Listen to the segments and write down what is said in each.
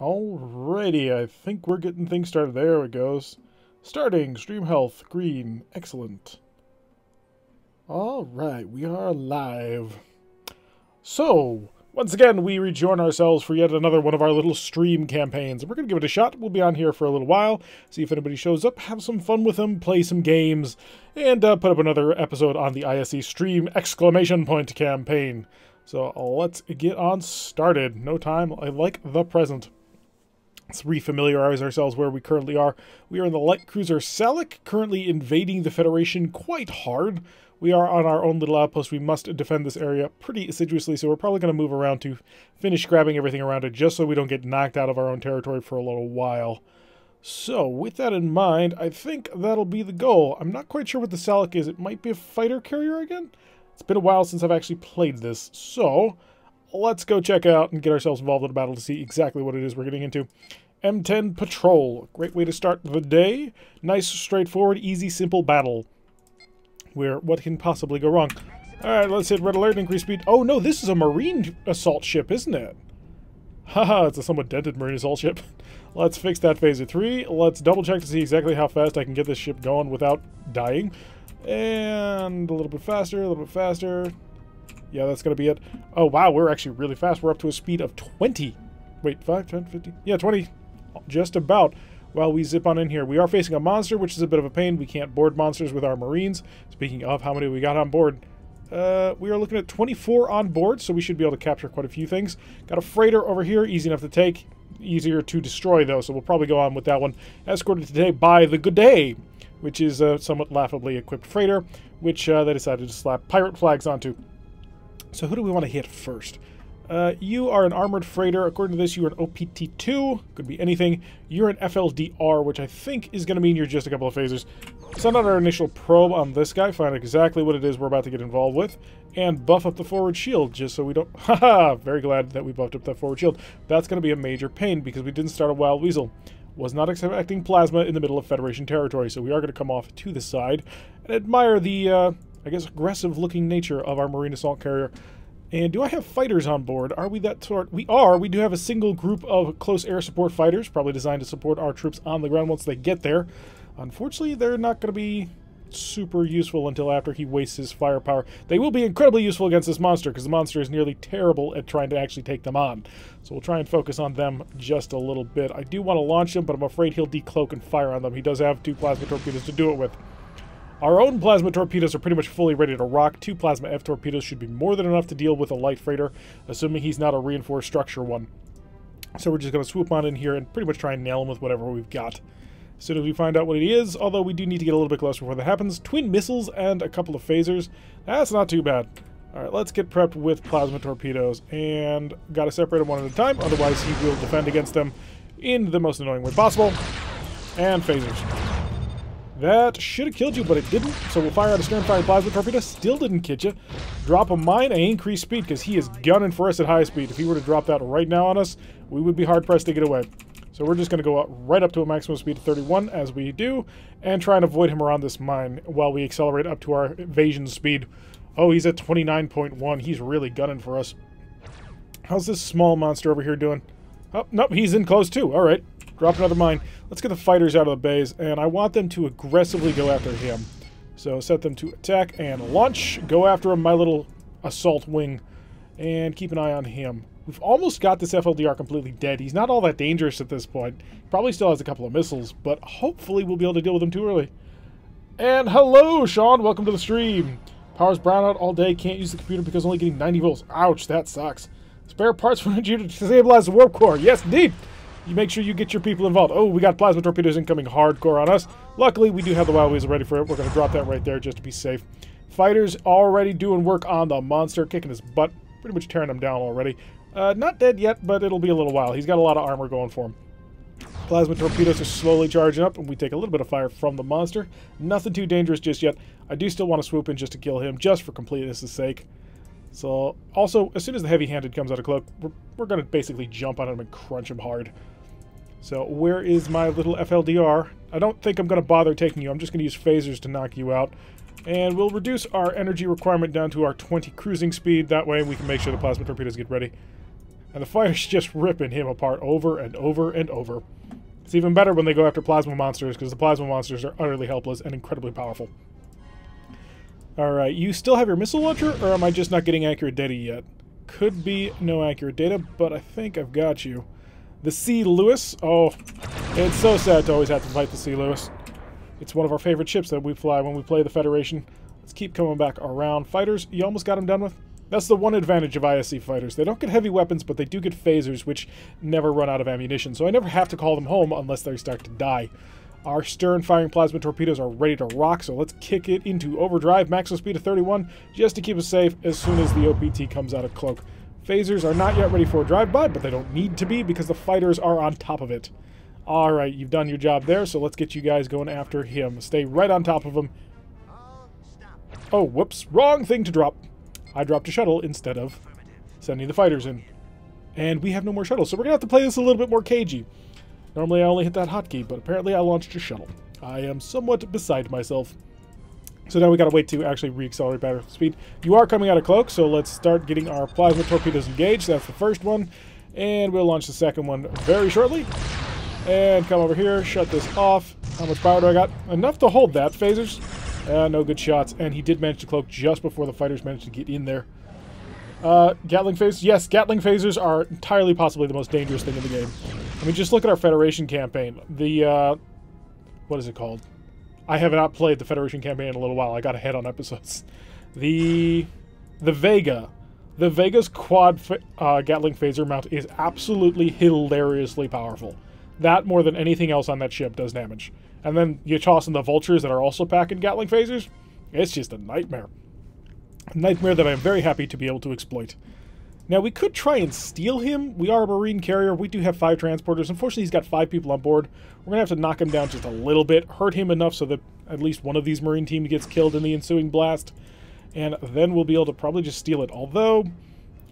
Alrighty, I think we're getting things started. There it goes. Starting, stream health, green, excellent. Alright, we are live. So, once again, we rejoin ourselves for yet another one of our little stream campaigns. We're going to give it a shot. We'll be on here for a little while, see if anybody shows up, have some fun with them, play some games, and put up another episode on the ISC stream exclamation point campaign. So, let's get on started. No time like the present. Let's refamiliarize ourselves where we currently are. We are in the light cruiser Salik, currently invading the Federation quite hard. We are on our own little outpost. We must defend this area pretty assiduously, so we're probably going to move around to finish grabbing everything around it, just so we don't get knocked out of our own territory for a little while. So, with that in mind, I think that'll be the goal. I'm not quite sure what the Salik is. It might be a fighter carrier again? It's been a while since I've actually played this, so let's go check out and get ourselves involved in a battle to see exactly what it is we're getting into. M10 Patrol. Great way to start the day. Nice, straightforward, easy, simple battle. Where what can possibly go wrong? Alright, let's hit red alert, increase speed. Oh no, this is a marine assault ship, isn't it? Haha, it's a somewhat dented marine assault ship. Let's fix that phaser 3. Let's double check to see exactly how fast I can get this ship going without dying. And a little bit faster, a little bit faster. Yeah, that's going to be it. Oh, wow, we're actually really fast. We're up to a speed of 20. Wait, 5, 10, 15? Yeah, 20. Just about. While we zip on in here. We are facing a monster, which is a bit of a pain. We can't board monsters with our Marines. Speaking of, how many we got on board? We are looking at 24 on board, so we should be able to capture quite a few things. Got a freighter over here, easy enough to take. Easier to destroy, though, so we'll probably go on with that one. Escorted today by the Good Day, which is a somewhat laughably equipped freighter, which they decided to slap pirate flags onto. So who do we want to hit first? You are an armored freighter. According to this, you are an OPT-2. Could be anything. You're an FLDR, which I think is going to mean you're just a couple of phasers. Send out our initial probe on this guy, find out exactly what it is we're about to get involved with, and buff up the forward shield, just so we don't... Haha! Very glad that we buffed up that forward shield. That's going to be a major pain, because we didn't start a Wild Weasel. Was not expecting plasma in the middle of Federation territory, so we are going to come off to the side and admire the, I guess, aggressive-looking nature of our Marine Assault Carrier. And do I have fighters on board? Are we that sort? We are. We do have a single group of close air support fighters, probably designed to support our troops on the ground once they get there. Unfortunately, they're not going to be super useful until after he wastes his firepower. They will be incredibly useful against this monster, because the monster is nearly terrible at trying to actually take them on. So we'll try and focus on them just a little bit. I do want to launch him, but I'm afraid he'll decloak and fire on them. He does have 2 plasma torpedoes to do it with. Our own plasma torpedoes are pretty much fully ready to rock. 2 plasma F torpedoes should be more than enough to deal with a light freighter, assuming he's not a reinforced structure one. So we're just going to swoop on in here and pretty much try and nail him with whatever we've got. As soon as we find out what he is, although we do need to get a little bit closer before that happens, twin missiles and a couple of phasers. That's not too bad. Alright, let's get prepped with plasma torpedoes, and gotta separate them one at a time, otherwise he will defend against them in the most annoying way possible. And phasers. That should have killed you, but it didn't, so we'll fire out a stern-fired plasma torpedo. Still didn't kill you. Drop a mine and increase speed, because he is gunning for us at high speed. If he were to drop that right now on us, we would be hard-pressed to get away. So we're just going to go up right up to a maximum speed of 31, as we do, and try and avoid him around this mine while we accelerate up to our evasion speed. Oh, he's at 29.1. He's really gunning for us. How's this small monster over here doing? Oh, nope, he's in close too. All right. Drop another mine. Let's get the fighters out of the bays, and I want them to aggressively go after him. So set them to attack and launch. Go after him, my little assault wing, and keep an eye on him. We've almost got this FLDR completely dead. He's not all that dangerous at this point. Probably still has a couple of missiles, but hopefully we'll be able to deal with him too early. And hello, Sean. Welcome to the stream. Power's brown out all day. Can't use the computer because only getting 90 volts. Ouch, that sucks. Spare parts for you to stabilize the warp core. Yes, indeed. You make sure you get your people involved. Oh, we got plasma torpedoes incoming hardcore on us. Luckily, we do have the Wild Weasel ready for it. We're going to drop that right there just to be safe. Fighters already doing work on the monster, kicking his butt. Pretty much tearing him down already. Not dead yet, but it'll be a little while. He's got a lot of armor going for him. Plasma torpedoes are slowly charging up, and we take a little bit of fire from the monster. Nothing too dangerous just yet. I do still want to swoop in just to kill him, just for completeness' sake. So, also, as soon as the heavy-handed comes out of cloak, we're going to basically jump on him and crunch him hard. So, where is my little FLDR? I don't think I'm going to bother taking you. I'm just going to use phasers to knock you out. And we'll reduce our energy requirement down to our 20 cruising speed. That way we can make sure the plasma torpedoes get ready. And the fighter's just ripping him apart over and over and over. It's even better when they go after plasma monsters, because the plasma monsters are utterly helpless and incredibly powerful. Alright, you still have your missile launcher, or am I just not getting accurate data yet? Could be no accurate data, but I think I've got you. The C. Lewis. Oh, it's so sad to always have to fight the C. Lewis. It's one of our favorite ships that we fly when we play the Federation. Let's keep coming back around. Fighters, you almost got them done with? That's the one advantage of ISC fighters. They don't get heavy weapons, but they do get phasers, which never run out of ammunition, so I never have to call them home unless they start to die. Our stern-firing plasma torpedoes are ready to rock, so let's kick it into overdrive, maximum speed of 31, just to keep us safe as soon as the OPT comes out of cloak. Phasers are not yet ready for a drive-by, but they don't need to be because the fighters are on top of it. Alright, you've done your job there, so let's get you guys going after him. Stay right on top of him. Oh, whoops. Wrong thing to drop. I dropped a shuttle instead of sending the fighters in. And we have no more shuttles, so we're going to have to play this a little bit more cagey. Normally I only hit that hotkey, but apparently I launched a shuttle. I am somewhat beside myself. So now we got to wait to actually re-accelerate battle speed. You are coming out of cloak, so let's start getting our plasma torpedoes engaged. That's the first one. And we'll launch the second one very shortly. And come over here, shut this off. How much power do I got? Enough to hold that, phasers. No good shots. And he did manage to cloak just before the fighters managed to get in there. Gatling phasers. Yes, Gatling phasers are entirely possibly the most dangerous thing in the game. I mean, just look at our Federation campaign. The, what is it called? I have not played the Federation campaign in a little while. I got ahead on episodes. The Vega. The Vega's quad Gatling phaser mount is absolutely hilariously powerful. That, more than anything else on that ship, does damage. And then you toss in the Vultures that are also packing Gatling phasers. It's just a nightmare. A nightmare that I'm very happy to be able to exploit. Now, we could try and steal him. We are a Marine carrier. We do have 5 transporters. Unfortunately, he's got 5 people on board. We're going to have to knock him down just a little bit, hurt him enough so that at least one of these Marine team gets killed in the ensuing blast. And then we'll be able to probably just steal it. Although,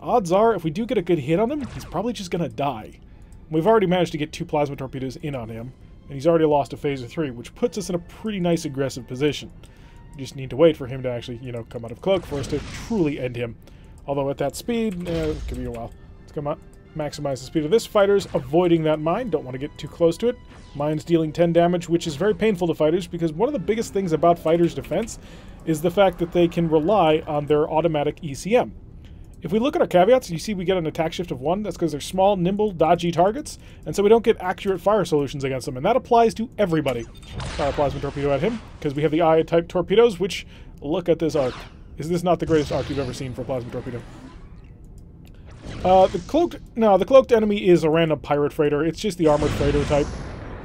odds are, if we do get a good hit on him, he's probably just going to die. We've already managed to get 2 plasma torpedoes in on him. And he's already lost a phaser 3, which puts us in a pretty nice aggressive position. We just need to wait for him to actually, you know, come out of cloak for us to truly end him. Although at that speed, it could be a while. Let's come out, maximize the speed of this. Fighters avoiding that mine. Don't want to get too close to it. Mine's dealing 10 damage, which is very painful to fighters because one of the biggest things about fighters' defense is the fact that they can rely on their automatic ECM. If we look at our caveats, you see we get an attack shift of 1. That's because they're small, nimble, dodgy targets, and so we don't get accurate fire solutions against them, and that applies to everybody. Fire a plasma torpedo at him, because we have the I-type torpedoes, which, look at this arc. Is this not the greatest arc you've ever seen for a plasma torpedo? The cloaked enemy is a random pirate freighter. It's just the armored freighter type.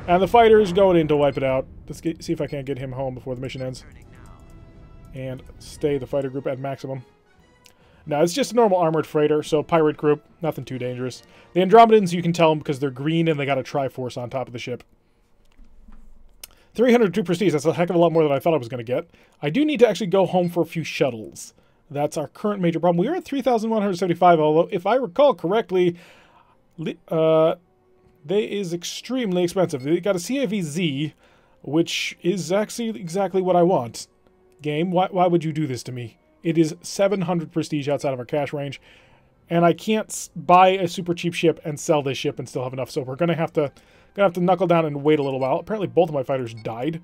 And the fighter's going in to wipe it out. Let's see if I can't get him home before the mission ends. And stay the fighter group at maximum. Now, it's just a normal armored freighter, so pirate group, nothing too dangerous. The Andromedans, you can tell them because they're green and they got a Triforce on top of the ship. 302 prestige, that's a heck of a lot more than I thought I was going to get. I do need to actually go home for a few shuttles. That's our current major problem. We are at 3,175, although if I recall correctly, they is extremely expensive. They got a CAVZ, which is actually exactly what I want. Game, why would you do this to me? It is 700 prestige outside of our cash range, and I can't buy a super cheap ship and sell this ship and still have enough, so we're going to have to knuckle down and wait a little while. Apparently both of my fighters died,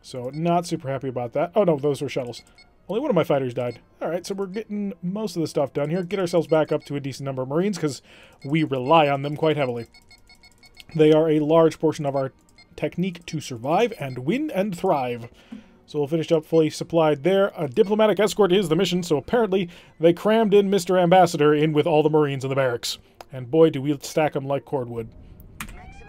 so not super happy about that. Oh no, those were shuttles. Only one of my fighters died. Alright, so we're getting most of the stuff done here. Get ourselves back up to a decent number of Marines, because we rely on them quite heavily. They are a large portion of our technique to survive and win and thrive. So we'll finish up fully supplied there. A diplomatic escort is the mission, so apparently they crammed in Mr. Ambassador in with all the Marines in the barracks. And boy, do we stack them like cordwood.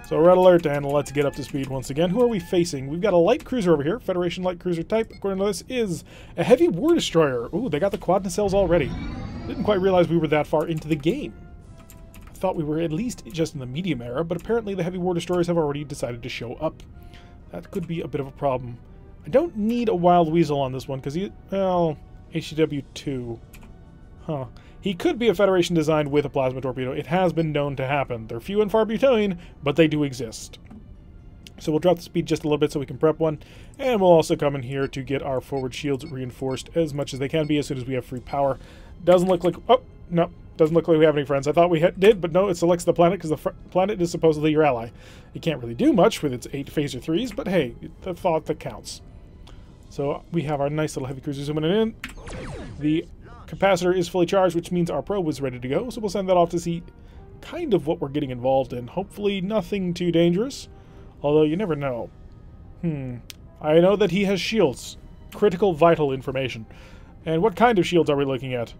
So red alert, and let's get up to speed once again. Who are we facing? We've got a light cruiser over here. Federation light cruiser type, according to this, is a heavy war destroyer. Ooh, they got the quad nacelles already. Didn't quite realize we were that far into the game. I thought we were at least just in the medium era, but apparently the heavy war destroyers have already decided to show up. That could be a bit of a problem. I don't need a Wild Weasel on this one, because well, HCW2. Huh. He could be a Federation designed with a plasma torpedo. It has been known to happen. They're few and far between, but they do exist. So we'll drop the speed just a little bit so we can prep one. And we'll also come in here to get our forward shields reinforced as much as they can be as soon as we have free power. Doesn't look like... Oh, no. Doesn't look like we have any friends. I thought we did, but no, it selects the planet because the planet is supposedly your ally. It can't really do much with its 8 phaser 3s, but hey, the thought that counts. So we have our nice little heavy cruiser zooming in. The capacitor is fully charged, which means our probe is ready to go. So we'll send that off to see kind of what we're getting involved in. Hopefully nothing too dangerous, although you never know. I know that he has shields. Critical vital information. And what kind of shields are we looking at?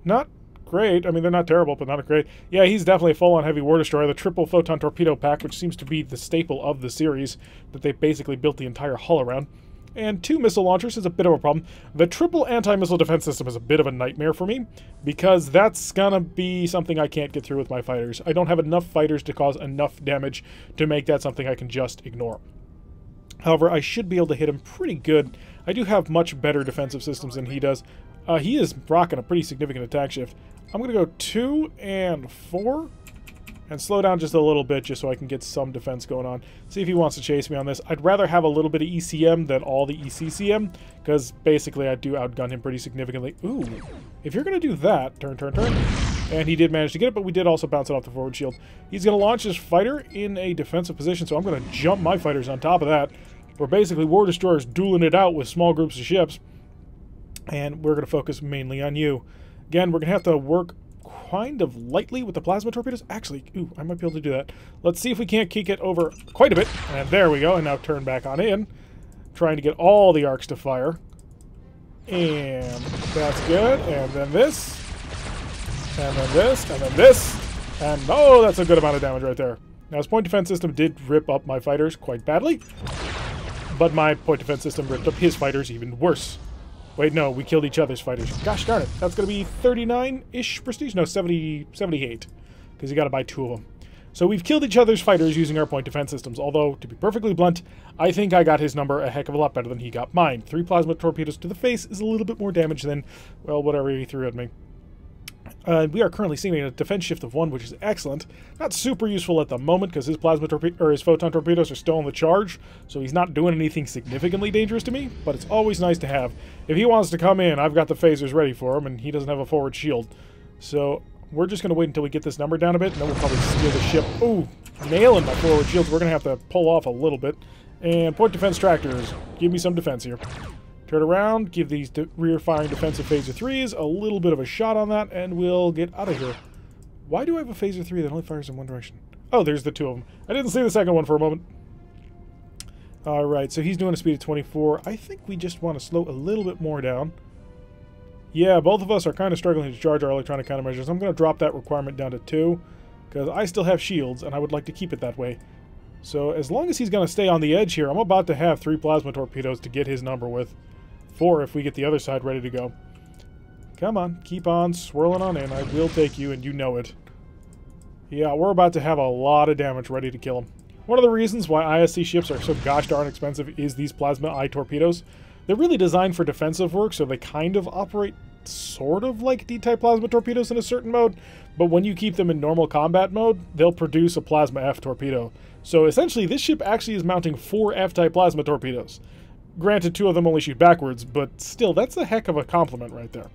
Not great. I mean, they're not terrible, but not great. Yeah, he's definitely a full-on heavy war destroyer. The triple photon torpedo pack, which seems to be the staple of the series that they basically built the entire hull around. And 2 missile launchers is a bit of a problem. The triple anti-missile defense system is a bit of a nightmare for me, because that's gonna be something I can't get through with my fighters. I don't have enough fighters to cause enough damage to make that something I can just ignore. However, I should be able to hit him pretty good. I do have much better defensive systems than he does. He is rocking a pretty significant attack shift. I'm going to go 2 and 4 and slow down just a little bit just so I can get some defense going on. See if he wants to chase me on this. I'd rather have a little bit of ECM than all the ECCM, because basically I do outgun him pretty significantly. Ooh, if you're going to do that, turn. And he did manage to get it, but we did also bounce it off the forward shield. He's going to launch his fighter in a defensive position, so I'm going to jump my fighters on top of that. We're basically war destroyers dueling it out with small groups of ships. And we're going to focus mainly on you. Again, we're going to have to work kind of lightly with the plasma torpedoes. Actually, ooh, I might be able to do that. Let's see if we can't kick it over quite a bit. And there we go. And now turn back on in. Trying to get all the arcs to fire. And that's good. And then this. And then this. And then this. And oh, that's a good amount of damage right there. Now, his point defense system did rip up my fighters quite badly. But my point defense system ripped up his fighters even worse. Wait, no, we killed each other's fighters. Gosh darn it. That's going to be 39-ish prestige? No, 78. Because you got to buy 2 of them. So we've killed each other's fighters using our point defense systems. Although, to be perfectly blunt, I think I got his number a heck of a lot better than he got mine. 3 plasma torpedoes to the face is a little bit more damage than, well, whatever he threw at me. We are currently seeing a defense shift of 1, which is excellent. Not super useful at the moment because his his photon torpedoes are still on the charge, so he's not doing anything significantly dangerous to me. But it's always nice to have. If he wants to come in, I've got the phasers ready for him, and he doesn't have a forward shield. So we're just going to wait until we get this number down a bit, and then we'll probably steal the ship. Ooh, nailing my forward shields. We're going to have to pull off a little bit. And point defense tractors, give me some defense here. Turn around, give these rear-firing defensive phaser 3s a little bit of a shot on that, and we'll get out of here. Why do I have a phaser 3 that only fires in one direction? Oh, there's the 2 of them. I didn't see the second one for a moment. Alright, so he's doing a speed of 24. I think we just want to slow a little bit more down. Yeah, both of us are kind of struggling to charge our electronic countermeasures. I'm going to drop that requirement down to 2, because I still have shields, and I would like to keep it that way. So as long as he's going to stay on the edge here, I'm about to have 3 plasma torpedoes to get his number with. 4 if we get the other side ready to go. Come on, keep on swirling on in. I will take you, and you know it. Yeah, we're about to have a lot of damage ready to kill him. One of the reasons why ISC ships are so gosh darn expensive is these plasma eye torpedoes. They're really designed for defensive work, so they kind of operate sort of like D-type plasma torpedoes in a certain mode, but when you keep them in normal combat mode, they'll produce a plasma F torpedo. So essentially, this ship actually is mounting 4 F-type plasma torpedoes. Granted, 2 of them only shoot backwards, but still, that's a heck of a compliment right there.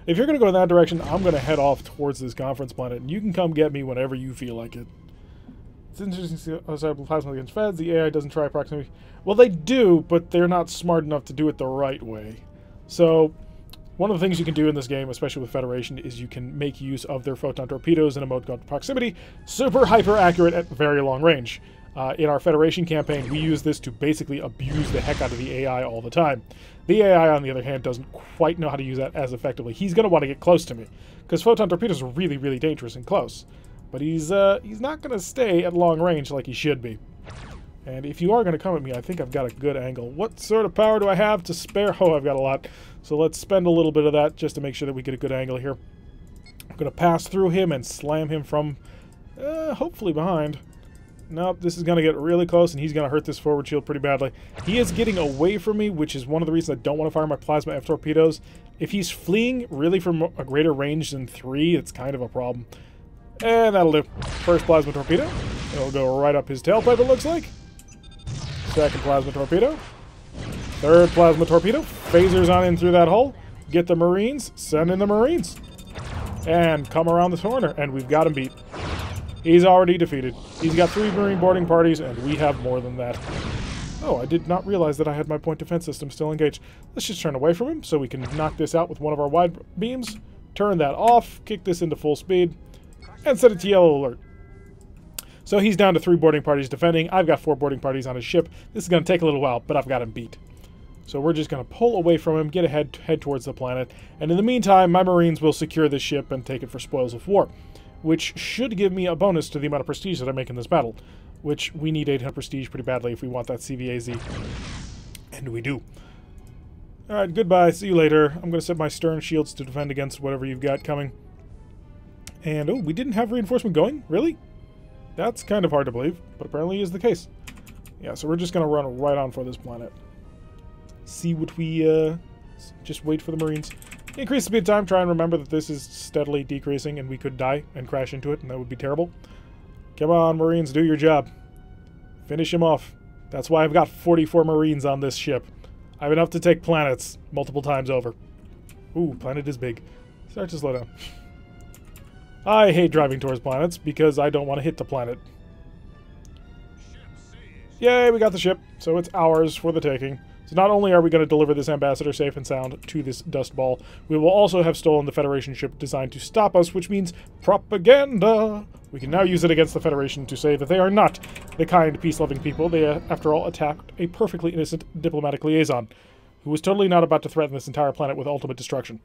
If you're going to go in that direction, I'm going to head off towards this conference planet, and you can come get me whenever you feel like it. It's interesting to see outside plasma against feds. The AI doesn't try proximity. Well, they do, but they're not smart enough to do it the right way. So, one of the things you can do in this game, especially with Federation, is you can make use of their photon torpedoes in a mode called proximity. Super hyper accurate at very long range. In our Federation campaign, we use this to basically abuse the heck out of the AI all the time. The AI, on the other hand, doesn't quite know how to use that as effectively. He's going to want to get close to me, because photon torpedoes are really, really dangerous and close. But he's not going to stay at long range like he should be. And if you are going to come at me, I think I've got a good angle. What sort of power do I have to spare? Oh, I've got a lot. So let's spend a little bit of that just to make sure that we get a good angle here. I'm going to pass through him and slam him from, hopefully behind. Nope, this is going to get really close, and he's going to hurt this forward shield pretty badly. He is getting away from me, which is one of the reasons I don't want to fire my plasma F torpedoes. If he's fleeing really from a greater range than 3, it's kind of a problem. And that'll do. First plasma torpedo. It'll go right up his tailpipe, it looks like. Second plasma torpedo. Third plasma torpedo. Phasers on in through that hole. Get the Marines. Send in the Marines. And come around this corner. And we've got him beat. He's already defeated. He's got 3 Marine boarding parties, and we have more than that. Oh, I did not realize that I had my point defense system still engaged. Let's just turn away from him so we can knock this out with one of our wide beams. Turn that off, kick this into full speed, and set it to yellow alert. So he's down to 3 boarding parties defending. I've got 4 boarding parties on his ship. This is going to take a little while, but I've got him beat. So we're just going to pull away from him, get ahead, head towards the planet, and in the meantime, my Marines will secure this ship and take it for spoils of war, which should give me a bonus to the amount of prestige that I make in this battle, which we need 800 prestige pretty badly if we want that CVAZ. And we do. Alright, goodbye. See you later. I'm going to set my stern shields to defend against whatever you've got coming. And, oh, we didn't have reinforcement going? Really? That's kind of hard to believe, but apparently is the case. Yeah, so we're just going to run right on for this planet. See what we, just wait for the Marines. Increase the speed of time. Try and remember that this is steadily decreasing and we could die and crash into it, and that would be terrible. Come on, Marines, do your job. Finish him off. That's why I've got 44 Marines on this ship. I have enough to take planets multiple times over. Ooh, planet is big. Start to slow down. I hate driving towards planets because I don't want to hit the planet. Yay, we got the ship, so it's ours for the taking. So not only are we going to deliver this ambassador safe and sound to this dust ball, we will also have stolen the Federation ship designed to stop us, which means propaganda. We can now use it against the Federation to say that they are not the kind, peace-loving people. They, after all, attacked a perfectly innocent diplomatic liaison who was totally not about to threaten this entire planet with ultimate destruction,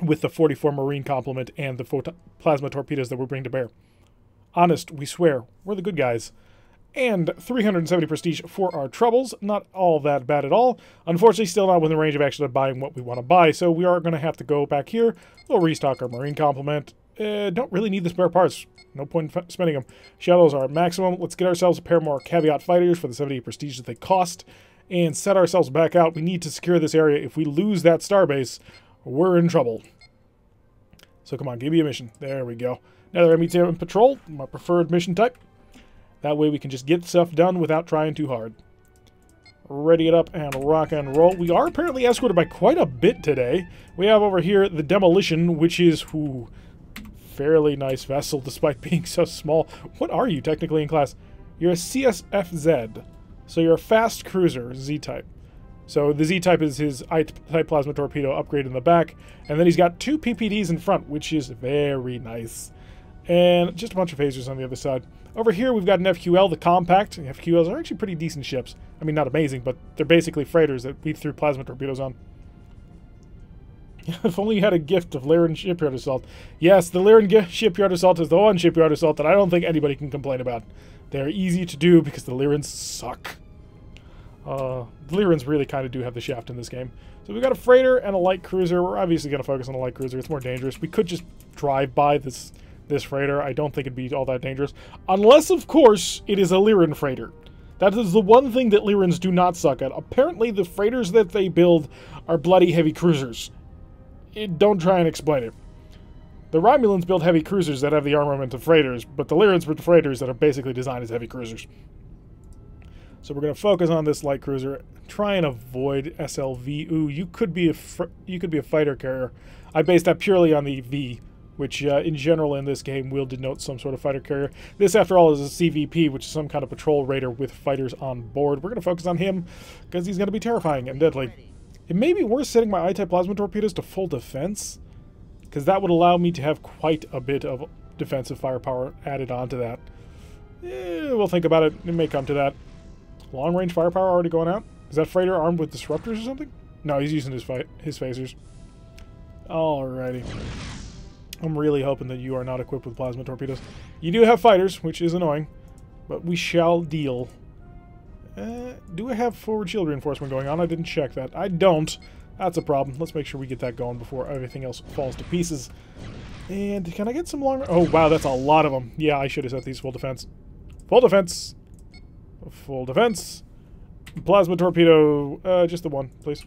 with the 44 Marine complement and the plasma torpedoes that we bring to bear. Honest, we swear, we're the good guys. And 370 prestige for our troubles. Not all that bad at all. Unfortunately, still not within range of actually buying what we want to buy, so we are going to have to go back here. We'll restock our Marine complement. Don't really need the spare parts. No point in spending them. Shuttles are at maximum. Let's get ourselves a pair more caveat fighters for the 70 prestige that they cost, and set ourselves back out. We need to secure this area. If we lose that starbase, we're in trouble. So come on, give me a mission. There we go. Another ME-10 patrol, my preferred mission type. That way we can just get stuff done without trying too hard. Ready it up and rock and roll. We are apparently escorted by quite a bit today. We have over here the Demolition, which is, ooh, fairly nice vessel despite being so small. What are you technically in class? You're a CSFZ. So you're a fast cruiser, Z-type. So the Z-type is his I-type plasma torpedo upgrade in the back. And then he's got 2 PPDs in front, which is very nice. And just a bunch of phasers on the other side. Over here, we've got an FQL, the compact. The FQLs are actually pretty decent ships. I mean, not amazing, but they're basically freighters that we threw plasma torpedoes on. If only you had a gift of Lyran Shipyard Assault. Yes, the Lyran Shipyard Assault is the one shipyard assault that I don't think anybody can complain about. They're easy to do because the Lyrans suck. The Lyrans really kind of do have the shaft in this game. So we've got a freighter and a light cruiser. We're obviously going to focus on the light cruiser. It's more dangerous. We could just drive by this freighter. I don't think it'd be all that dangerous. Unless, of course, it is a Lyran freighter. That is the one thing that Lyrans do not suck at. Apparently, the freighters that they build are bloody heavy cruisers. Don't try and explain it. The Romulans build heavy cruisers that have the armament of freighters, but the Lyrans build freighters that are basically designed as heavy cruisers. So we're going to focus on this light cruiser. Try and avoid SLV. Ooh, you could be a fighter carrier. I based that purely on the V, which in general in this game will denote some sort of fighter carrier. This, after all, is a CVP, which is some kind of patrol raider with fighters on board. We're going to focus on him because he's going to be terrifying and deadly. It may be worth setting my I-type plasma torpedoes to full defense, because that would allow me to have quite a bit of defensive firepower added onto that. We'll think about it. It may come to that. Long-range firepower already going out? Is that freighter armed with disruptors or something? No, he's using his phasers. Alrighty. I'm really hoping that you are not equipped with plasma torpedoes. You do have fighters, which is annoying, but we shall deal. Do I have forward shield reinforcement going on? I didn't check that. I don't. That's a problem. Let's make sure we get that going before everything else falls to pieces. And can I get some long... Oh, wow, that's a lot of them. Yeah, I should have set these full defense. Full defense. Full defense. Plasma torpedo. Just the one, please.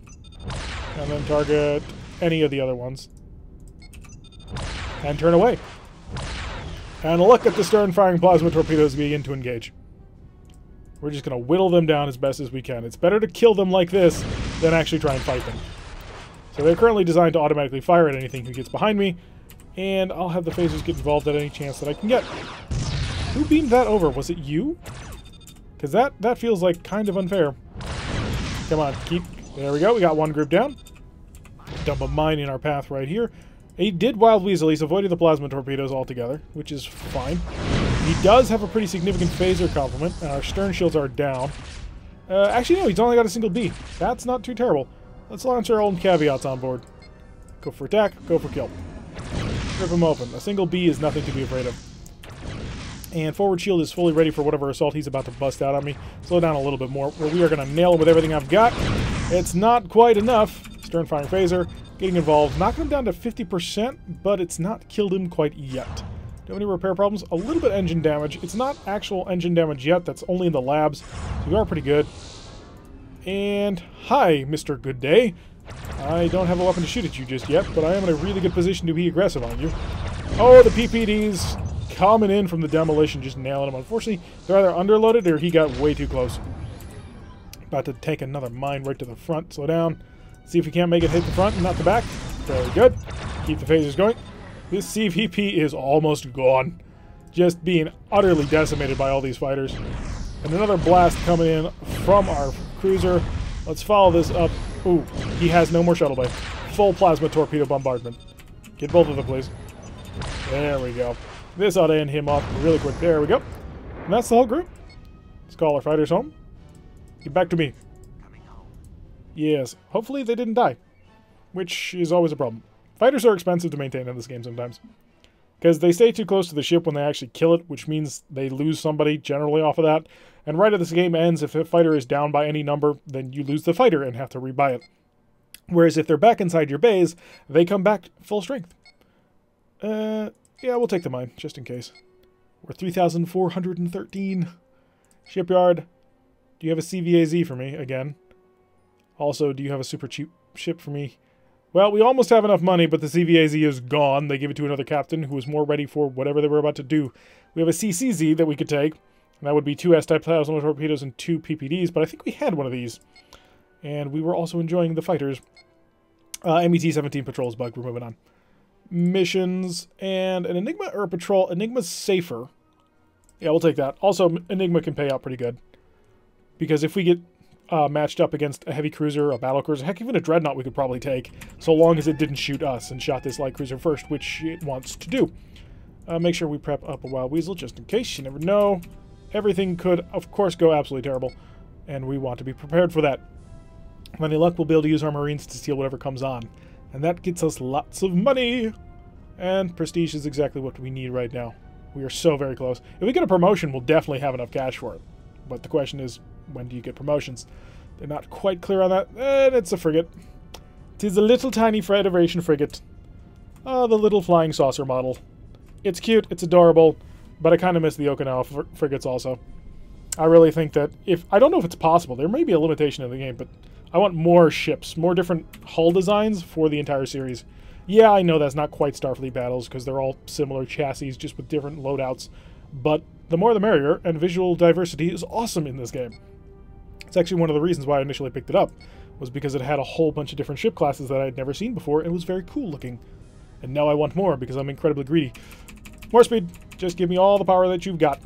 And then target any of the other ones. And turn away. And look at the stern firing plasma torpedoes begin to engage. We're just going to whittle them down as best as we can. It's better to kill them like this than actually try and fight them. So they're currently designed to automatically fire at anything who gets behind me, and I'll have the phasers get involved at any chance that I can get. Who beamed that over? Was it you? Because that feels like kind of unfair. Come on, keep... There we go, we got one group down. Dump a mine in our path right here. He did Wild Weasel, he's avoided the plasma torpedoes altogether, which is fine. He does have a pretty significant phaser complement, and our stern shields are down. Actually, no, he's only got a single B. That's not too terrible. Let's launch our own caveats on board. Go for attack, go for kill. Rip him open. A single B is nothing to be afraid of. And forward shield is fully ready for whatever assault he's about to bust out on me. Slow down a little bit more, where we are going to nail him with everything I've got. It's not quite enough. Stern firing phaser, getting involved. Knocking him down to 50%, but it's not killed him quite yet. Do you have any repair problems? A little bit engine damage. It's not actual engine damage yet. That's only in the labs. So we are pretty good. And hi, Mr. Good Day. I don't have a weapon to shoot at you just yet, but I am in a really good position to be aggressive on you. Oh, the PPDs coming in from the demolition, just nailing him. Unfortunately, they're either underloaded or he got way too close. About to take another mine right to the front. Slow down. See if we can't make it hit the front and not the back. Very good. Keep the phasers going. This CVP is almost gone. Just being utterly decimated by all these fighters. And another blast coming in from our cruiser. Let's follow this up. Ooh, he has no more shuttle bay. Full plasma torpedo bombardment. Get both of them, please. There we go. This ought to end him off really quick. There we go. And that's the whole group. Let's call our fighters home. Get back to me. Yes. Hopefully they didn't die. Which is always a problem. Fighters are expensive to maintain in this game sometimes. Because they stay too close to the ship when they actually kill it, which means they lose somebody generally off of that. And right as the game ends, if a fighter is down by any number, then you lose the fighter and have to rebuy it. Whereas if they're back inside your base, they come back full strength. Yeah, we'll take the mine, just in case. We're 3,413. Shipyard. Do you have a CVAZ for me, again? Also, do you have a super cheap ship for me? Well, we almost have enough money, but the CVAZ is gone. They gave it to another captain who was more ready for whatever they were about to do. We have a CCZ that we could take, and that would be 2 S-type plasma torpedoes and 2 PPDs, but I think we had one of these. And we were also enjoying the fighters. MET-17 patrols bug, we're moving on. Missions, and an Enigma or a patrol. Enigma's safer. Yeah, we'll take that. Also, Enigma can pay out pretty good. Because if we get matched up against a heavy cruiser, a battle cruiser, heck, even a dreadnought we could probably take, so long as it didn't shoot us and shot this light cruiser first, which it wants to do. Make sure we prep up a Wild Weasel, just in case. You never know. Everything could, of course, go absolutely terrible, and we want to be prepared for that. With any luck, we'll be able to use our Marines to steal whatever comes on. And that gets us lots of money! And prestige is exactly what we need right now. We are so very close. If we get a promotion, we'll definitely have enough cash for it. But the question is, when do you get promotions? They're not quite clear on that. And it's a frigate. 'Tis a little tiny Federation frigate. Oh, the little flying saucer model. It's cute, it's adorable, but I kind of miss the Okinawa frigates also. I really think that if... I don't know if it's possible. There may be a limitation in the game, but I want more ships, more different hull designs for the entire series. Yeah, I know that's not quite Starfleet battles, because they're all similar chassis, just with different loadouts. But the more the merrier, and visual diversity is awesome in this game. It's actually one of the reasons why I initially picked it up, was because it had a whole bunch of different ship classes that I had never seen before, and it was very cool looking. And now I want more, because I'm incredibly greedy. More speed. Just give me all the power that you've got.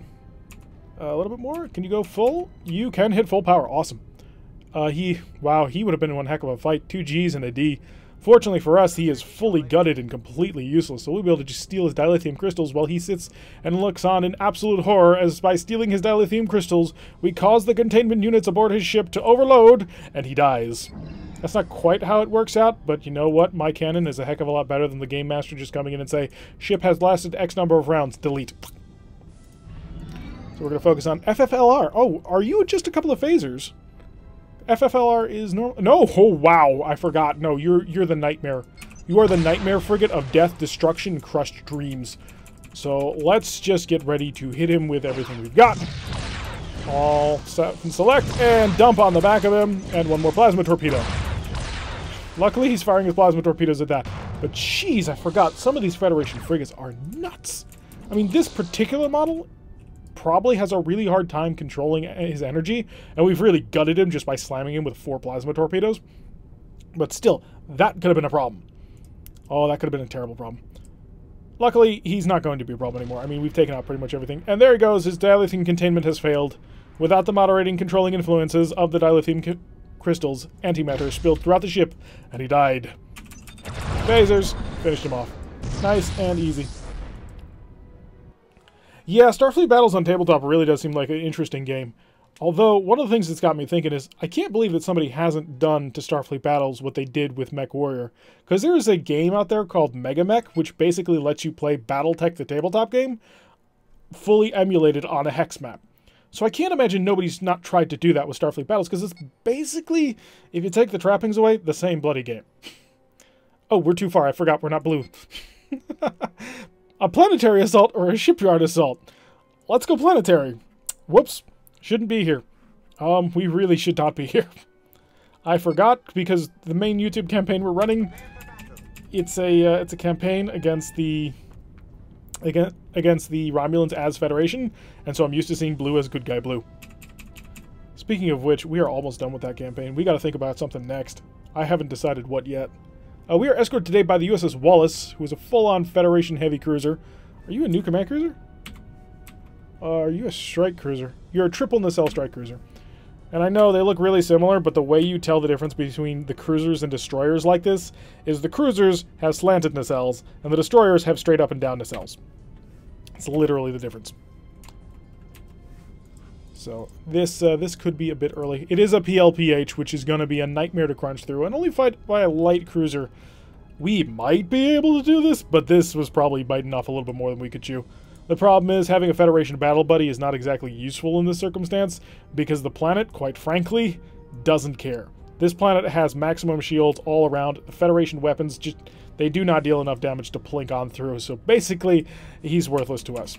A little bit more? Can you go full? You can hit full power. Awesome. Wow, he would have been in one heck of a fight. 2 Gs and a D. Fortunately for us, he is fully gutted and completely useless, so we'll be able to just steal his dilithium crystals while he sits and looks on in absolute horror as by stealing his dilithium crystals, we cause the containment units aboard his ship to overload, and he dies. That's not quite how it works out, but you know what? My cannon is a heck of a lot better than the Game Master just coming in and say, ship has lasted X number of rounds, delete. So we're going to focus on FFLR. Oh, are you just a couple of phasers? FFLR is normal. No, oh wow, I forgot. No, you're the nightmare. You are the nightmare frigate of death, destruction, and crushed dreams. So let's just get ready to hit him with everything we've got. All set and select and dump on the back of him, and one more plasma torpedo. Luckily, he's firing his plasma torpedoes at that. But jeez, I forgot. Some of these Federation frigates are nuts. I mean, this particular model probably has a really hard time controlling his energy, and we've really gutted him just by slamming him with 4 plasma torpedoes. But still, that could have been a problem. Oh, that could have been a terrible problem. Luckily, he's not going to be a problem anymore. I mean, we've taken out pretty much everything. And there he goes. His dilithium containment has failed. Without the moderating, controlling influences of the dilithium crystals, antimatter spilled throughout the ship, and he died. Phasers. Finished him off. Nice and easy. Yeah, Starfleet Battles on tabletop really does seem like an interesting game. Although, one of the things that's got me thinking is, I can't believe that somebody hasn't done to Starfleet Battles what they did with Mech Warrior. Because there is a game out there called Mega Mech, which basically lets you play Battletech, the tabletop game, fully emulated on a hex map. So I can't imagine nobody's not tried to do that with Starfleet Battles, because it's basically, if you take the trappings away, the same bloody game. Oh, we're too far. I forgot we're not blue. A planetary assault or a shipyard assault? Let's go planetary. Whoops. Shouldn't be here. We really should not be here. I forgot because the main YouTube campaign we're running, it's a campaign against the Romulans as Federation, and so I'm used to seeing blue as good guy blue. Speaking of which, we are almost done with that campaign. We got to think about something next. I haven't decided what yet. We are escorted today by the USS Wallace, who is a full-on Federation heavy cruiser. Are you a new command cruiser? Are you a strike cruiser? You're a triple nacelle strike cruiser. And I know they look really similar, but the way you tell the difference between the cruisers and destroyers like this is the cruisers have slanted nacelles, and the destroyers have straight up and down nacelles. It's literally the difference. So this could be a bit early. It is a PLPH, which is going to be a nightmare to crunch through, and only fight by a light cruiser. We might be able to do this, but this was probably biting off a little bit more than we could chew. The problem is, having a Federation battle buddy is not exactly useful in this circumstance, because the planet, quite frankly, doesn't care. This planet has maximum shields all around. The Federation weapons, they do not deal enough damage to plink on through, so basically, he's worthless to us.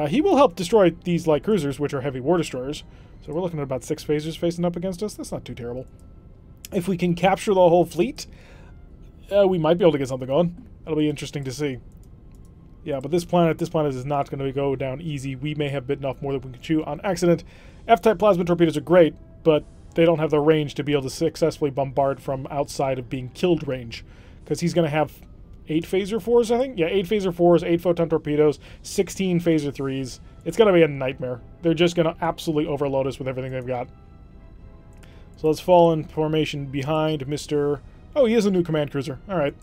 He will help destroy these light cruisers, which are heavy war destroyers, so we're looking at about 6 phasers facing up against us. That's not too terrible. If we can capture the whole fleet, we might be able to get something going. That'll be interesting to see. Yeah, but this planet is not going to go down easy. We may have bitten off more than we can chew on accident. F-type plasma torpedoes are great, but they don't have the range to be able to successfully bombard from outside of being killed range. Because he's going to have 8 phaser 4s, I think? Yeah, 8 phaser 4s, 8 photon torpedoes, 16 phaser 3s. It's going to be a nightmare. They're just going to absolutely overload us with everything they've got. So let's fall in formation behind Mr. Oh, he is a new command cruiser. Alright.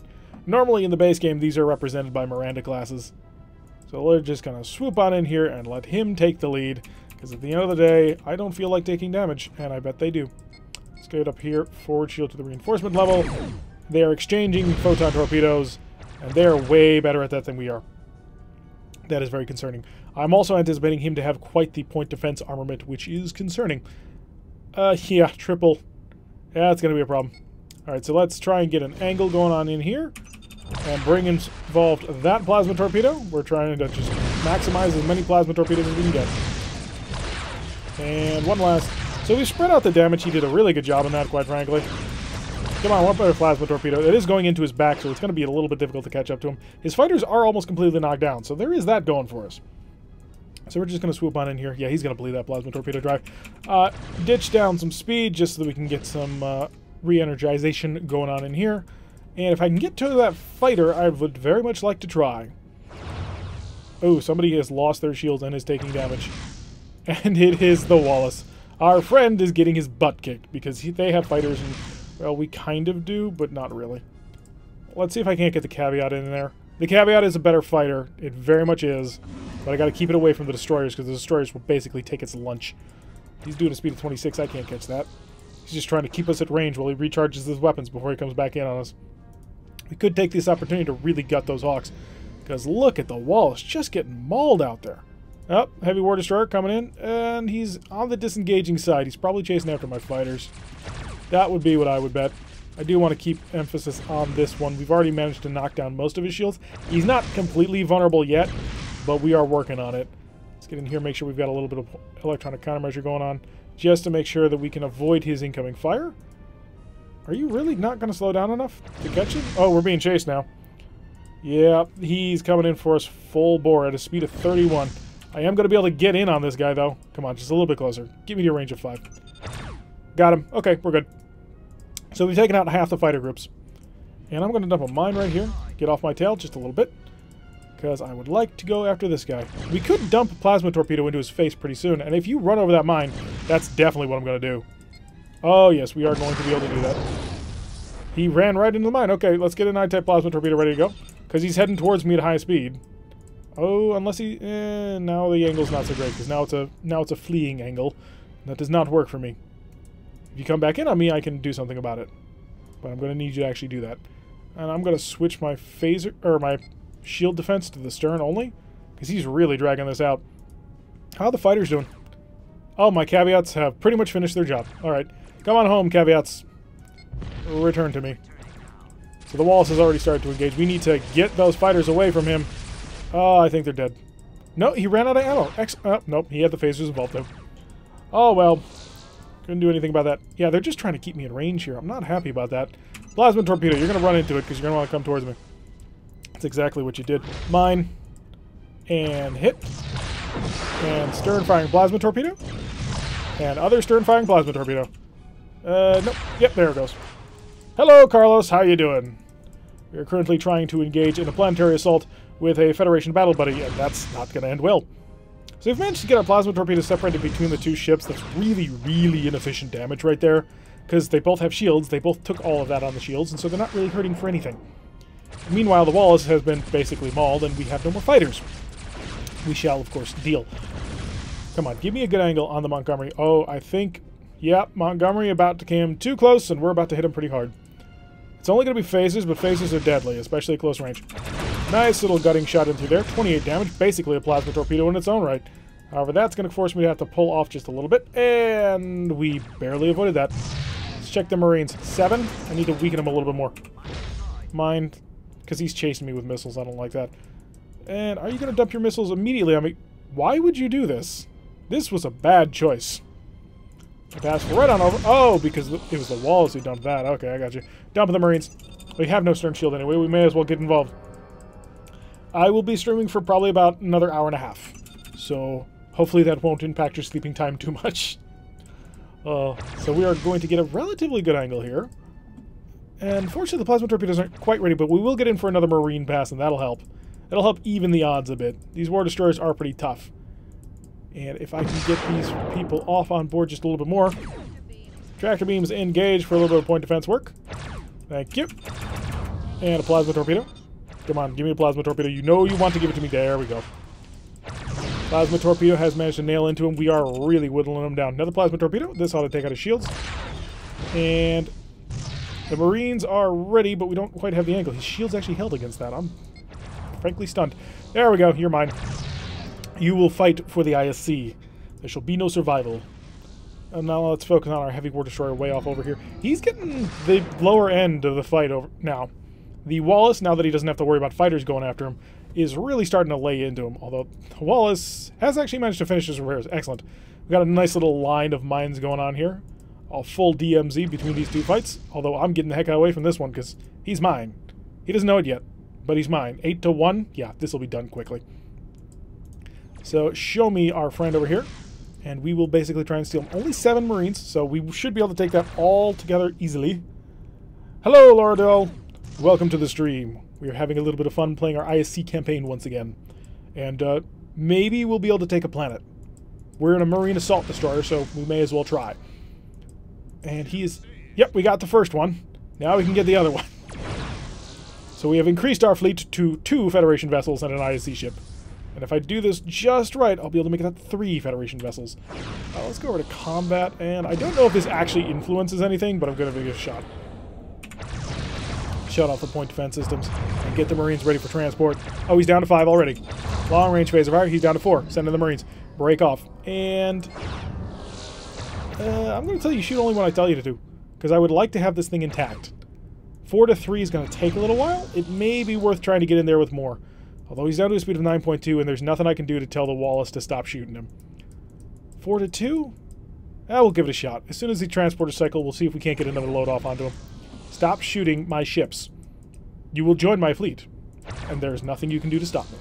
Normally in the base game, these are represented by Miranda classes. So we're just going to swoop on in here and let him take the lead. Because at the end of the day, I don't feel like taking damage, and I bet they do. Let's get up here, forward shield to the reinforcement level. They are exchanging photon torpedoes, and they are way better at that than we are. That is very concerning. I'm also anticipating him to have quite the point defense armament, which is concerning. Yeah, triple. Yeah, it's going to be a problem. Alright, so let's try and get an angle going on in here. And bring involved that plasma torpedo. We're trying to just maximize as many plasma torpedoes as we can get. And one last. So we spread out the damage. He did a really good job on that, quite frankly. Come on, one better plasma torpedo. It is going into his back, so it's going to be a little bit difficult to catch up to him. His fighters are almost completely knocked down, so there is that going for us. So we're just going to swoop on in here. Yeah, he's going to bleed that plasma torpedo drive. Ditch down some speed just so that we can get some re-energization going on in here. And if I can get to that fighter, I would very much like to try. Oh, somebody has lost their shields and is taking damage. And it is the Wallace. Our friend is getting his butt kicked because they have fighters and, well, we kind of do, but not really. Let's see if I can't get the Caveat in there. The Caveat is a better fighter. It very much is. But I got to keep it away from the destroyers because the destroyers will basically take its lunch. He's doing a speed of 26. I can't catch that. He's just trying to keep us at range while he recharges his weapons before he comes back in on us. We could take this opportunity to really gut those Hawks. Because look at the Wallace just getting mauled out there. Oh, heavy war destroyer coming in. And he's on the disengaging side. He's probably chasing after my fighters. That would be what I would bet. I do want to keep emphasis on this one. We've already managed to knock down most of his shields. He's not completely vulnerable yet, but we are working on it. Let's get in here, make sure we've got a little bit of electronic countermeasure going on, just to make sure that we can avoid his incoming fire. Are you really not going to slow down enough to catch him? Oh, we're being chased now. Yeah, he's coming in for us full bore at a speed of 31. I am going to be able to get in on this guy, though. Come on, just a little bit closer. Get me to a range of 5. Got him. Okay, we're good. So we've taken out half the fighter groups. And I'm going to dump a mine right here. Get off my tail just a little bit. Because I would like to go after this guy. We could dump a plasma torpedo into his face pretty soon. And if you run over that mine, that's definitely what I'm going to do. Oh, yes, we are going to be able to do that. He ran right into the mine. Okay, let's get an I-type plasma torpedo ready to go. Because he's heading towards me at high speed. Oh, unless he... now the angle's not so great. Because now it's a fleeing angle. That does not work for me. If you come back in on me, I can do something about it. But I'm going to need you to actually do that. And I'm going to switch my phaser... or my shield defense to the stern only. Because he's really dragging this out. How are the fighters doing? Oh, my caveats have pretty much finished their job. Alright. Come on home, caveats. Return to me. So the Wallace has already started to engage. We need to get those fighters away from him. Oh, I think they're dead. No, he ran out of ammo. Nope, he had the phasers involved though. Oh, well. Couldn't do anything about that. Yeah, they're just trying to keep me in range here. I'm not happy about that. Plasma torpedo, you're going to run into it because you're going to want to come towards me. That's exactly what you did. Mine. And hit. And stern firing plasma torpedo. And other stern firing plasma torpedo. Nope. Yep, there it goes. Hello, Carlos. How you doing? We are currently trying to engage in a planetary assault with a Federation battle buddy, and that's not going to end well. So we've managed to get our plasma torpedoes separated between the two ships. That's really, really inefficient damage right there. Because they both have shields. They both took all of that on the shields, and so they're not really hurting for anything. Meanwhile, the Wallace has been basically mauled, and we have no more fighters. We shall, of course, deal. Come on, give me a good angle on the Montgomery. Oh, I think... Yep, Montgomery about to come too close, and we're about to hit him pretty hard. It's only going to be phasers, but phasers are deadly, especially at close range. Nice little gutting shot in through there. 28 damage, basically a plasma torpedo in its own right. However, that's going to force me to have to pull off just a little bit, and we barely avoided that. Let's check the Marines. 7. I need to weaken him a little bit more. Mine, because he's chasing me with missiles. I don't like that. And are you going to dump your missiles immediately on me? Why would you do this? This was a bad choice. I passed right on over. Oh, because it was the Wallace who dumped that. Okay, I got you. Dump the Marines. We have no stern shield anyway. We may as well get involved. I will be streaming for probably about another hour and a half. So hopefully that won't impact your sleeping time too much. So we are going to get a relatively good angle here. And fortunately the plasma torpedoes aren't quite ready, but we will get in for another Marine pass, and that'll help. That'll help even the odds a bit. These War Destroyers are pretty tough. And if I can get these people off on board just a little bit more. Tractor beams engage for a little bit of point defense work. Thank you. And a plasma torpedo. Come on, give me a plasma torpedo. You know you want to give it to me. There we go. Plasma torpedo has managed to nail into him. We are really whittling him down. Another plasma torpedo. This ought to take out his shields. And the Marines are ready, but we don't quite have the angle. His shield's actually held against that. I'm frankly stunned. There we go. You're mine. You will fight for the ISC. There shall be no survival. And now let's focus on our heavy War Destroyer way off over here. He's getting the lower end of the fight over now. The Wallace, now that he doesn't have to worry about fighters going after him, is really starting to lay into him. Although the Wallace has actually managed to finish his repairs. Excellent. We've got a nice little line of mines going on here. A full DMZ between these two fights. Although I'm getting the heck away from this one because he's mine. He doesn't know it yet, but he's mine. 8-1. Yeah, this will be done quickly. So show me our friend over here, and we will basically try and steal him. Only 7 Marines, so we should be able to take that all together easily. Hello, Loradell. Welcome to the stream. We are having a little bit of fun playing our ISC campaign once again. And maybe we'll be able to take a planet. We're in a Marine Assault Destroyer, so we may as well try. And he is... Yep, we got the first one. Now we can get the other one. So we have increased our fleet to 2 Federation vessels and an ISC ship. And if I do this just right, I'll be able to make that 3 Federation vessels. Let's go over to combat, and I don't know if this actually influences anything, but I'm going to give it a shot. Shut off the point defense systems and get the Marines ready for transport. Oh, he's down to 5 already. Long range phaser fire, he's down to 4. Send in the Marines. Break off. And I'm going to tell you, shoot only when I tell you to, because I would like to have this thing intact. 4-3 is going to take a little while. It may be worth trying to get in there with more. Although he's down to a speed of 9.2, and there's nothing I can do to tell the Wallace to stop shooting him. 4-2? We'll give it a shot. As soon as the transporter cycle, we'll see if we can't get another load off onto him. Stop shooting my ships. You will join my fleet, and there's nothing you can do to stop me.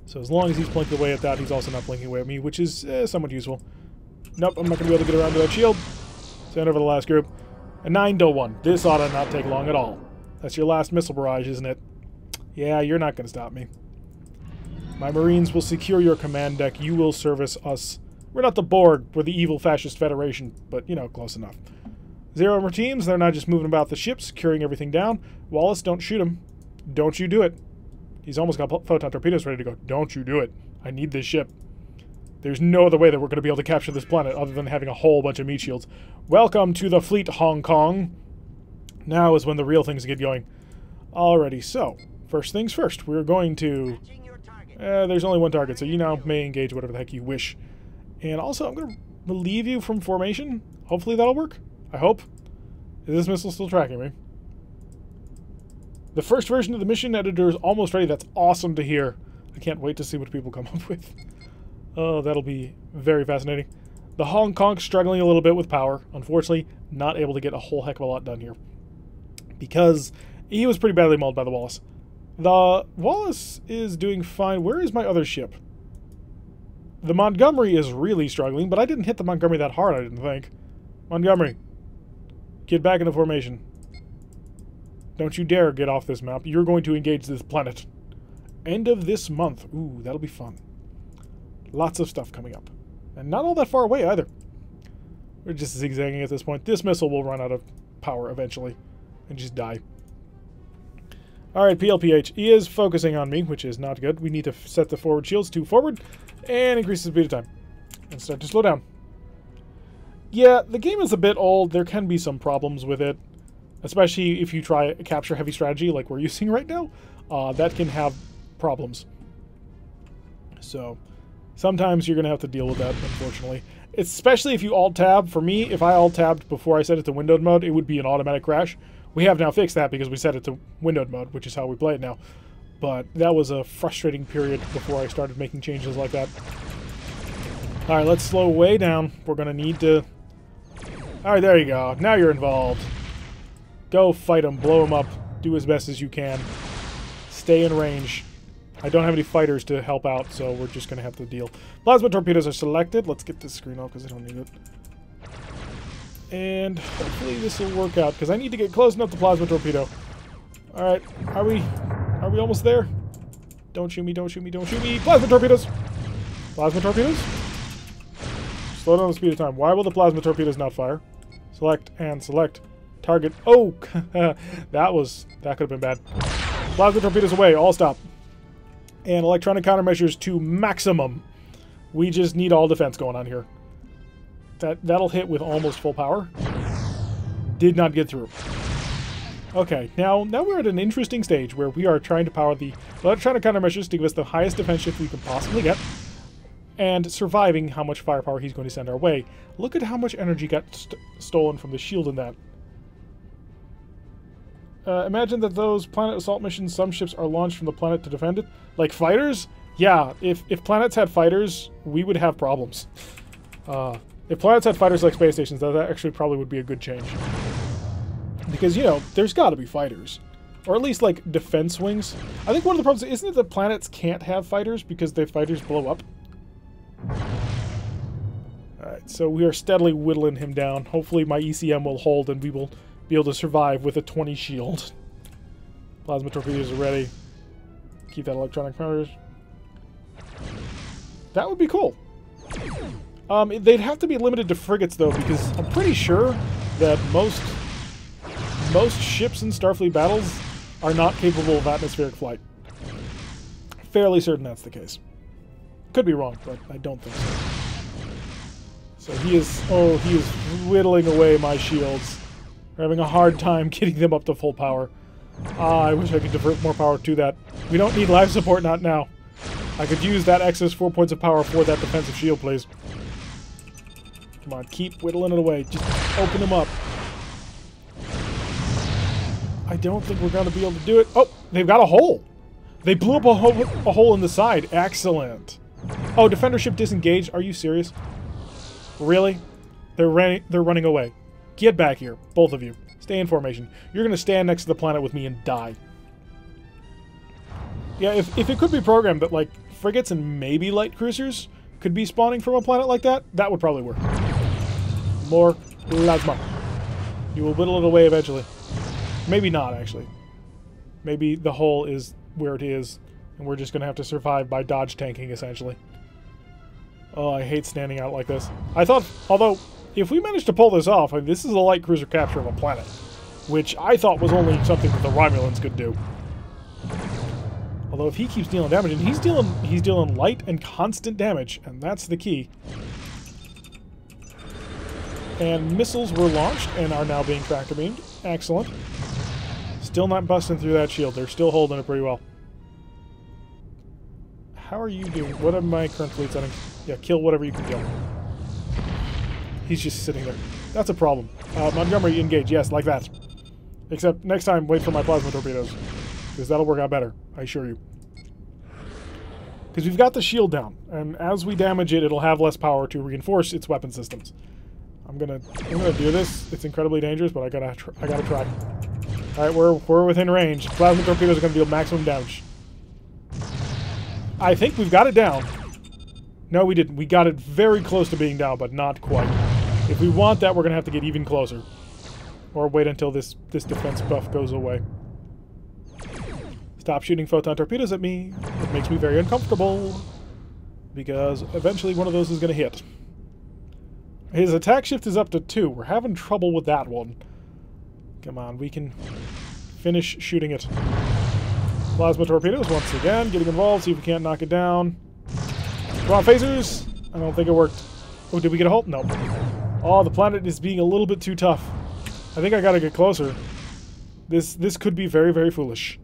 So as long as he's blinking away at that, he's also not blinking away at me, which is somewhat useful. Nope, I'm not going to be able to get around to that shield. Send over the last group. A 9-1. This ought to not take long at all. That's your last missile barrage, isn't it? Yeah, you're not going to stop me. My Marines will secure your command deck. You will service us. We're not the Borg. We're the evil fascist federation. But, you know, close enough. 0 more teams. They're not just moving about the ship, securing everything down. Wallace, don't shoot him. Don't you do it. He's almost got photon torpedoes ready to go. Don't you do it. I need this ship. There's no other way that we're going to be able to capture this planet other than having a whole bunch of meat shields. Welcome to the fleet, Hong Kong. Now is when the real things get going. Alrighty, so, first things first. We're going to... there's only one target, so you now may engage whatever the heck you wish. And also, I'm going to relieve you from formation. Hopefully that'll work. I hope. Is this missile still tracking me? The first version of the mission editor is almost ready. That's awesome to hear. I can't wait to see what people come up with. Oh, that'll be very fascinating. The Hong Kong struggling a little bit with power. Unfortunately, not able to get a whole heck of a lot done here. Because he was pretty badly mauled by the Wallace. The Wallace is doing fine. Where is my other ship? The Montgomery is really struggling, but I didn't hit the Montgomery that hard, I didn't think. Montgomery, get back into formation. Don't you dare get off this map. You're going to engage this planet. End of this month. Ooh, that'll be fun. Lots of stuff coming up. And not all that far away, either. We're just zigzagging at this point. This missile will run out of power eventually. And just die. Alright, PLPH. He is focusing on me, which is not good. We need to set the forward shields to forward. And increase the speed of time. And start to slow down. Yeah, the game is a bit old. There can be some problems with it. Especially if you try a capture heavy strategy like we're using right now. That can have problems. So... sometimes you're going to have to deal with that, unfortunately. Especially if you alt-tab. For me, if I alt-tabbed before I set it to windowed mode, it would be an automatic crash. We have now fixed that because we set it to windowed mode, which is how we play it now. But that was a frustrating period before I started making changes like that. Alright, let's slow way down. We're going to need to... Alright, there you go. Now you're involved. Go fight him, blow him up, do as best as you can. Stay in range. I don't have any fighters to help out, so we're just going to have to deal. Plasma torpedoes are selected. Let's get this screen off because I don't need it. And hopefully this will work out because I need to get close enough to plasma torpedo. Alright, are we almost there? Don't shoot me, don't shoot me, don't shoot me. Plasma torpedoes! Plasma torpedoes? Slow down the speed of time. Why will the plasma torpedoes not fire? Select and select. Target. Oh! that could have been bad. Plasma torpedoes away. All stop. And electronic countermeasures to maximum. We just need all defense going on here. That'll hit with almost full power. Did not get through. Okay, now we're at an interesting stage where we are trying to power the electronic countermeasures to give us the highest defense shift we can possibly get, and surviving how much firepower he's going to send our way. Look at how much energy got stolen from the shield in that. Imagine that those planet assault missions, some ships are launched from the planet to defend it. Like fighters? Yeah, if planets had fighters, we would have problems. If planets had fighters like space stations, that actually probably would be a good change. Because, you know, there's got to be fighters. Or at least, like, defense wings. I think one of the problems, isn't it that planets can't have fighters because their fighters blow up? Alright, so we are steadily whittling him down. Hopefully my ECM will hold and we will be able to survive with a 20 shield. Plasma torpedoes are ready. Keep that electronic powers. That would be cool. They'd have to be limited to frigates, though, because I'm pretty sure that most ships in Starfleet battles are not capable of atmospheric flight. Fairly certain that's the case. Could be wrong, but I don't think so. So he is whittling away my shields. We're having a hard time getting them up to full power. I wish I could divert more power to that. We don't need life support, not now. I could use that excess 4 points of power for that defensive shield, please. Come on, keep whittling it away. Just open them up. I don't think we're going to be able to do it. Oh, they've got a hole. They blew up a hole in the side. Excellent. Oh, defender ship disengaged. Are you serious? Really? They're running away. Get back here, both of you. Stay in formation. You're going to stand next to the planet with me and die. Yeah, if it could be programmed that, like, frigates and maybe light cruisers could be spawning from a planet like that, that would probably work. More plasma. You will whittle it away eventually. Maybe not, actually. Maybe the hole is where it is, and we're just going to have to survive by dodge tanking, essentially. Oh, I hate standing out like this. I thought, although, if we manage to pull this off, I mean, this is a light cruiser capture of a planet, which I thought was only something that the Romulans could do. Although if he keeps dealing damage, and he's dealing light and constant damage, and that's the key. And missiles were launched and are now being tractor beamed. Excellent. Still not busting through that shield. They're still holding it pretty well. How are you doing? What are my current fleet settings? Yeah, kill whatever you can kill. He's just sitting there. That's a problem. Montgomery, engage. Yes, like that. Except next time, wait for my plasma torpedoes. Because that'll work out better, I assure you. Because we've got the shield down, and as we damage it, it'll have less power to reinforce its weapon systems. I'm gonna do this. It's incredibly dangerous, but I gotta try. All right, we're within range. Plasma torpedoes are gonna deal maximum damage. I think we've got it down. No, we didn't. We got it very close to being down, but not quite. If we want that, we're gonna have to get even closer, or wait until this defense buff goes away. Stop shooting photon torpedoes at me. It makes me very uncomfortable, because eventually one of those is going to hit. His attack shift is up to 2. We're having trouble with that one. Come on, we can finish shooting it. Plasma torpedoes once again, getting involved, see if we can't knock it down. Come on, phasers! I don't think it worked. Oh, did we get a halt? No. Oh, the planet is being a little bit too tough. I think I gotta get closer. This could be very, very foolish.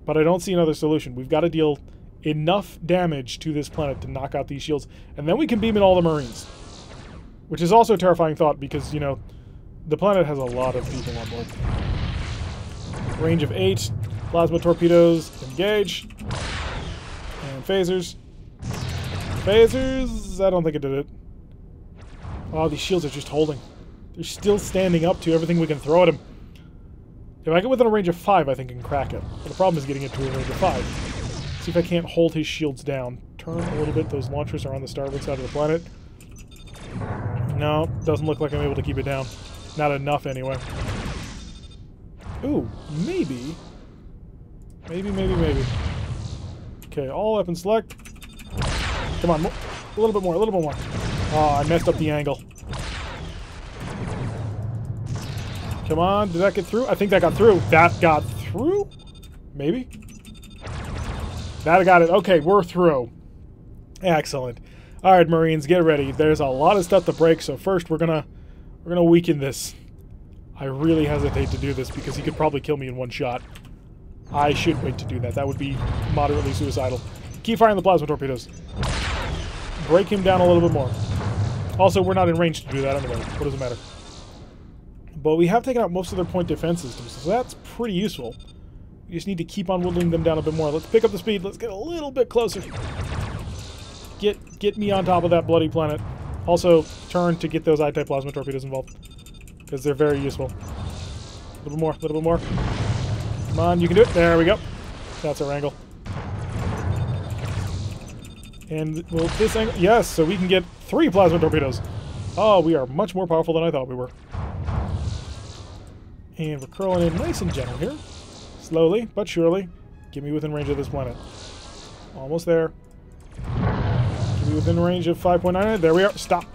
But I don't see another solution. We've got to deal enough damage to this planet to knock out these shields, and then we can beam in all the Marines. Which is also a terrifying thought because, you know, the planet has a lot of people on board. Range of 8. Plasma torpedoes, engage. And phasers. Phasers! I don't think it did it. Oh, these shields are just holding. They're still standing up to everything we can throw at them. If I get within a range of 5, I think I can crack it. But the problem is getting it to a range of 5. See if I can't hold his shields down. Turn a little bit. Those launchers are on the starboard side of the planet. No, doesn't look like I'm able to keep it down. Not enough, anyway. Ooh, maybe. Maybe. Okay, all weapons select. Come on, a little bit more. Oh, I messed up the angle. Come on, did that get through? I think that got through. That got through? Maybe? That got it. Okay, we're through. Excellent. Alright, Marines, get ready. There's a lot of stuff to break, so first we're gonna weaken this. I really hesitate to do this because he could probably kill me in one shot. I should wait to do that. That would be moderately suicidal. Keep firing the plasma torpedoes. Break him down a little bit more. Also, we're not in range to do that anyway. What does it matter? But we have taken out most of their point defense systems, so that's pretty useful. We just need to keep on whittling them down a bit more. Let's pick up the speed. Let's get a little bit closer. Get me on top of that bloody planet. Also, turn to get those I-type plasma torpedoes involved, because they're very useful. A little bit more. Come on, you can do it. There we go. That's our angle. And will this angle? Yes, so we can get 3 plasma torpedoes. Oh, we are much more powerful than I thought we were. And we're curling in nice and gentle here. Slowly, but surely. Get me within range of this planet. Almost there. Get me within range of 5.99. There we are. Stop.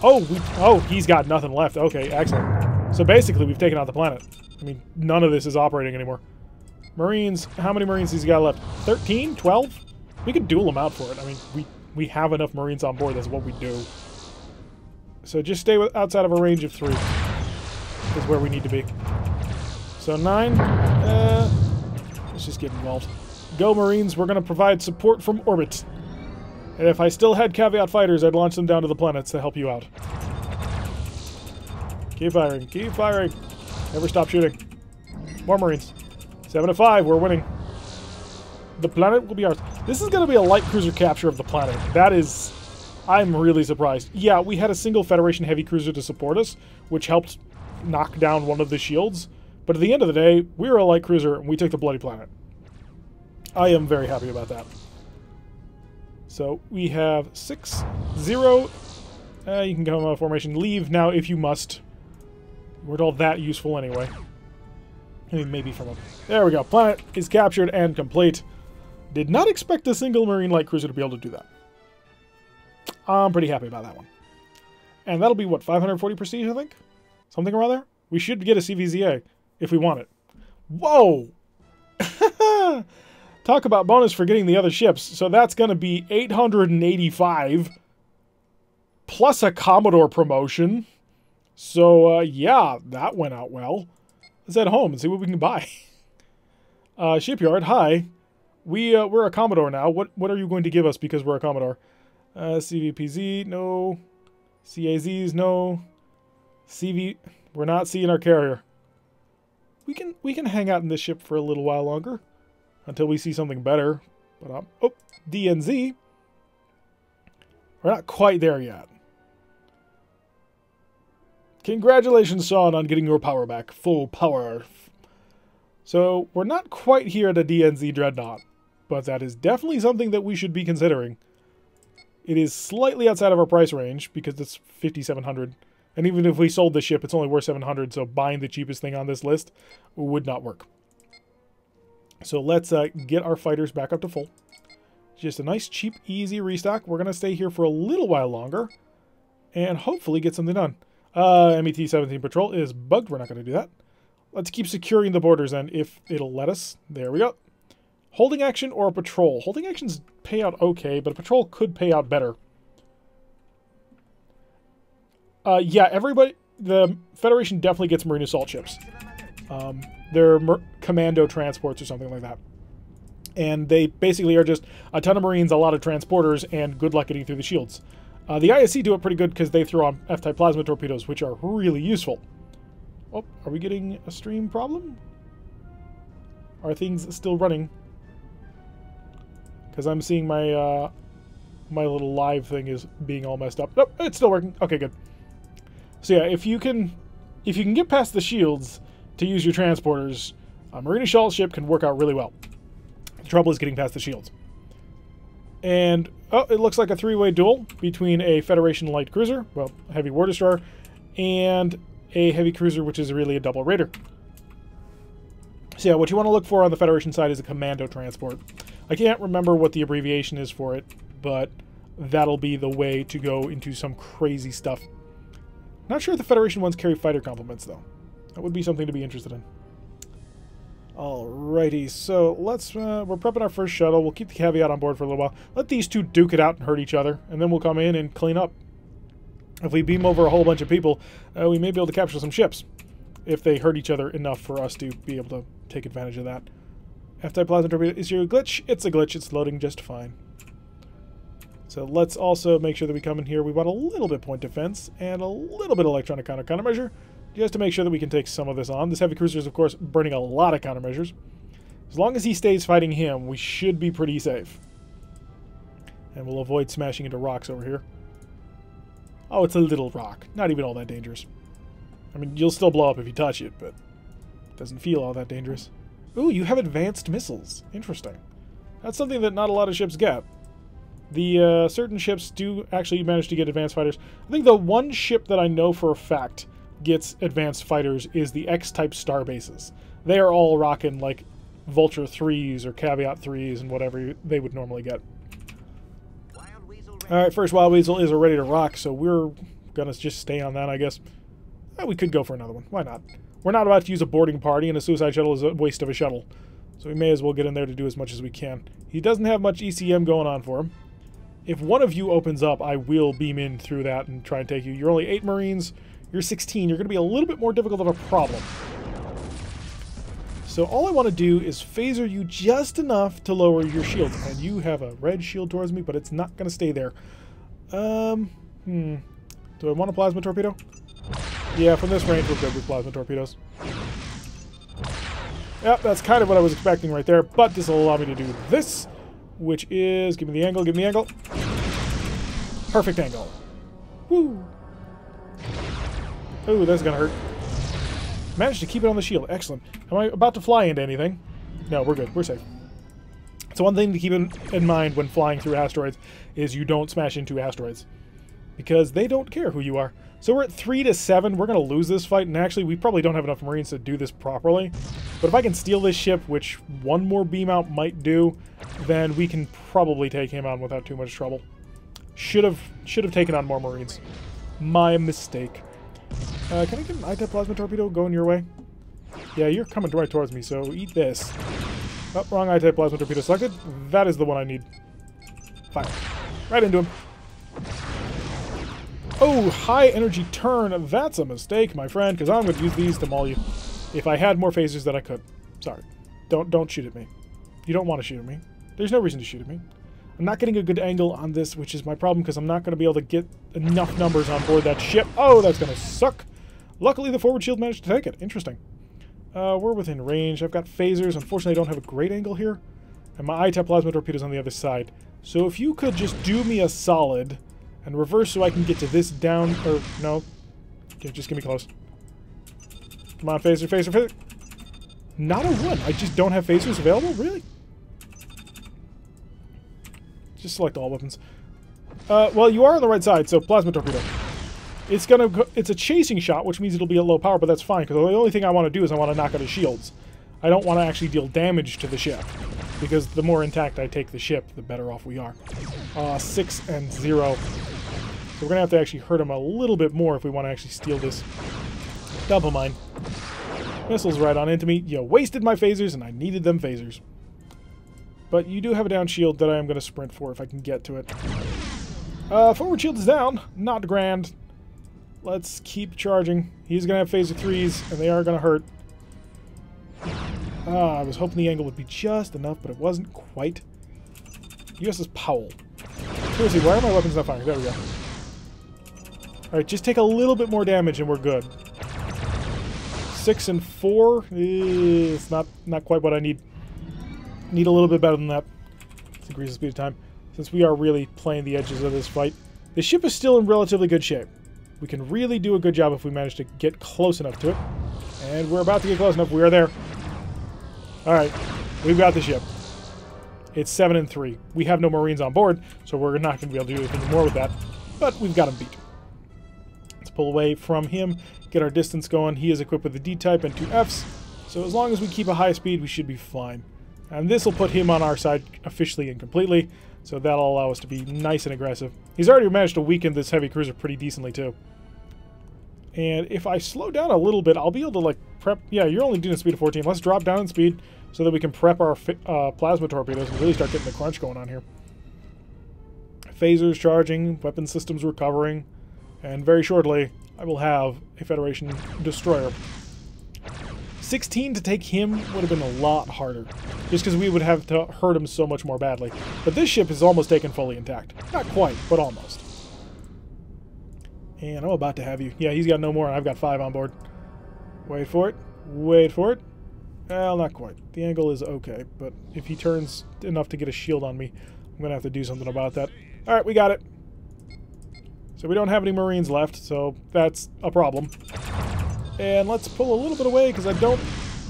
Oh, he's got nothing left. Okay, excellent. So basically, we've taken out the planet. I mean, none of this is operating anymore. Marines, how many Marines has he got left? 13? 12? We could duel them out for it. I mean, we have enough Marines on board. That's what we do. So just stay outside of a range of 3. Is where we need to be. So 9. Let's just get involved. Go, Marines. We're going to provide support from orbit. And if I still had caveat fighters, I'd launch them down to the planets to help you out. Keep firing. Keep firing. Never stop shooting. More Marines. 7-5. We're winning. The planet will be ours. This is going to be a light cruiser capture of the planet. That is... I'm really surprised. Yeah, we had a single Federation heavy cruiser to support us, which helped knock down one of the shields. But at the end of the day, we were a light cruiser, and we took the bloody planet. I am very happy about that. So, we have 6-0. You can come out of formation. Leave now if you must. Weren't all that useful anyway. I mean, maybe from a... There we go. Planet is captured and complete. Did not expect a single Marine light cruiser to be able to do that. I'm pretty happy about that one. And that'll be, what, 540 prestige, I think? Something around there? We should get a CVZA if we want it. Whoa! Talk about bonus for getting the other ships. So that's going to be 885 plus a Commodore promotion. So, yeah, that went out well. Let's head home and see what we can buy. Shipyard, hi. We're a Commodore now. What are you going to give us because we're a Commodore? CVPZ, no. CAZs, no. CV, we're not seeing our carrier. We can hang out in this ship for a little while longer until we see something better. But oh, DNZ. We're not quite there yet. Congratulations, Sean, on getting your power back. Full power. So, we're not quite here at a DNZ Dreadnought, but that is definitely something that we should be considering. It is slightly outside of our price range, because it's 5,700. And even if we sold the ship, it's only worth 700, so buying the cheapest thing on this list would not work. So let's get our fighters back up to full. Just a nice, cheap, easy restock. We're going to stay here for a little while longer, and hopefully get something done. MET-17 patrol is bugged. We're not going to do that. Let's keep securing the borders then, if it'll let us. There we go. Holding action or a patrol. Holding actions pay out okay, but a patrol could pay out better. Yeah, everybody... The Federation definitely gets Marine assault ships. They're commando transports or something like that. And they basically are just a ton of Marines, a lot of transporters, and good luck getting through the shields. The ISC do it pretty good because they throw on F-type plasma torpedoes, which are really useful. Oh, are we getting a stream problem? Are things still running? Because I'm seeing my my little live thing is being all messed up. Nope, it's still working. Okay, good. So yeah, if you can get past the shields to use your transporters, a Marine assault ship can work out really well. The trouble is getting past the shields. And, oh, it looks like a three-way duel between a Federation light cruiser, well, a heavy war destroyer, and a heavy cruiser, which is really a double raider. So yeah, what you want to look for on the Federation side is a commando transport. I can't remember what the abbreviation is for it, but that'll be the way to go into some crazy stuff. Not sure if the Federation ones carry fighter complements, though. That would be something to be interested in. Alrighty, so let's, we're prepping our first shuttle. We'll keep the caveat on board for a little while. Let these two duke it out and hurt each other, and then we'll come in and clean up. If we beam over a whole bunch of people, we may be able to capture some ships. If they hurt each other enough for us to be able to take advantage of that. F-type plasma torpedo, is your glitch? It's a glitch, it's loading just fine. So let's also make sure that we come in here. We want a little bit point defense and a little bit electronic countermeasure, just to make sure that we can take some of this on. This heavy cruiser is, of course, burning a lot of countermeasures. As long as he stays fighting him, we should be pretty safe. And we'll avoid smashing into rocks over here. Oh, it's a little rock. Not even all that dangerous. I mean, you'll still blow up if you touch it, but it doesn't feel all that dangerous. Ooh, you have advanced missiles. Interesting. That's something that not a lot of ships get. The certain ships do actually manage to get advanced fighters. I think the one ship that I know for a fact gets advanced fighters is the X-type star bases. They are all rocking like Vulture 3s or Caveat 3s and whatever they would normally get. Alright, first Wild Weasel is ready to rock, so we're gonna just stay on that, I guess. We could go for another one. Why not? We're not about to use a boarding party, and a suicide shuttle is a waste of a shuttle. So we may as well get in there to do as much as we can. He doesn't have much ECM going on for him. If one of you opens up, I will beam in through that and try and take you. You're only 8 Marines. You're 16. You're going to be a little bit more difficult of a problem. So all I want to do is phaser you just enough to lower your shield. And you have a red shield towards me, but it's not going to stay there. Do I want a plasma torpedo? Yeah, from this range we're good with plasma torpedoes. Yep, that's kind of what I was expecting right there, but this will allow me to do this, which is, give me the angle, give me the angle. Perfect angle. Woo! Ooh, that's gonna hurt. Managed to keep it on the shield. Excellent. Am I about to fly into anything? No, we're good. We're safe. So one thing to keep in mind when flying through asteroids is you don't smash into asteroids. Because they don't care who you are. So we're at 3-7. We're going to lose this fight, and actually we probably don't have enough Marines to do this properly. But if I can steal this ship, which one more beam out might do, then we can probably take him on without too much trouble. Should have taken on more Marines. My mistake. Can I get an I-type plasma torpedo going your way? Yeah, you're coming right towards me, so eat this. Oh, wrong I-type plasma torpedo selected. That is the one I need. Fire. Right into him. Oh, high energy turn. That's a mistake, my friend, because I'm going to use these to maul you. If I had more phasers that I could. Sorry. Don't shoot at me. You don't want to shoot at me. There's no reason to shoot at me. I'm not getting a good angle on this, which is my problem, because I'm not going to be able to get enough numbers on board that ship. Oh, that's going to suck. Luckily, the forward shield managed to take it. Interesting. We're within range. I've got phasers. Unfortunately, I don't have a great angle here. And my I-type plasma torpedoes on the other side. So if you could just do me a solid and reverse so I can get to this down... Or, no. Okay, just get me close. Come on, phaser, phaser, phaser. Not a one. I just don't have phasers available? Really? Just select all weapons. Well, you are on the right side, so plasma torpedo. It's gonna go, it's a chasing shot, which means it'll be at low power, but that's fine, because the only thing I want to do is I want to knock out his shields. I don't want to actually deal damage to the ship, because the more intact I take the ship, the better off we are. 6 and 0. So we're gonna have to actually hurt him a little bit more if we want to actually steal this double mine. Missiles right on into me. You wasted my phasers, and I needed them phasers. But you do have a down shield that I am going to sprint for if I can get to it. Forward shield is down. Not grand. Let's keep charging. He's going to have phaser 3s, and they are going to hurt. I was hoping the angle would be just enough, but it wasn't quite. USS Powell. Seriously, why are my weapons not firing? There we go. Alright, just take a little bit more damage and we're good. 6 and 4. It's not quite what I need. Need a little bit better than that. Let's increase the speed of time. Since we are really playing the edges of this fight. The ship is still in relatively good shape. We can really do a good job if we manage to get close enough to it. And we're about to get close enough. We are there. Alright. We've got the ship. It's 7 and 3. We have no Marines on board, so we're not going to be able to do anything more with that. But we've got him beat. Let's pull away from him. Get our distance going. He is equipped with a D-type and 2 Fs. So as long as we keep a high speed, we should be fine. And this will put him on our side officially and completely, so that'll allow us to be nice and aggressive. He's already managed to weaken this heavy cruiser pretty decently, too. And if I slow down a little bit, I'll be able to, like, prep... Yeah, you're only doing a speed of 14. Let's drop down in speed so that we can prep our plasma torpedoes and really start getting the crunch going on here. Phasers charging, weapon systems recovering, and very shortly, I will have a Federation destroyer. 16 to take him would have been a lot harder, just because we would have to hurt him so much more badly. But this ship is almost taken fully intact. Not quite, but almost. And I'm about to have you. Yeah, he's got no more, and I've got 5 on board. Wait for it. Wait for it. Well, not quite. The angle is okay, but if he turns enough to get a shield on me, I'm going to have to do something about that. Alright, we got it. So we don't have any Marines left, so that's a problem. And let's pull a little bit away, because I don't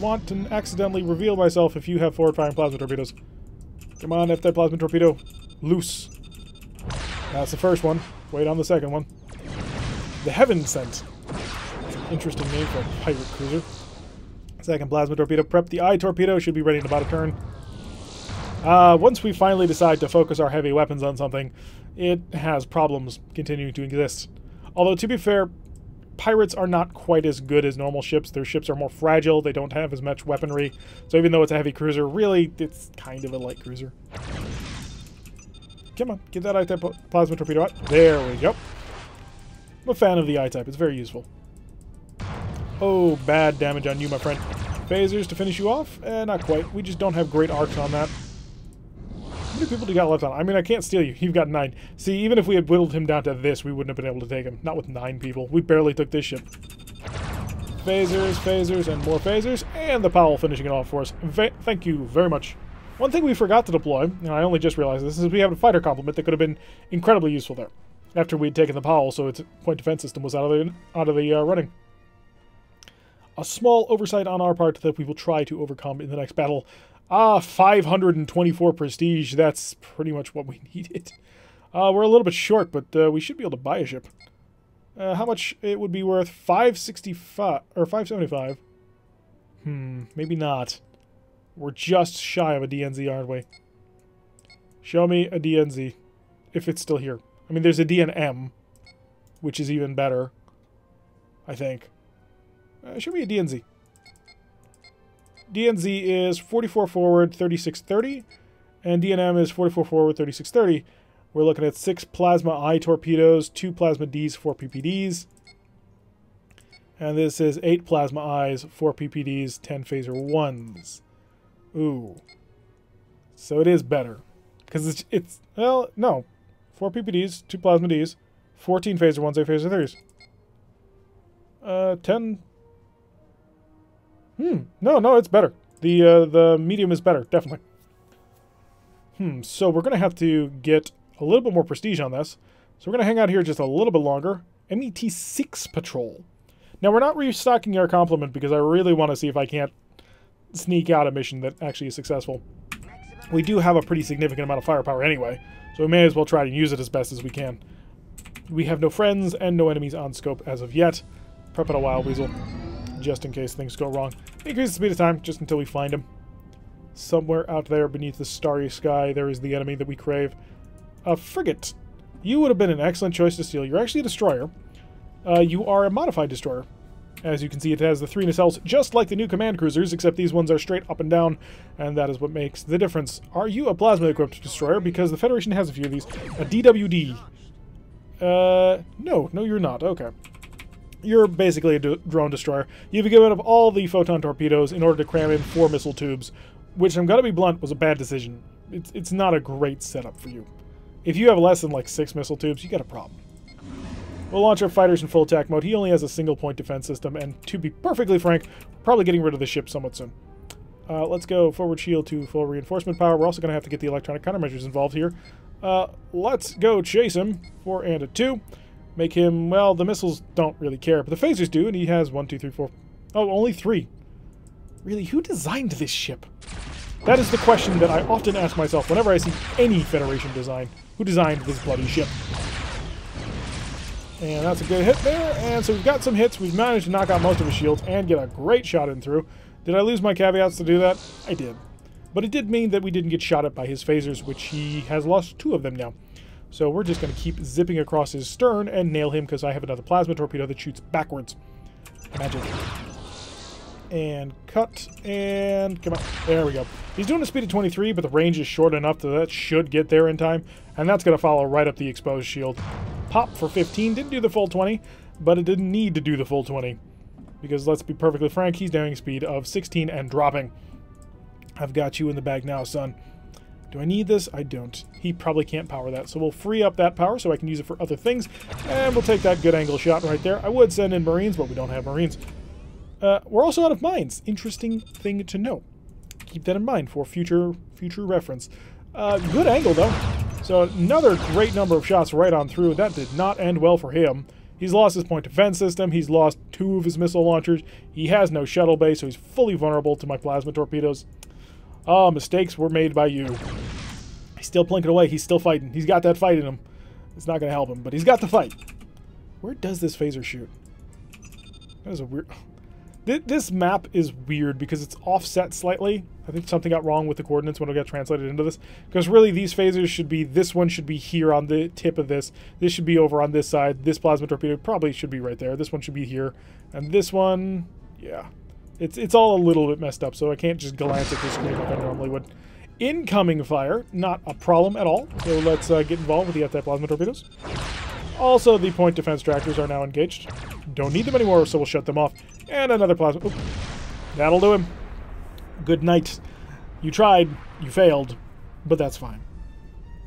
want to accidentally reveal myself if you have forward-firing plasma torpedoes. Come on, F that plasma torpedo. Loose. That's the first one. Wait on the second one. The Heaven Sent. Interesting name for a pirate cruiser. Second plasma torpedo prep. The eye torpedo should be ready in about a turn. Once we finally decide to focus our heavy weapons on something, it has problems continuing to exist. Although, to be fair, pirates are not quite as good as normal ships. Their ships are more fragile. They don't have as much weaponry. So even though it's a heavy cruiser, really, it's kind of a light cruiser. Come on, get that I-type plasma torpedo out. There we go. I'm a fan of the I-type. It's very useful. Oh, bad damage on you, my friend. Phasers to finish you off? Not quite. We just don't have great arcs on that. How many people do you got left on? I mean, I can't steal you. You've got 9. See, even if we had whittled him down to this, we wouldn't have been able to take him. Not with 9 people. We barely took this ship. Phasers, phasers, and more phasers. And the Powell finishing it off for us. Thank you very much. One thing we forgot to deploy, and I only just realized this, is we have a fighter complement that could have been incredibly useful there. After we'd taken the Powell, so its point defense system was out of the running. A small oversight on our part that we will try to overcome in the next battle. 524 prestige. That's pretty much what we needed. We're a little bit short, but we should be able to buy a ship. How much it would be worth? 565 or 575. Maybe not. We're just shy of a DNZ, aren't we? Show me a DNZ, if it's still here. I mean, there's a DNM, which is even better, I think. Show me a DNZ. DNZ is 44 forward, 3630, and DNM is 44 forward, 3630. We're looking at 6 plasma I torpedoes, 2 plasma Ds, 4 PPDs. And this is 8 plasma Is, 4 PPDs, 10 phaser 1s. Ooh. So it is better. Because it's, well, no. 4 PPDs, 2 plasma Ds, 14 phaser 1s, 8 phaser 3s. 10. No, it's better. The medium is better, definitely. So we're going to have to get a little bit more prestige on this. So we're going to hang out here just a little bit longer. MET-6 patrol. Now, we're not restocking our complement because I really want to see if I can't sneak out a mission that actually is successful. We do have a pretty significant amount of firepower anyway, so we may as well try to use it as best as we can. We have no friends and no enemies on scope as of yet. Prep it a while, Weasel, just in case things go wrong. Increase the speed of time just until we find him. Somewhere out there beneath the starry sky, there is the enemy that we crave. A frigate. You would have been an excellent choice to steal. You're actually a destroyer. You are a modified destroyer. As you can see, it has the 3 nacelles, just like the new command cruisers, except these ones are straight up and down, and that is what makes the difference. Are you a plasma-equipped destroyer? Because the Federation has a few of these. A DWD. No, you're not. Okay. You're basically a drone destroyer. You've given up all the photon torpedoes in order to cram in 4 missile tubes, which, I'm gonna be blunt, was a bad decision. It's not a great setup for you. If you have less than like 6 missile tubes, you got a problem. We'll launch our fighters in full attack mode. He only has a single point defense system, and to be perfectly frank, we're probably getting rid of the ship somewhat soon. Let's go forward shield to full reinforcement power. We're also going to have to get the electronic countermeasures involved here. Let's go chase him. 4 and a 2. Make him, well, the missiles don't really care, but the phasers do, and he has 1, 2, 3, 4. Oh, only 3. Really, who designed this ship? That is the question that I often ask myself whenever I see any Federation design. Who designed this bloody ship? And that's a good hit there. And so we've got some hits. We've managed to knock out most of his shields and get a great shot in through. Did I lose my caveats to do that? I did. But it did mean that we didn't get shot at by his phasers, which he has lost 2 of them now. So we're just going to keep zipping across his stern and nail him because I have another plasma torpedo that shoots backwards. Magic. And cut, and come on. There we go. He's doing a speed of 23, but the range is short enough that should get there in time. And that's going to follow right up the exposed shield. Pop for 15. Didn't do the full 20, but it didn't need to do the full 20. Because let's be perfectly frank, he's doing a speed of 16 and dropping. I've got you in the bag now, son. Do I need this? I don't. He probably can't power that. So we'll free up that power so I can use it for other things. And we'll take that good angle shot right there. I would send in Marines, but we don't have Marines. We're also out of mines. Interesting thing to know. Keep that in mind for future reference. Good angle, though. So another great number of shots right on through. That did not end well for him. He's lost his point defense system. He's lost 2 of his missile launchers. He has no shuttle bay, so he's fully vulnerable to my plasma torpedoes. Oh, mistakes were made by you. He's still plinking away. He's still fighting. He's got that fight in him. It's not going to help him, but he's got the fight. Where does this phaser shoot? That is a weird... This map is weird because it's offset slightly. I think something got wrong with the coordinates when it got translated into this. Because really, these phasers should be... This one should be here on the tip of this. This should be over on this side. This plasma torpedo probably should be right there. This one should be here. And this one... Yeah. It's all a little bit messed up, so I can't just glance at the screen like I normally would. Incoming fire. Not a problem at all. So let's get involved with the anti-plasma torpedoes. Also, the point defense tractors are now engaged. Don't need them anymore, so we'll shut them off. And another plasma... Oop. That'll do him. Good night. You tried. You failed. But that's fine.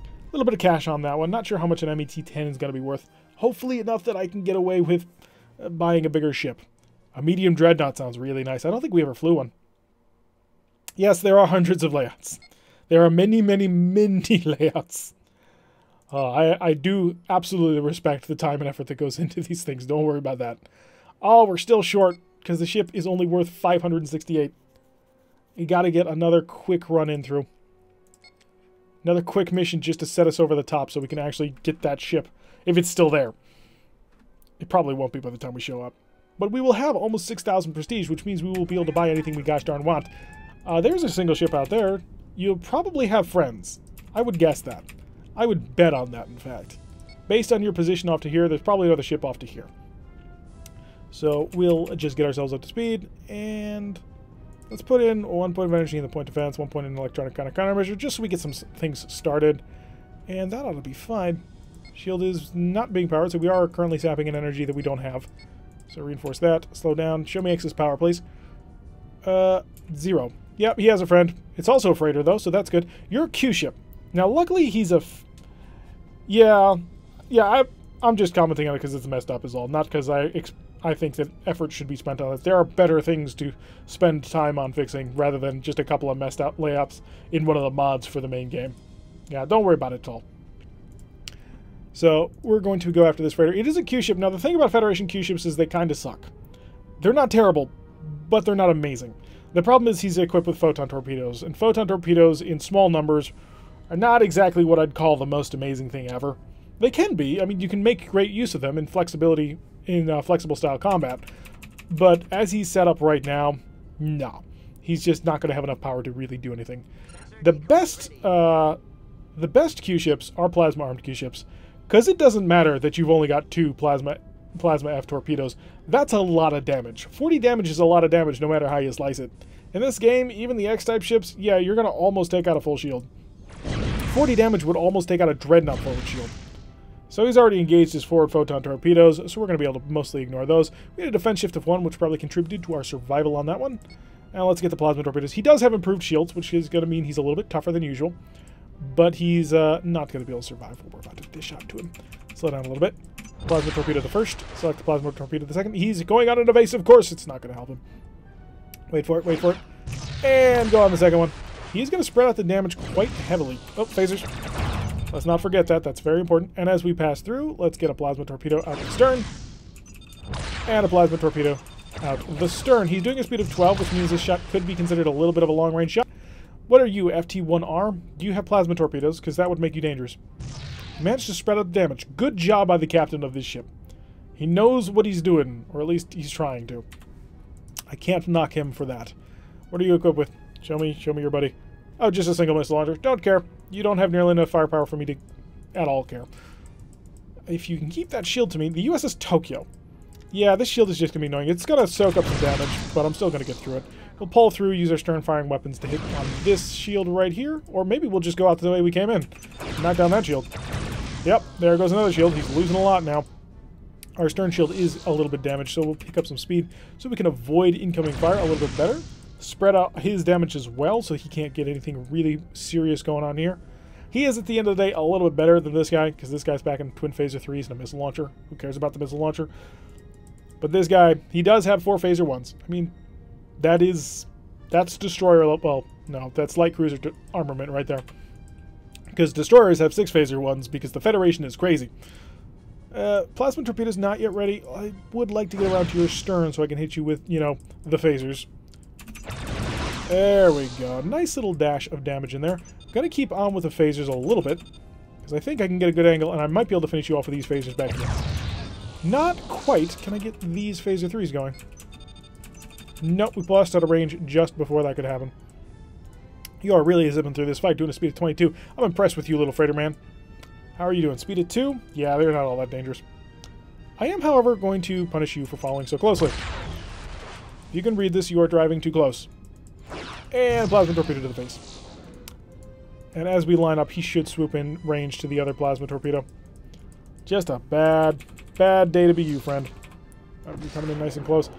A little bit of cash on that one. Not sure how much an MET-10 is going to be worth. Hopefully enough that I can get away with buying a bigger ship. A medium dreadnought sounds really nice. I don't think we ever flew one. Yes, there are hundreds of layouts. There are many, many, many layouts. I do absolutely respect the time and effort that goes into these things. Don't worry about that. Oh, we're still short because the ship is only worth 568. You got to get another quick run in through. Another quick mission just to set us over the top so we can actually get that ship, if it's still there. It probably won't be by the time we show up. But we will have almost 6,000 prestige, which means we will be able to buy anything we gosh darn want. There's a single ship out there. You'll probably have friends. I would guess that. I would bet on that, in fact. Based on your position off to here, there's probably another ship off to here. So we'll just get ourselves up to speed, and let's put in 1 point of energy in the point defense, 1 point in electronic countermeasure, just so we get some things started. And that ought to be fine. Shield is not being powered, so we are currently sapping an energy that we don't have. So reinforce that. Slow down. Show me excess power, please. 0. Yep, he has a friend. It's also a freighter, though, so that's good. You're a Q ship. Now, luckily, he's a... Yeah, I'm just commenting on it because it's messed up is all. Not because I think that effort should be spent on it. There are better things to spend time on fixing rather than just a couple of messed up layups in one of the mods for the main game. Yeah, don't worry about it at all. So, we're going to go after this freighter. It is a Q ship. Now, the thing about Federation Q ships is they kind of suck. They're not terrible, but they're not amazing. The problem is he's equipped with photon torpedoes, and photon torpedoes in small numbers are not exactly what I'd call the most amazing thing ever. They can be. I mean, you can make great use of them in flexibility, in flexible style combat. But as he's set up right now, no. He's just not going to have enough power to really do anything. The best Q ships are plasma-armed Q ships. Because it doesn't matter that you've only got 2 plasma F torpedoes. That's a lot of damage. 40 damage is a lot of damage no matter how you slice it. In this game, even the X-type ships, yeah, you're going to almost take out a full shield. 40 damage would almost take out a dreadnought forward shield. So he's already engaged his forward photon torpedoes, so we're going to be able to mostly ignore those. We had a defense shift of 1, which probably contributed to our survival on that one. Now let's get the plasma torpedoes. He does have improved shields, which is going to mean he's a little bit tougher than usual. But he's not going to be able to survive what we're about to dish out to him. Slow down a little bit. Plasma torpedo the first. Select the plasma torpedo the second. He's going on an evasive course. It's not going to help him. Wait for it. Wait for it. And go on the second one. He's going to spread out the damage quite heavily. Oh, phasers. Let's not forget that. That's very important. And as we pass through, let's get a plasma torpedo out the stern. And a plasma torpedo out the stern. He's doing a speed of 12, which means this shot could be considered a little bit of a long-range shot. What are you, FT-1R? Do you have plasma torpedoes? Because that would make you dangerous. Managed to spread out the damage. Good job by the captain of this ship. He knows what he's doing, or at least he's trying to. I can't knock him for that. What are you equipped with? Show me your buddy. Oh, just a single missile launcher. Don't care. You don't have nearly enough firepower for me to at all care. If you can keep that shield to me, the USS Tokyo. Yeah, this shield is just going to be annoying. It's going to soak up some damage, but I'm still going to get through it. We'll pull through, use our stern-firing weapons to hit on this shield right here, or maybe we'll just go out the way we came in. Knock down that shield. Yep, there goes another shield. He's losing a lot now. Our stern shield is a little bit damaged, so we'll pick up some speed so we can avoid incoming fire a little bit better. Spread out his damage as well, so he can't get anything really serious going on here. He is, at the end of the day, a little bit better than this guy, because this guy's back in twin phaser 3s and a missile launcher. Who cares about the missile launcher? But this guy, he does have 4 phaser 1s. I mean, that's destroyer, well, no, that's light cruiser armament right there. Because destroyers have 6 phaser 1s, because the Federation is crazy. Plasma torpedo's not yet ready. I would like to get around to your stern so I can hit you with, you know, the phasers. There we go. Nice little dash of damage in there. I'm going to keep on with the phasers a little bit, because I think I can get a good angle, and I might be able to finish you off with these phasers back here. Not quite. Can I get these phaser 3s going? Nope, we blasted out of range just before that could happen. You are really zipping through this fight, doing a speed of 22. I'm impressed with you, little freighter man. How are you doing? Speed of 2? Yeah, they're not all that dangerous. I am, however, going to punish you for following so closely. If you can read this, you are driving too close. And plasma torpedo to the face. And as we line up, he should swoop in range to the other plasma torpedo. Just a bad day to be you, friend. You're coming in nice and close.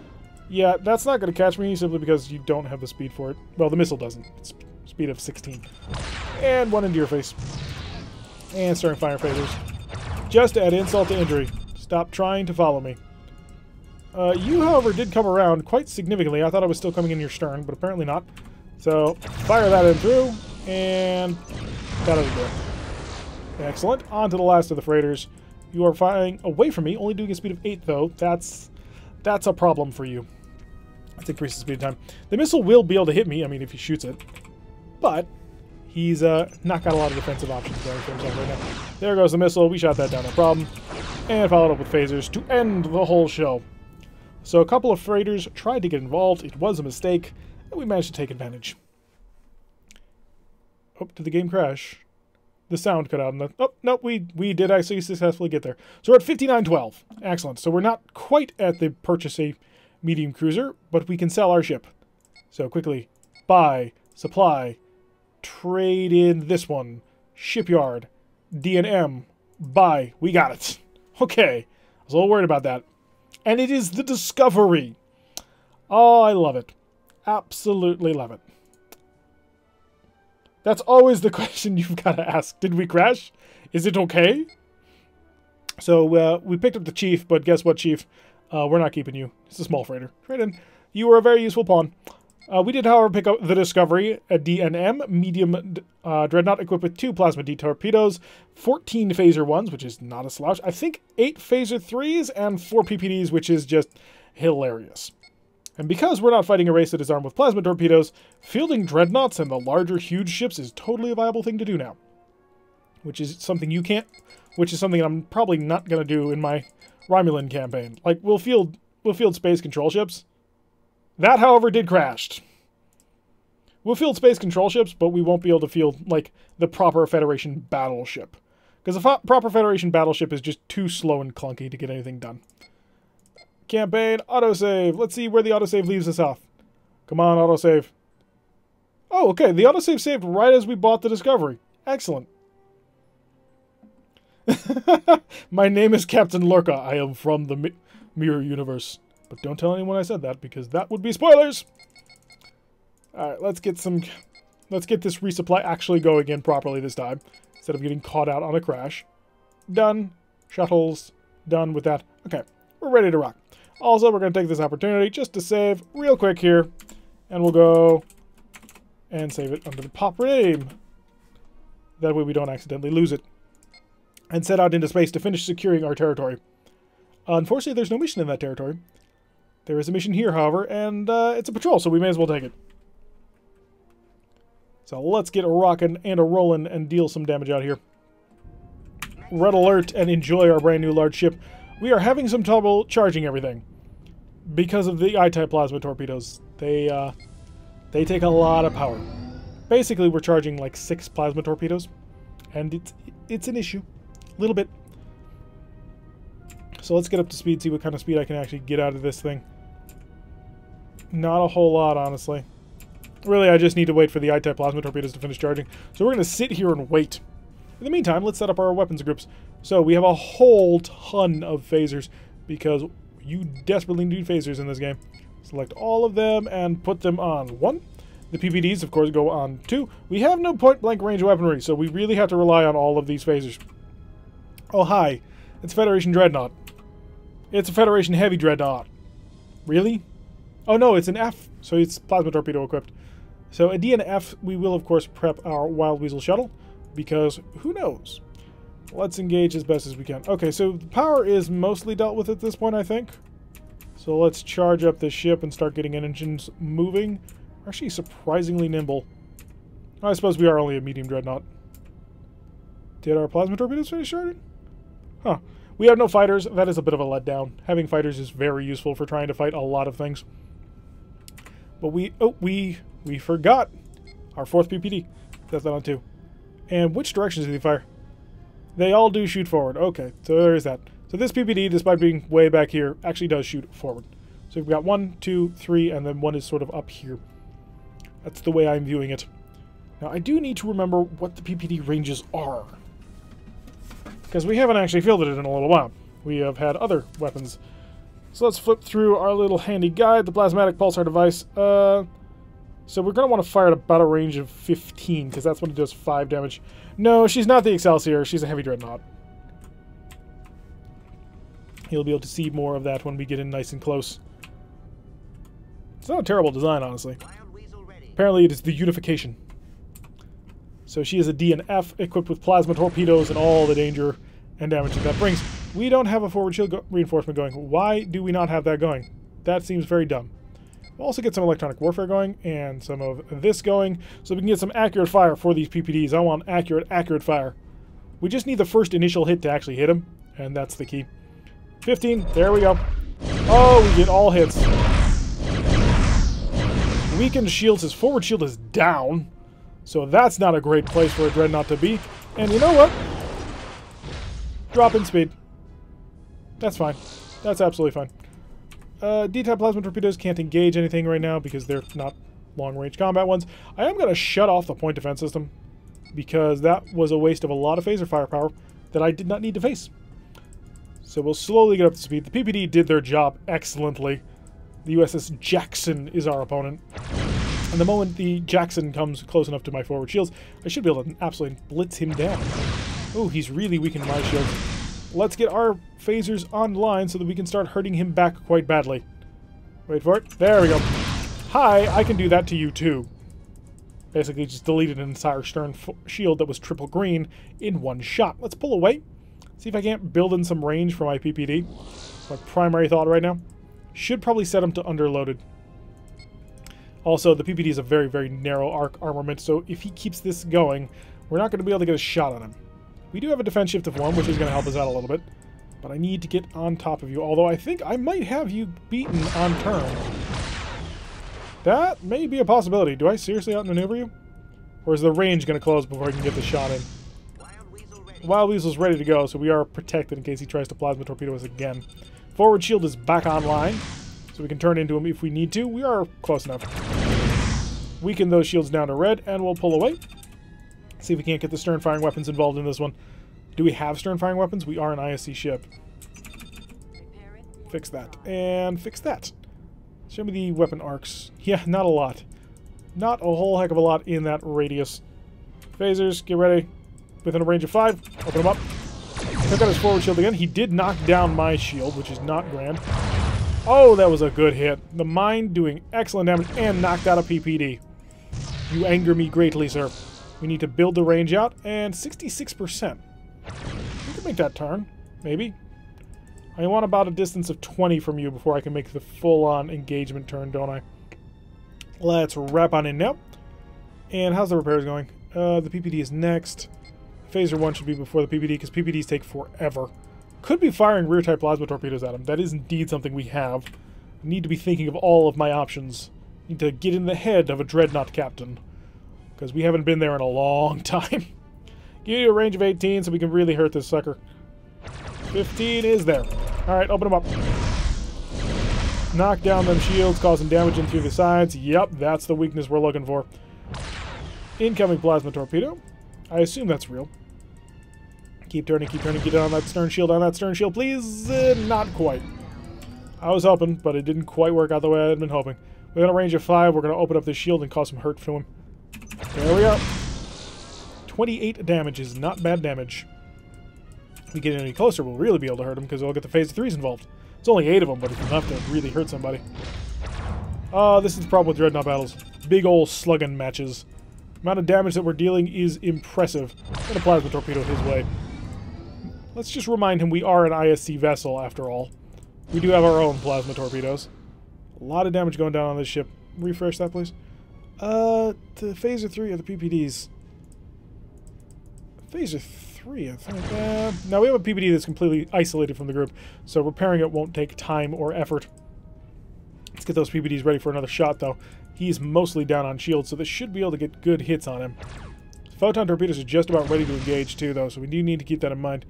Yeah, that's not going to catch me simply because you don't have the speed for it. Well, the missile doesn't. It's speed of 16. And one into your face. And starting fire phasers. Just to add insult to injury. Stop trying to follow me. You, however, did come around quite significantly. I thought I was still coming in your stern, but apparently not. So, fire that in through, and that ought to do it. Excellent. On to the last of the freighters. You are firing away from me, only doing a speed of 8, though. That's a problem for you. Let's increase the speed of time. The missile will be able to hit me, I mean, if he shoots it. But he's not got a lot of defensive options going for himself right now. There goes the missile. We shot that down, no problem. and followed up with phasers to end the whole show. So a couple of freighters tried to get involved. It was a mistake, and we managed to take advantage. Oh, did the game crash? The sound cut out. And oh, no, we did actually successfully get there. So we're at 5912. Excellent. So we're not quite at the purchase a medium cruiser, but we can sell our ship. So quickly, buy, supply, trade in this one, shipyard, D&M, buy. We got it. Okay. I was a little worried about that. And it is the Discovery. Oh, I love it. Absolutely love it. That's always the question you've got to ask. Did we crash? Is it okay? So we picked up the Chief, but guess what, Chief? We're not keeping you. It's a small freighter. Trade in. You were a very useful pawn. We did, however, pick up the Discovery, a D&M, medium dreadnought equipped with 2 plasma D torpedoes, 14 phaser 1s, which is not a slouch. I think 8 phaser 3s and 4 PPDs, which is just hilarious. And because we're not fighting a race that is armed with plasma torpedoes, fielding dreadnoughts and the larger, huge ships is totally a viable thing to do now. Which is something you can't... Which is something I'm probably not going to do in my Romulan campaign. Like, we'll field space control ships. That, however, did crash. We'll field space control ships, but we won't be able to field, like, the proper Federation battleship. Because a proper Federation battleship is just too slow and clunky to get anything done. Campaign, autosave. Let's see where the autosave leaves us off. Come on, autosave. Oh, okay. The autosave saved right as we bought the Discovery. Excellent. My name is Captain Lorca. I am from the Mirror Universe. But don't tell anyone I said that, because that would be spoilers! Alright, let's get this resupply actually going in properly this time, instead of getting caught out on a crash. Done. Shuttles. Done with that. Okay, we're ready to rock. Also, we're going to take this opportunity just to save real quick here. And we'll go and save it under the pop name. That way we don't accidentally lose it. And set out into space to finish securing our territory. Unfortunately, there's no mission in that territory. There is a mission here, however, and it's a patrol, so we may as well take it. So let's get a rockin' and a rollin' and deal some damage out here. Red alert and enjoy our brand new large ship. We are having some trouble charging everything because of the I-type plasma torpedoes. They take a lot of power. Basically, we're charging like 6 plasma torpedoes, and it's an issue, a little bit. So let's get up to speed, see what kind of speed I can actually get out of this thing. Not a whole lot, honestly. Really, I just need to wait for the I-type plasma torpedoes to finish charging. So we're going to sit here and wait. In the meantime, let's set up our weapons groups. So we have a whole ton of phasers, because you desperately need phasers in this game. Select all of them and put them on 1. The PPDs, of course, go on 2. We have no point-blank range weaponry, so we really have to rely on all of these phasers. Oh, hi. It's Federation Dreadnought. It's a Federation Heavy Dreadnought. Really? Oh no, it's an F, so it's plasma torpedo equipped. So a D and F, we will of course prep our Wild Weasel shuttle, because who knows? Let's engage as best as we can. Okay, so the power is mostly dealt with at this point, I think. So let's charge up this ship and start getting engines moving. We're actually surprisingly nimble. I suppose we are only a medium dreadnought. Did our plasma torpedoes finish charging? Huh. We have no fighters. That is a bit of a letdown. Having fighters is very useful for trying to fight a lot of things. But we forgot our 4th PPD. That's that on 2. And which directions do they fire? They all do shoot forward. Okay, so there is that. So this PPD, despite being way back here, actually does shoot forward. So we've got 1, 2, 3, and then 1 is sort of up here. That's the way I'm viewing it. Now, I do need to remember what the PPD ranges are, because we haven't actually fielded it in a little while. We have had other weapons. So let's flip through our little handy guide, the plasmatic pulsar device. So we're going to want to fire at about a range of 15, because that's when it does 5 damage. No, she's not the Excelsior. She's a heavy dreadnought. You'll be able to see more of that when we get in nice and close. It's not a terrible design, honestly. Apparently it is the unification. So she is a D and F, equipped with plasma torpedoes and all the danger and damage that brings. We don't have a forward shield reinforcement going. Why do we not have that going? That seems very dumb. We'll also get some electronic warfare going and some of this going, so we can get some accurate fire for these PPDs. I want accurate fire. We just need the first initial hit to actually hit them, And that's the key. 15. There we go. Oh, we get all hits. Weakened shields. His forward shield is down. So that's not a great place for a Dreadnought to be. And you know what? Drop in speed. That's fine. That's absolutely fine. D-type plasma torpedoes can't engage anything right now because they're not long-range combat ones. I am going to shut off the point defense system because that was a waste of a lot of phaser firepower that I did not need to face. So we'll slowly get up to speed. The PPD did their job excellently. The USS Jackson is our opponent. And the moment the Jackson comes close enough to my forward shields, I should be able to absolutely blitz him down. Oh, he's really weakened my shields. Let's get our phasers online so that we can start hurting him back quite badly. Wait for it. There we go. Hi, I can do that to you too. Basically just deleted an entire stern shield that was triple green in one shot. Let's pull away. See if I can't build in some range for my PPD. It's my primary thought right now. Should probably set him to underloaded. Also, the PPD is a very, very narrow arc armament, so if he keeps this going, we're not going to be able to get a shot on him. We do have a defense shift of 1, which is going to help us out a little bit. But I need to get on top of you, although I think I might have you beaten on turn. That may be a possibility. Do I seriously outmaneuver you? Or is the range going to close before I can get the shot in? Wild Weasel's ready to go, so we are protected in case he tries to plasma torpedo us again. Forward shield is back online, so we can turn into him if we need to. We are close enough. Weaken those shields down to red, and we'll pull away. See if we can't get the stern firing weapons involved in this one. Do we have stern firing weapons? We are an ISC ship. Fix that. And fix that. Show me the weapon arcs. Yeah, not a lot. Not a whole heck of a lot in that radius. Phasers, get ready. Within a range of 5. Open them up. Took out his forward shield again. He did knock down my shield, which is not grand. Oh, that was a good hit. The mine doing excellent damage and knocked out a PPD. You anger me greatly, sir. We need to build the range out, and 66%. We can make that turn, maybe. I want about a distance of 20 from you before I can make the full-on engagement turn, don't I? Let's wrap on in now. And how's the repairs going? The PPD is next. Phaser 1 should be before the PPD, because PPDs take forever. Could be firing rear-type plasma torpedoes at him. That is indeed something we have. I need to be thinking of all of my options. Need to get in the head of a Dreadnought captain. Because we haven't been there in a long time. Give you a range of 18 so we can really hurt this sucker. 15 is there. Alright, open them up. Knock down them shields, causing damage in through the sides. Yep, that's the weakness we're looking for. Incoming plasma torpedo. I assume that's real. Keep turning, get on that stern shield, please. Not quite. I was hoping, but it didn't quite work out the way I had been hoping. We got a range of 5. We're going to open up this shield and cause some hurt to him. There we go. 28 damage is not bad damage. If we get any closer, we'll really be able to hurt him because we'll get the Phase 3s involved. It's only 8 of them, but it's enough to really hurt somebody. This is the problem with Dreadnought battles. Big ol' slugging matches. The amount of damage that we're dealing is impressive. And a plasma torpedo his way. Let's just remind him we are an ISC vessel, after all. We do have our own plasma torpedoes. A lot of damage going down on this ship. Refresh that, please. The Phaser 3 of the PPDs. Phaser 3, I think. No, we have a PPD that's completely isolated from the group, so repairing it won't take time or effort. Let's get those PPDs ready for another shot, though. He's mostly down on shield, so this should be able to get good hits on him. Photon torpedoes are just about ready to engage, too, though, so we do need to keep that in mind.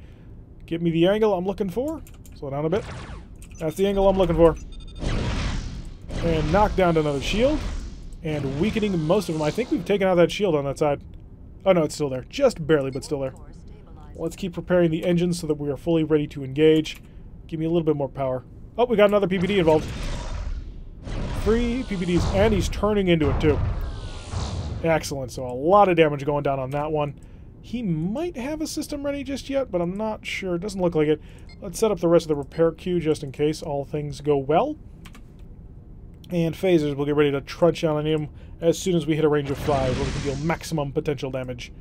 Give me the angle I'm looking for. Slow down a bit. That's the angle I'm looking for. And knock down another shield. And weakening most of them. I think we've taken out that shield on that side. Oh no, it's still there. Just barely, but still there. Let's keep preparing the engines so that we are fully ready to engage. Give me a little bit more power. Oh, we got another PPD involved. 3 PPDs, and he's turning into it too. Excellent. So a lot of damage going down on that one. He might have a system ready just yet, but I'm not sure. It doesn't look like it. Let's set up the rest of the repair queue just in case all things go well. And phasers will get ready to trunch on him as soon as we hit a range of 5, where we can deal maximum potential damage.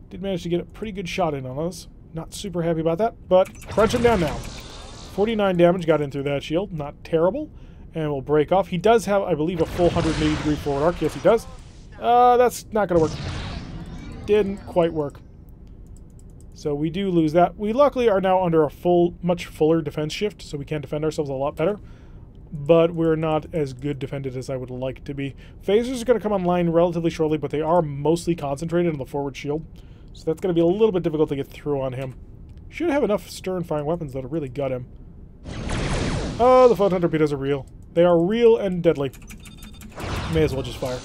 Did manage to get a pretty good shot in on us. Not super happy about that, but crunch him down now. 49 damage got in through that shield. Not terrible. And we'll break off. He does have, I believe, a full 180-degree forward arc. Yes, he does. That's not going to work. Didn't quite work. So we do lose that. We luckily are now under a much fuller defense shift, so we can defend ourselves a lot better. But we're not as good defended as I would like to be. Phasers are going to come online relatively shortly, but they are mostly concentrated on the forward shield. So that's going to be a little bit difficult to get through on him. Should have enough stern-firing weapons, though, to really gut him. Oh, the photon torpedoes are real. They are real and deadly. May as well just fire.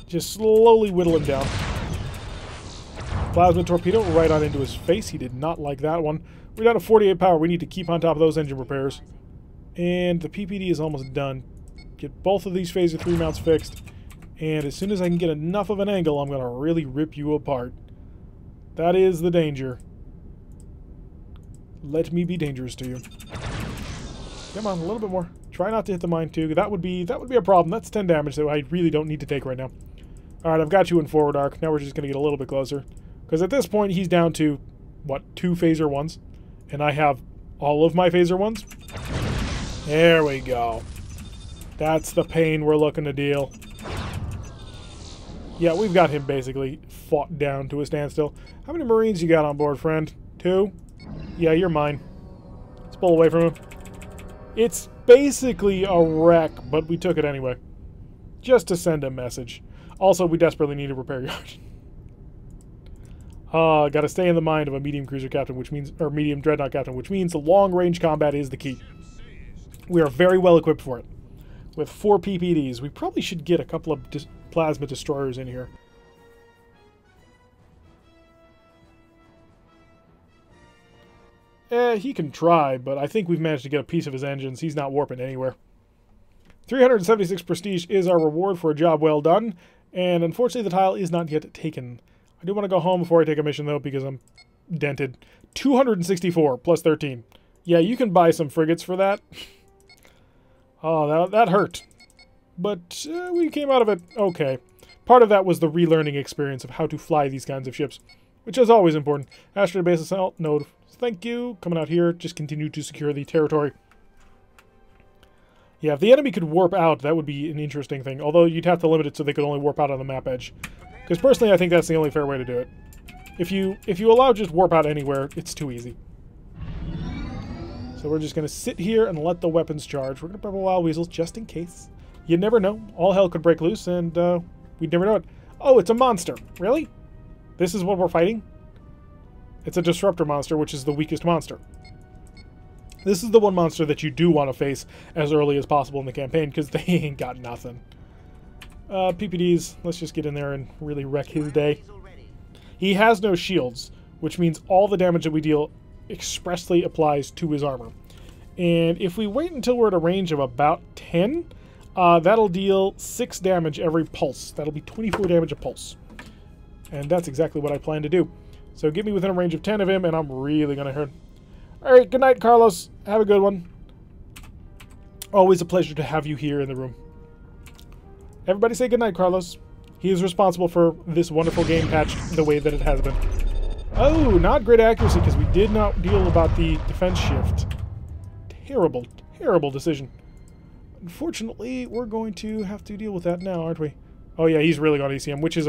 Just slowly whittle him down. Plasma torpedo right on into his face. He did not like that one. We're down to 48 power. We need to keep on top of those engine repairs. And the PPD is almost done. Get both of these Phaser 3 mounts fixed. And as soon as I can get enough of an angle, I'm going to really rip you apart. That is the danger. Let me be dangerous to you. Come on, a little bit more. Try not to hit the mine, too. That would be a problem. That's 10 damage that I really don't need to take right now. Alright, I've got you in forward arc. Now we're just going to get a little bit closer. Because at this point, he's down to, what, 2 Phaser 1s? And I have all of my Phaser 1s? There we go. That's the pain we're looking to deal. Yeah, we've got him basically fought down to a standstill. How many Marines you got on board, friend? 2? Yeah, you're mine. Let's pull away from him. It's basically a wreck, but we took it anyway. Just to send a message. Also, we desperately need a repair yard. Gotta stay in the mind of a medium cruiser captain, which means, or medium dreadnought captain, which means long-range combat is the key. We are very well equipped for it. With 4 PPDs, we probably should get a couple of plasma destroyers in here. He can try, but I think we've managed to get a piece of his engines. He's not warping anywhere. 376 prestige is our reward for a job well done, and unfortunately the tile is not yet taken. I do want to go home before I take a mission, though, because I'm dented. 264 plus 13. Yeah, you can buy some frigates for that. Oh, that hurt. But we came out of it okay. Part of that was the relearning experience of how to fly these kinds of ships, which is always important. Asteroid base assault node. Thank you. Coming out here, just continue to secure the territory. Yeah, if the enemy could warp out, that would be an interesting thing. Although you'd have to limit it so they could only warp out on the map edge. Because personally, I think that's the only fair way to do it. If you allow just warp out anywhere, it's too easy. So we're just going to sit here and let the weapons charge. We're going to purple wild weasels just in case. You never know. All hell could break loose, and we'd never know it. Oh, it's a monster. Really? This is what we're fighting? It's a disruptor monster, which is the weakest monster. This is the one monster that you do want to face as early as possible in the campaign, because they ain't got nothing. PPDs, let's just get in there and really wreck his day. He has no shields, which means all the damage that we deal expressly applies to his armor. And if we wait until we're at a range of about 10, that'll deal 6 damage every pulse. That'll be 24 damage a pulse. And that's exactly what I plan to do. So get me within a range of 10 of him, and I'm really going to hurt. Alright, good night, Carlos. Have a good one. Always a pleasure to have you here in the room. Everybody say good night, Carlos. He is responsible for this wonderful game patched the way that it has been. Oh, not great accuracy, because we did not deal about the defense shift. Terrible, terrible decision. Unfortunately, we're going to have to deal with that now, aren't we? Oh yeah, he's really got ECM, which is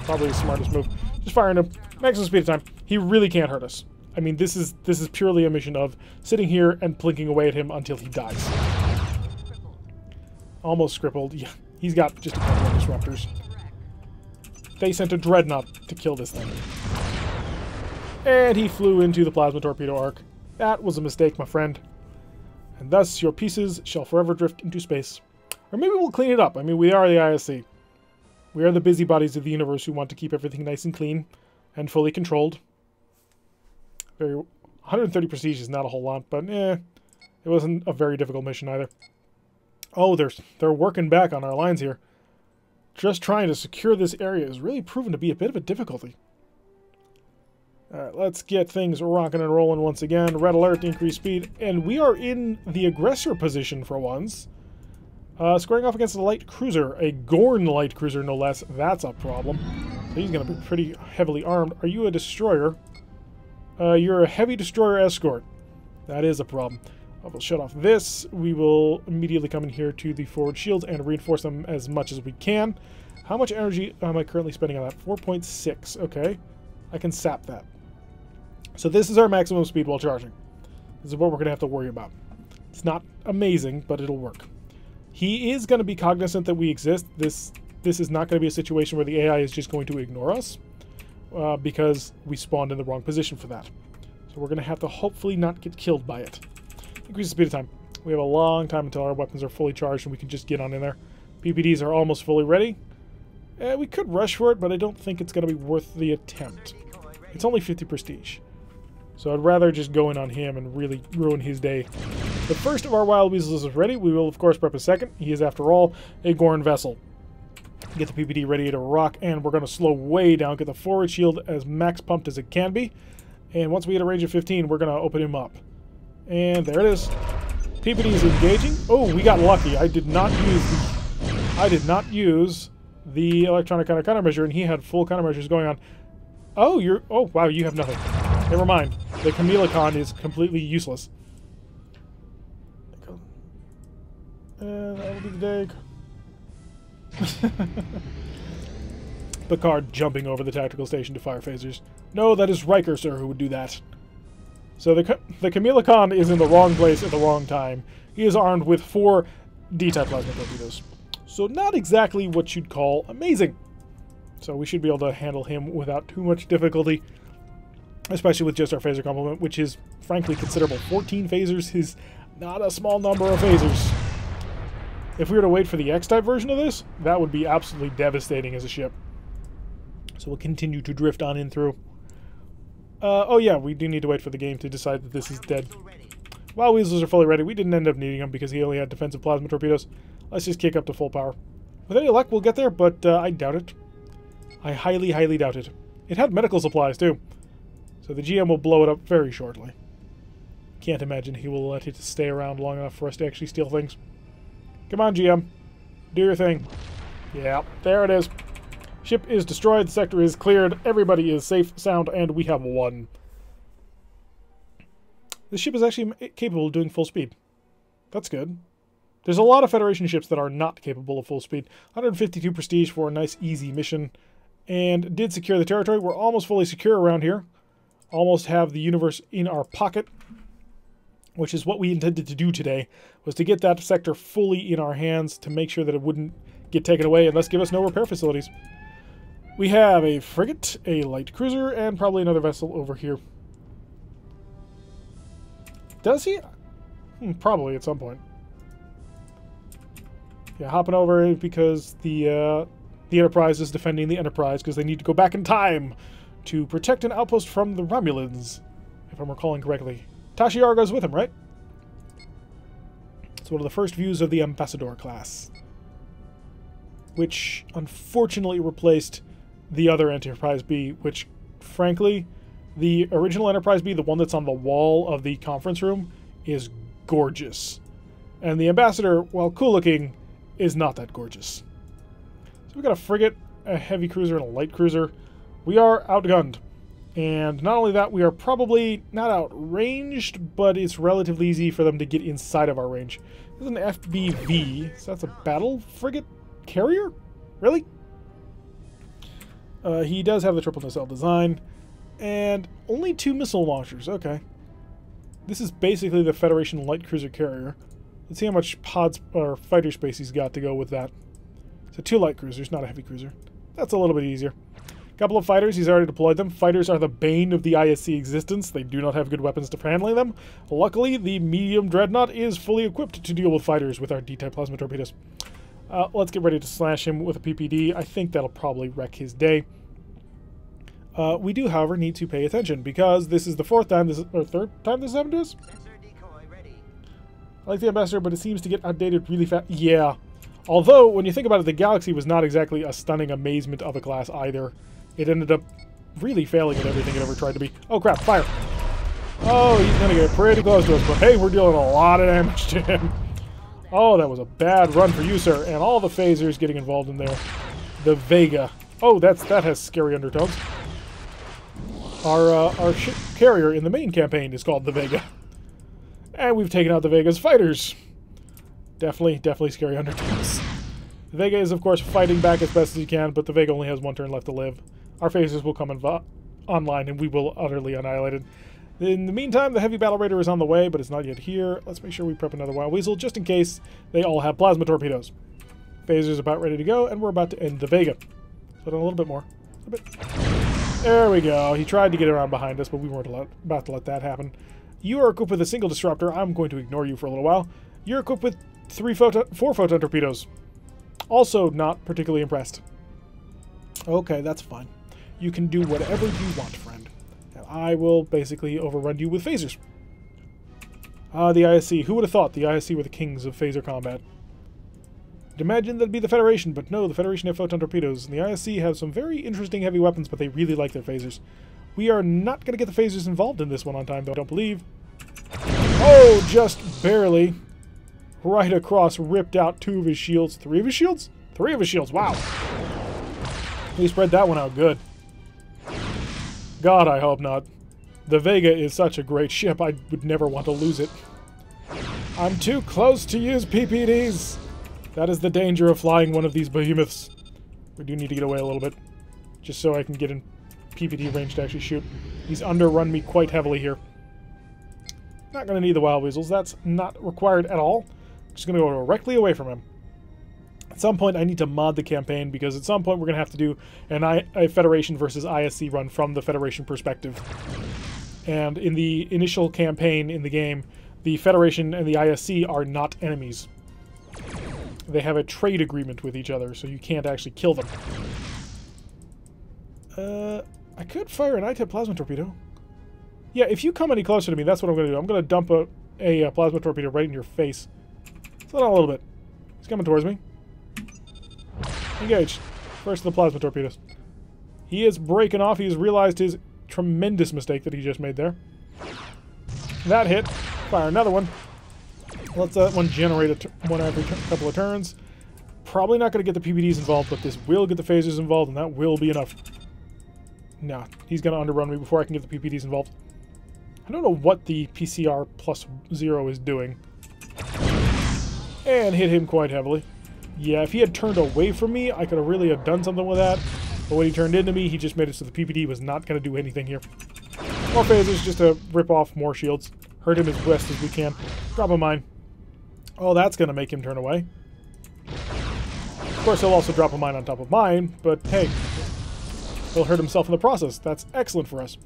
probably the smartest move. Just firing him. Maximum speed of time. He really can't hurt us. I mean, this is purely a mission of sitting here and plinking away at him until he dies. Almost crippled. Yeah, he's got just a couple of disruptors. They sent a dreadnought to kill this thing. And he flew into the plasma torpedo arc. That was a mistake, my friend. And thus your pieces shall forever drift into space. Or maybe we'll clean it up. I mean, we are the ISC. We are the busybodies of the universe who want to keep everything nice and clean and fully controlled. 130 prestige is not a whole lot, but it wasn't a very difficult mission either. Oh, they're working back on our lines here. Just trying to secure this area has really proven to be a bit of a difficulty. Alright, let's get things rocking and rolling once again. Red alert, increase speed, and we are in the aggressor position for once. Squaring off against a light cruiser, a Gorn light cruiser no less. That's a problem. So he's going to be pretty heavily armed. Are you a destroyer? You're a heavy destroyer escort. That is a problem. We'll shut off this. We will immediately come in here to the forward shields and reinforce them as much as we can. How much energy am I currently spending on that? 4.6. Okay. I can sap that. So this is our maximum speed while charging. This is what we're going to have to worry about. It's not amazing, but it'll work. He is going to be cognizant that we exist. This is not going to be a situation where the AI is just going to ignore us because we spawned in the wrong position for that. So we're going to have to hopefully not get killed by it. Increase the speed of time. We have a long time until our weapons are fully charged and we can just get on in there. PPDs are almost fully ready. We could rush for it, but I don't think it's going to be worth the attempt. It's only 50 prestige. So I'd rather just go in on him and really ruin his day. The first of our Wild Weasels is ready. We will, of course, prep a second. He is, after all, a Gorn vessel. Get the PPD ready to rock, and we're going to slow way down, get the forward shield as max pumped as it can be. And once we hit a range of 15, we're going to open him up. And there it is. PPD is engaging. Oh, we got lucky. I did not use the electronic countermeasure, and he had full countermeasures going on. Oh, oh, wow, you have nothing. Never mind. The Camelicon is completely useless. And that'll be the dig. Picard jumping over the tactical station to fire phasers. No, that is Riker, sir, who would do that. So the Camelicon is in the wrong place at the wrong time. He is armed with 4 D-type plasma torpedoes. So not exactly what you'd call amazing. So we should be able to handle him without too much difficulty. Especially with just our phaser complement, which is frankly considerable. 14 phasers is not a small number of phasers. If we were to wait for the X-type version of this, that would be absolutely devastating as a ship. So we'll continue to drift on in through. Oh yeah, we do need to wait for the game to decide that this is dead. While Weasels are fully ready, we didn't end up needing them because he only had defensive plasma torpedoes. Let's just kick up to full power. With any luck, we'll get there, but I doubt it. I highly, highly doubt it. It had medical supplies, too. So the GM will blow it up very shortly. Can't imagine he will let it stay around long enough for us to actually steal things. Come on, GM. Do your thing. Yeah, there it is. Ship is destroyed, the sector is cleared, everybody is safe, sound, and we have won. This ship is actually capable of doing full speed. That's good. There's a lot of Federation ships that are not capable of full speed. 152 prestige for a nice, easy mission. And did secure the territory. We're almost fully secure around here. Almost have the universe in our pocket. Which is what we intended to do today. Was to get that sector fully in our hands to make sure that it wouldn't get taken away and thus give us no repair facilities. We have a frigate, a light cruiser, and probably another vessel over here. Does he? Probably at some point. Yeah, hopping over because the Enterprise is defending the Enterprise because they need to go back in time to protect an outpost from the Romulans, if I'm recalling correctly. Tashi Yar goes with him, right? It's one of the first views of the Ambassador class, which unfortunately replaced the other Enterprise B, which, frankly, the original Enterprise B, the one that's on the wall of the conference room, is gorgeous. And the Ambassador, while cool-looking, is not that gorgeous. So we've got a frigate, a heavy cruiser, and a light cruiser. We are outgunned. And not only that, we are probably not outranged, but it's relatively easy for them to get inside of our range. This is an FBV, so that's a battle frigate carrier? Really? He does have the triple nacelle design, and only 2 missile launchers. Okay. This is basically the Federation light cruiser carrier. Let's see how much pods or fighter space he's got to go with that. So 2 light cruisers, not a heavy cruiser. That's a little bit easier. Couple of fighters, he's already deployed them. Fighters are the bane of the ISC existence. They do not have good weapons to handling them. Luckily, the medium dreadnought is fully equipped to deal with fighters with our D-type plasma torpedoes. Let's get ready to slash him with a PPD. I think that'll probably wreck his day. We do, however, need to pay attention because this is the 4th time this is, or 3rd time this has happened to us. I like the Ambassador, but it seems to get outdated really fast. Yeah. Although, when you think about it, the Galaxy was not exactly a stunning amazement of a class either. It ended up really failing at everything it ever tried to be. Oh crap, fire! Oh, he's gonna get pretty close to us, but hey, we're dealing a lot of damage to him. Oh, that was a bad run for you, sir. And all the phasers getting involved in there. The Vega. Oh, that has scary undertones. Our ship carrier in the main campaign is called the Vega. And we've taken out the Vega's fighters. Definitely scary undertones. The Vega is, of course, fighting back as best as he can, but the Vega only has 1 turn left to live. Our phasers will come online and we will utterly annihilate it. In the meantime, the Heavy Battle Raider is on the way, but it's not yet here. Let's make sure we prep another Wild Weasel, just in case they all have plasma torpedoes. Phaser's about ready to go, and we're about to end the Vega. So down a little bit more. A little bit. There we go. He tried to get around behind us, but we weren't about to let that happen. You are equipped with a single disruptor. I'm going to ignore you for a little while. You're equipped with 4 photon torpedoes. Also not particularly impressed. Okay, that's fine. You can do whatever you want, friend. And I will basically overrun you with phasers. The ISC. Who would have thought the ISC were the kings of phaser combat? I'd imagine that'd be the Federation, but no, the Federation have photon torpedoes, and the ISC have some very interesting heavy weapons, but they really like their phasers. We are not going to get the phasers involved in this one on time, though, I don't believe. Oh, just barely. Right across, ripped out 2 of his shields. 3 of his shields? 3 of his shields, wow. We spread that one out good. God, I hope not. The Vega is such a great ship, I would never want to lose it. I'm too close to use PPDs. That is the danger of flying one of these behemoths. We do need to get away a little bit, just so I can get in PPD range to actually shoot. He's underrun me quite heavily here. Not going to need the Wild Weasels. That's not required at all. Just going to go directly away from him. At some point, I need to mod the campaign, because at some point we're going to have to do a Federation versus ISC run from the Federation perspective. And in the initial campaign in the game, the Federation and the ISC are not enemies. They have a trade agreement with each other, so you can't actually kill them. I could fire an ITEP plasma torpedo. Yeah, if you come any closer to me, that's what I'm going to do. I'm going to dump a plasma torpedo right in your face. Slow down a little bit. He's coming towards me. Engaged. First of the plasma torpedoes. He is breaking off. He has realized his tremendous mistake that he just made there. That hit. Fire another one. Let's that one generate one every couple of turns. Probably not going to get the PPDs involved, but this will get the phasers involved, and that will be enough. No, he's going to underrun me before I can get the PPDs involved. I don't know what the PCR +0 is doing. And hit him quite heavily. Yeah, if he had turned away from me, I could have really done something with that. But when he turned into me, he just made it so the PPD was not going to do anything here. More phasers just to rip off more shields. Hurt him as best as we can. Drop a mine. Oh, that's going to make him turn away. Of course, he'll also drop a mine on top of mine, but hey, he'll hurt himself in the process. That's excellent for us.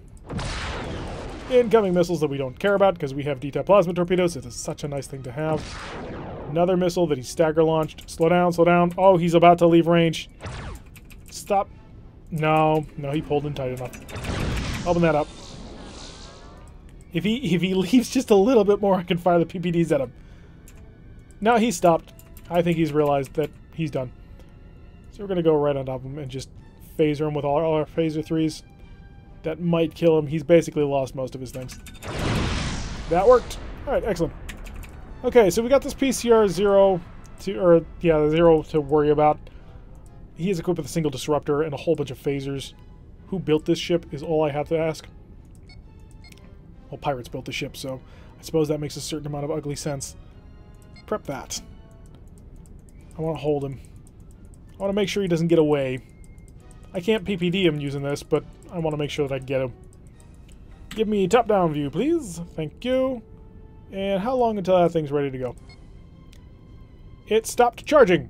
Incoming missiles that we don't care about because we have D-type plasma torpedoes. It is such a nice thing to have. Another missile that he stagger launched. Slow down, slow down. Oh, he's about to leave range. Stop. No, he pulled in tight enough. Open that up. If he leaves just a little bit more, I can fire the PPDs at him. No, he stopped. I think he's realized that he's done. So we're going to go right on top of him and just phaser him with all our phaser 3s. That might kill him. He's basically lost most of his things. That worked. Alright, excellent. Okay, so we got this PCR 0 to worry about. He is equipped with a single disruptor and a whole bunch of phasers. Who built this ship is all I have to ask. Well, pirates built the ship, so I suppose that makes a certain amount of ugly sense. Prep that. I want to hold him. I want to make sure he doesn't get away. I can't PPD him using this, but I want to make sure that I can get him. Give me top-down view, please. Thank you. And how long until that thing's ready to go? It stopped charging.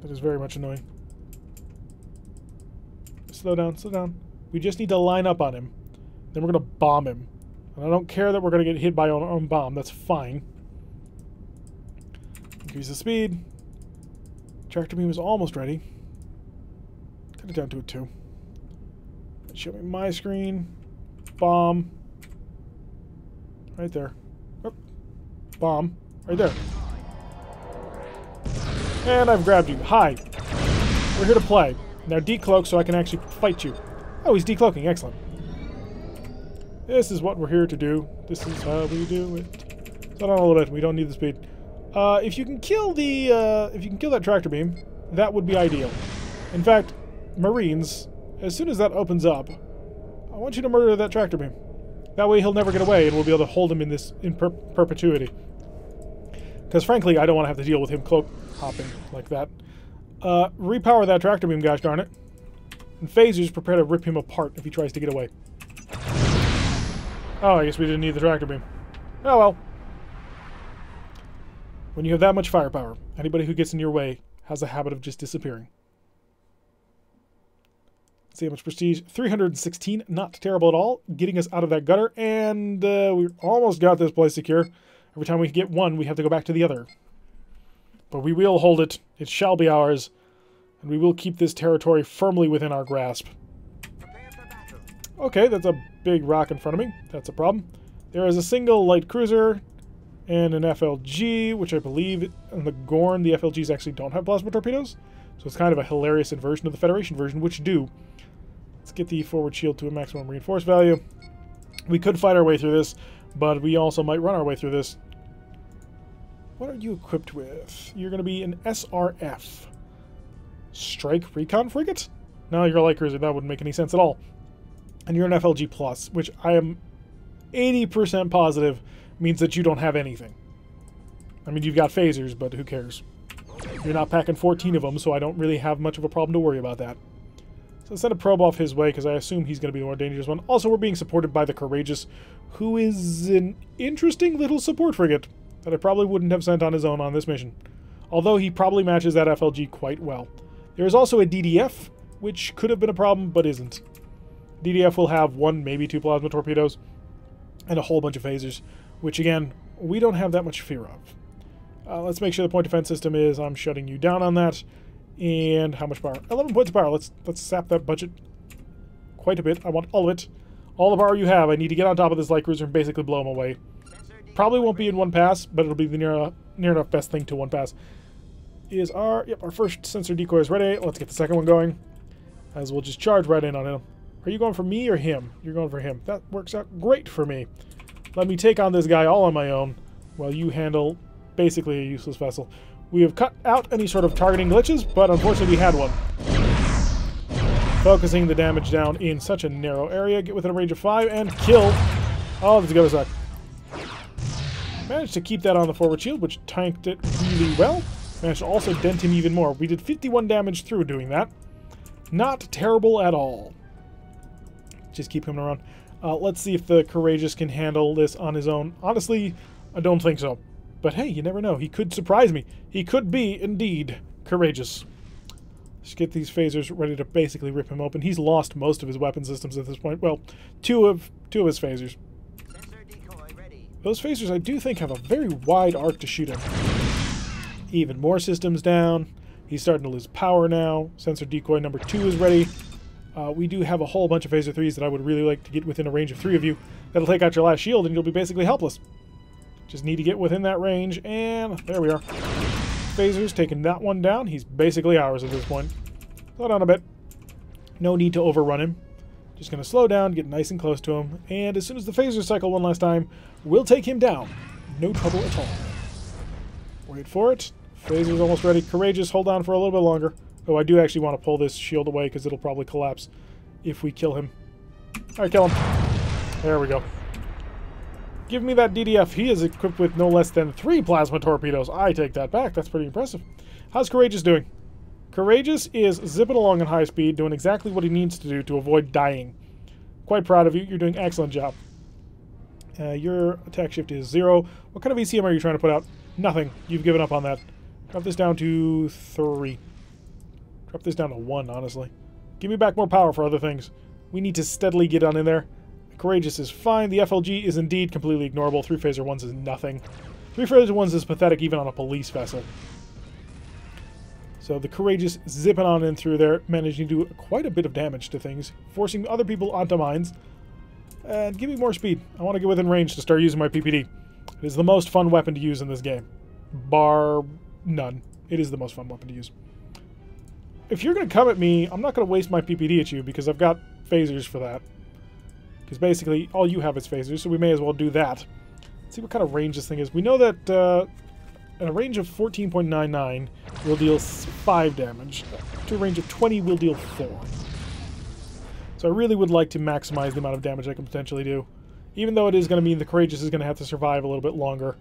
That is very much annoying. Slow down, slow down. We just need to line up on him. Then we're going to bomb him. And I don't care that we're going to get hit by our own bomb. That's fine. Increase the speed. Tractor beam is almost ready. Cut it down to a 2. Show me my screen. Bomb. Right there. Oh. Bomb. Right there. And I've grabbed you. Hi. We're here to play. Now decloak so I can actually fight you. Oh, he's decloaking. Excellent. This is what we're here to do. This is how we do it. Slow down a little bit. We don't need the speed. If you can kill that tractor beam, that would be ideal. In fact, Marines, as soon as that opens up, I want you to murder that tractor beam. That way he'll never get away, and we'll be able to hold him in perpetuity. Because frankly, I don't want to have to deal with him cloak hopping like that. Repower that tractor beam, gosh darn it. And phasers, prepare to rip him apart if he tries to get away. Oh, I guess we didn't need the tractor beam. Oh well. When you have that much firepower, anybody who gets in your way has a habit of just disappearing. Let's see how much prestige. 316, not terrible at all. Getting us out of that gutter, and we almost got this place secure. Every time we get one, we have to go back to the other. But we will hold it. It shall be ours. And we will keep this territory firmly within our grasp. Okay, that's a big rock in front of me. That's a problem. There is a single light cruiser and an FLG, which I believe in the Gorn, the FLGs actually don't have plasma torpedoes. So it's kind of a hilarious inversion of the Federation version, which do. Let's get the forward shield to a maximum reinforce value. We could fight our way through this, but we also might run our way through this. What are you equipped with? You're going to be an SRF. Strike Recon Frigate? No, you're a light cruiser. That wouldn't make any sense at all. And you're an FLG Plus, which I am 80% positive means that you don't have anything. I mean, you've got phasers, but who cares? You're not packing 14 of them, so I don't really have much of a problem to worry about that. So let's send a probe off his way, because I assume he's going to be the more dangerous one. Also, we're being supported by the Courageous, who is an interesting little support frigate that I probably wouldn't have sent on his own on this mission. Although he probably matches that FLG quite well. There is also a DDF, which could have been a problem, but isn't. DDF will have one, maybe two plasma torpedoes, and a whole bunch of phasers, which, again, we don't have that much fear of. Let's make sure the point defense system is, I'm shutting you down on that. And how much power? 11 points of power. Let's sap that budget quite a bit. I want all of it. All the power you have. I need to get on top of this light cruiser and basically blow him away. Probably won't be in one pass, but it'll be the near enough best thing to one pass. Is our first sensor decoy is ready. Let's get the second one going, as we'll just charge right in on him. Are you going for me or him? You're going for him. That works out great for me. Let me take on this guy all on my own, while you handle basically a useless vessel. We have cut out any sort of targeting glitches, but unfortunately we had one. Focusing the damage down in such a narrow area. Get within a range of 5 and kill. Oh, this is going to suck. Managed to keep that on the forward shield, which tanked it really well. Managed to also dent him even more. We did 51 damage through doing that. Not terrible at all. Just keep coming around. Let's see if the Courageous can handle this on his own. Honestly, I don't think so. But hey, you never know. He could surprise me. He could be, indeed, courageous. Let's get these phasers ready to basically rip him open. He's lost most of his weapon systems at this point. Well, two of his phasers. Those phasers, I do think, have a very wide arc to shoot him. Even more systems down. He's starting to lose power now. Sensor decoy number 2 is ready. We do have a whole bunch of phaser 3s that I would really like to get within a range of 3 of you. That'll take out your last shield and you'll be basically helpless. Just need to get within that range, and there we are. Phasers taking that one down. He's basically ours at this point. Slow down a bit. No need to overrun him. Just going to slow down, get nice and close to him, and as soon as the phasers cycle one last time, we'll take him down. No trouble at all. Wait for it. Phaser's almost ready. Courageous, hold on for a little bit longer. Oh, I do actually want to pull this shield away because it'll probably collapse if we kill him. Alright, kill him. There we go. Give me that DDF. He is equipped with no less than 3 plasma torpedoes. I take that back. That's pretty impressive. How's Courageous doing? Courageous is zipping along at high speed, doing exactly what he needs to do to avoid dying. Quite proud of you. You're doing an excellent job. Your attack shift is 0. What kind of ECM are you trying to put out? Nothing. You've given up on that. Drop this down to 3. Drop this down to 1, honestly. Give me back more power for other things. We need to steadily get on in there. Courageous is fine. The FLG is indeed completely ignorable. 3 phaser 1s is nothing. 3 phaser 1s is pathetic even on a police vessel. So the Courageous zipping on in through there, managing to do quite a bit of damage to things, forcing other people onto mines. And give me more speed. I want to get within range to start using my PPD. It is the most fun weapon to use in this game. Bar none. It is the most fun weapon to use. If you're going to come at me, I'm not going to waste my PPD at you because I've got phasers for that. Because basically, all you have is phasers, so we may as well do that. Let's see what kind of range this thing is. We know that at a range of 14.99, we'll deal 5 damage. To a range of 20, we'll deal 4. So I really would like to maximize the amount of damage I can potentially do. Even though it is going to mean the Courageous is going to have to survive a little bit longer.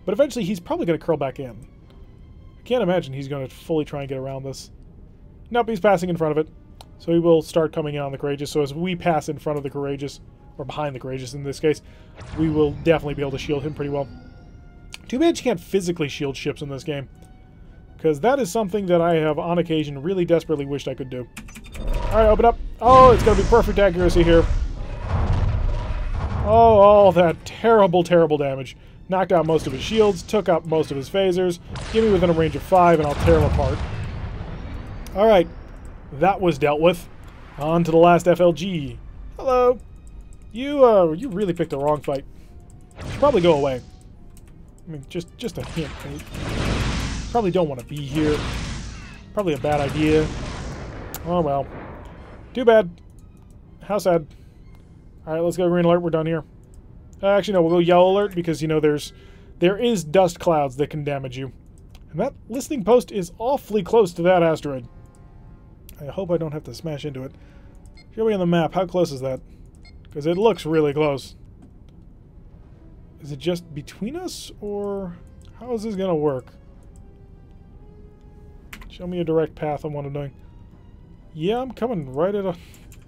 But eventually, he's probably going to curl back in. I can't imagine he's going to fully try and get around this. Nope, he's passing in front of it. So he will start coming in on the Courageous. So as we pass in front of the Courageous, or behind the Courageous in this case, we will definitely be able to shield him pretty well. Too bad you can't physically shield ships in this game, because that is something that I have on occasion really desperately wished I could do. Alright, open up. Oh, it's going to be perfect accuracy here. Oh, all that terrible, terrible damage. Knocked out most of his shields, took out most of his phasers. Give me within a range of 5 and I'll tear him apart. Alright, that was dealt with. On to the last FLG. Hello. You really picked the wrong fight. You should probably go away. I mean, just a hint. Right? Probably don't want to be here. Probably a bad idea. Oh well. Too bad. How sad. Alright, let's go green alert. We're done here. Actually, no, we'll go yellow alert because, you know, there is dust clouds that can damage you. And that listening post is awfully close to that asteroid. I hope I don't have to smash into it. Show me on the map. How close is that? Because it looks really close. Is it just between us, or how is this going to work? Show me a direct path on what I'm doing. Yeah, I'm coming right at a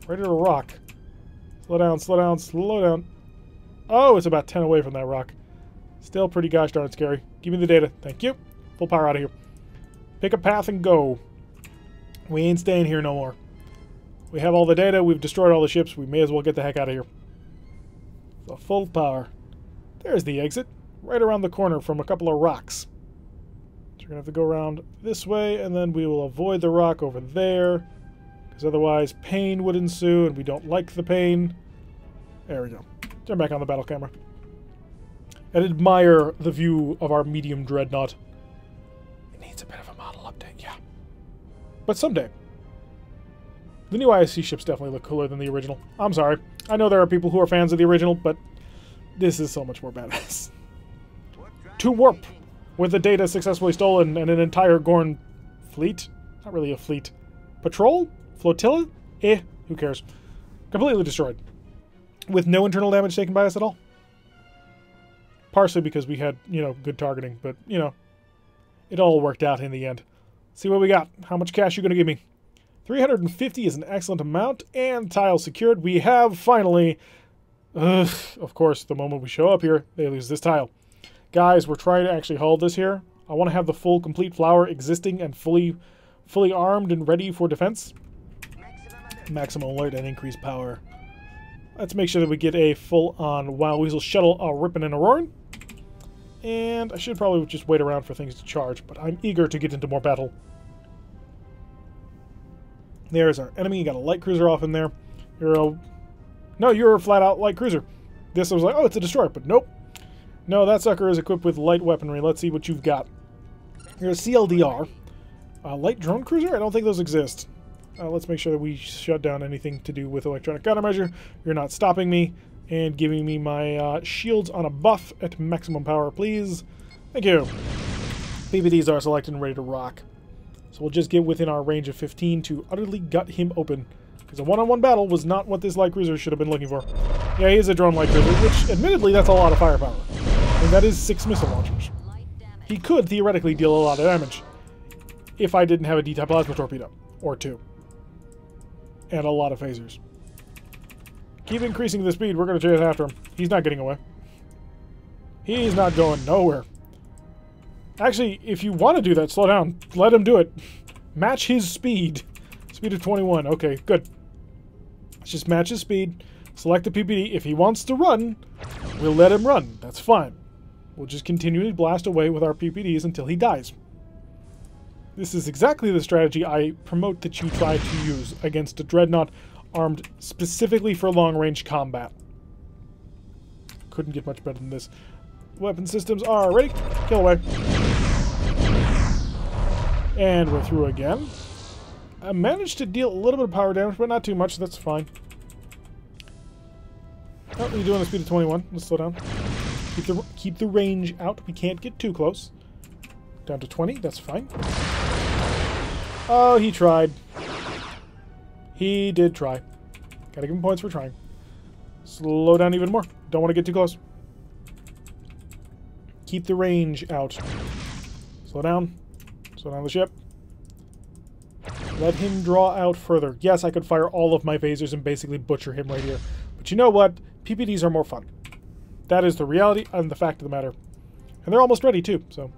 rock. Slow down, slow down, slow down. Oh, it's about 10 away from that rock. Still pretty gosh darn scary. Give me the data. Thank you. Full power out of here. Pick a path and go. We ain't staying here no more. We have all the data. We've destroyed all the ships. We may as well get the heck out of here. So full power. There's the exit. Right around the corner from a couple of rocks. So we're going to have to go around this way, and then we will avoid the rock over there. Because otherwise pain would ensue, and we don't like the pain. There we go. Turn back on the battle camera. And admire the view of our medium dreadnought. It needs a bit of a model update, yeah. But someday. The new ISC ships definitely look cooler than the original. I'm sorry. I know there are people who are fans of the original, but this is so much more badass. To warp! With the data successfully stolen and an entire Gorn fleet? Not really a fleet. Patrol? Flotilla? Who cares? Completely destroyed. With no internal damage taken by us at all. Partially because we had, you know, good targeting, but, you know, it all worked out in the end. See what we got. How much cash you going to give me? 350 is an excellent amount, and tile secured. We have finally, of course, the moment we show up here, they lose this tile. Guys, we're trying to actually hold this here. I want to have the full, complete flower existing and fully armed and ready for defense. Maximum alert and increased power. Let's make sure that we get a full-on Wild Weasel shuttle ripping in Orion. And I should probably just wait around for things to charge, but I'm eager to get into more battle. There's our enemy. You got a light cruiser off in there. You're a flat-out light cruiser. This was like, oh, it's a destroyer, but nope. No, that sucker is equipped with light weaponry. Let's see what you've got. You're a CLDR. Light drone cruiser? I don't think those exist. Let's make sure that we shut down anything to do with electronic countermeasure. You're not stopping me. And giving me my shields on a buff at maximum power, please. Thank you. PPDs are selected and ready to rock. So we'll just get within our range of 15 to utterly gut him open. Because a one-on-one battle was not what this light cruiser should have been looking for. Yeah, he is a drone light cruiser, which admittedly that's a lot of firepower. And that is 6 missile launchers. He could theoretically deal a lot of damage if I didn't have a D-type plasma torpedo. Or 2. And a lot of phasers. Keep increasing the speed. We're going to chase after him. He's not getting away. He's not going nowhere. Actually, if you want to do that, slow down. Let him do it. Match his speed. Speed of 21. Okay, good. Let's just match his speed. Select the PPD. If he wants to run, we'll let him run. That's fine. We'll just continually blast away with our PPDs until he dies. This is exactly the strategy I promote that you try to use against a dreadnought armed specifically for long-range combat. Couldn't get much better than this. Weapon systems are ready. Kill away. And we're through again. I managed to deal a little bit of power damage, but not too much. That's fine. Oh, you're doing a speed of 21. Let's slow down. Keep the range out. We can't get too close. Down to 20. That's fine. Oh, he tried. He did try. Gotta give him points for trying. Slow down even more. Don't want to get too close. Keep the range out. Slow down. Slow down the ship. Let him draw out further. Yes, I could fire all of my phasers and basically butcher him right here. But you know what? PPDs are more fun. That is the reality and the fact of the matter. And they're almost ready, too, so...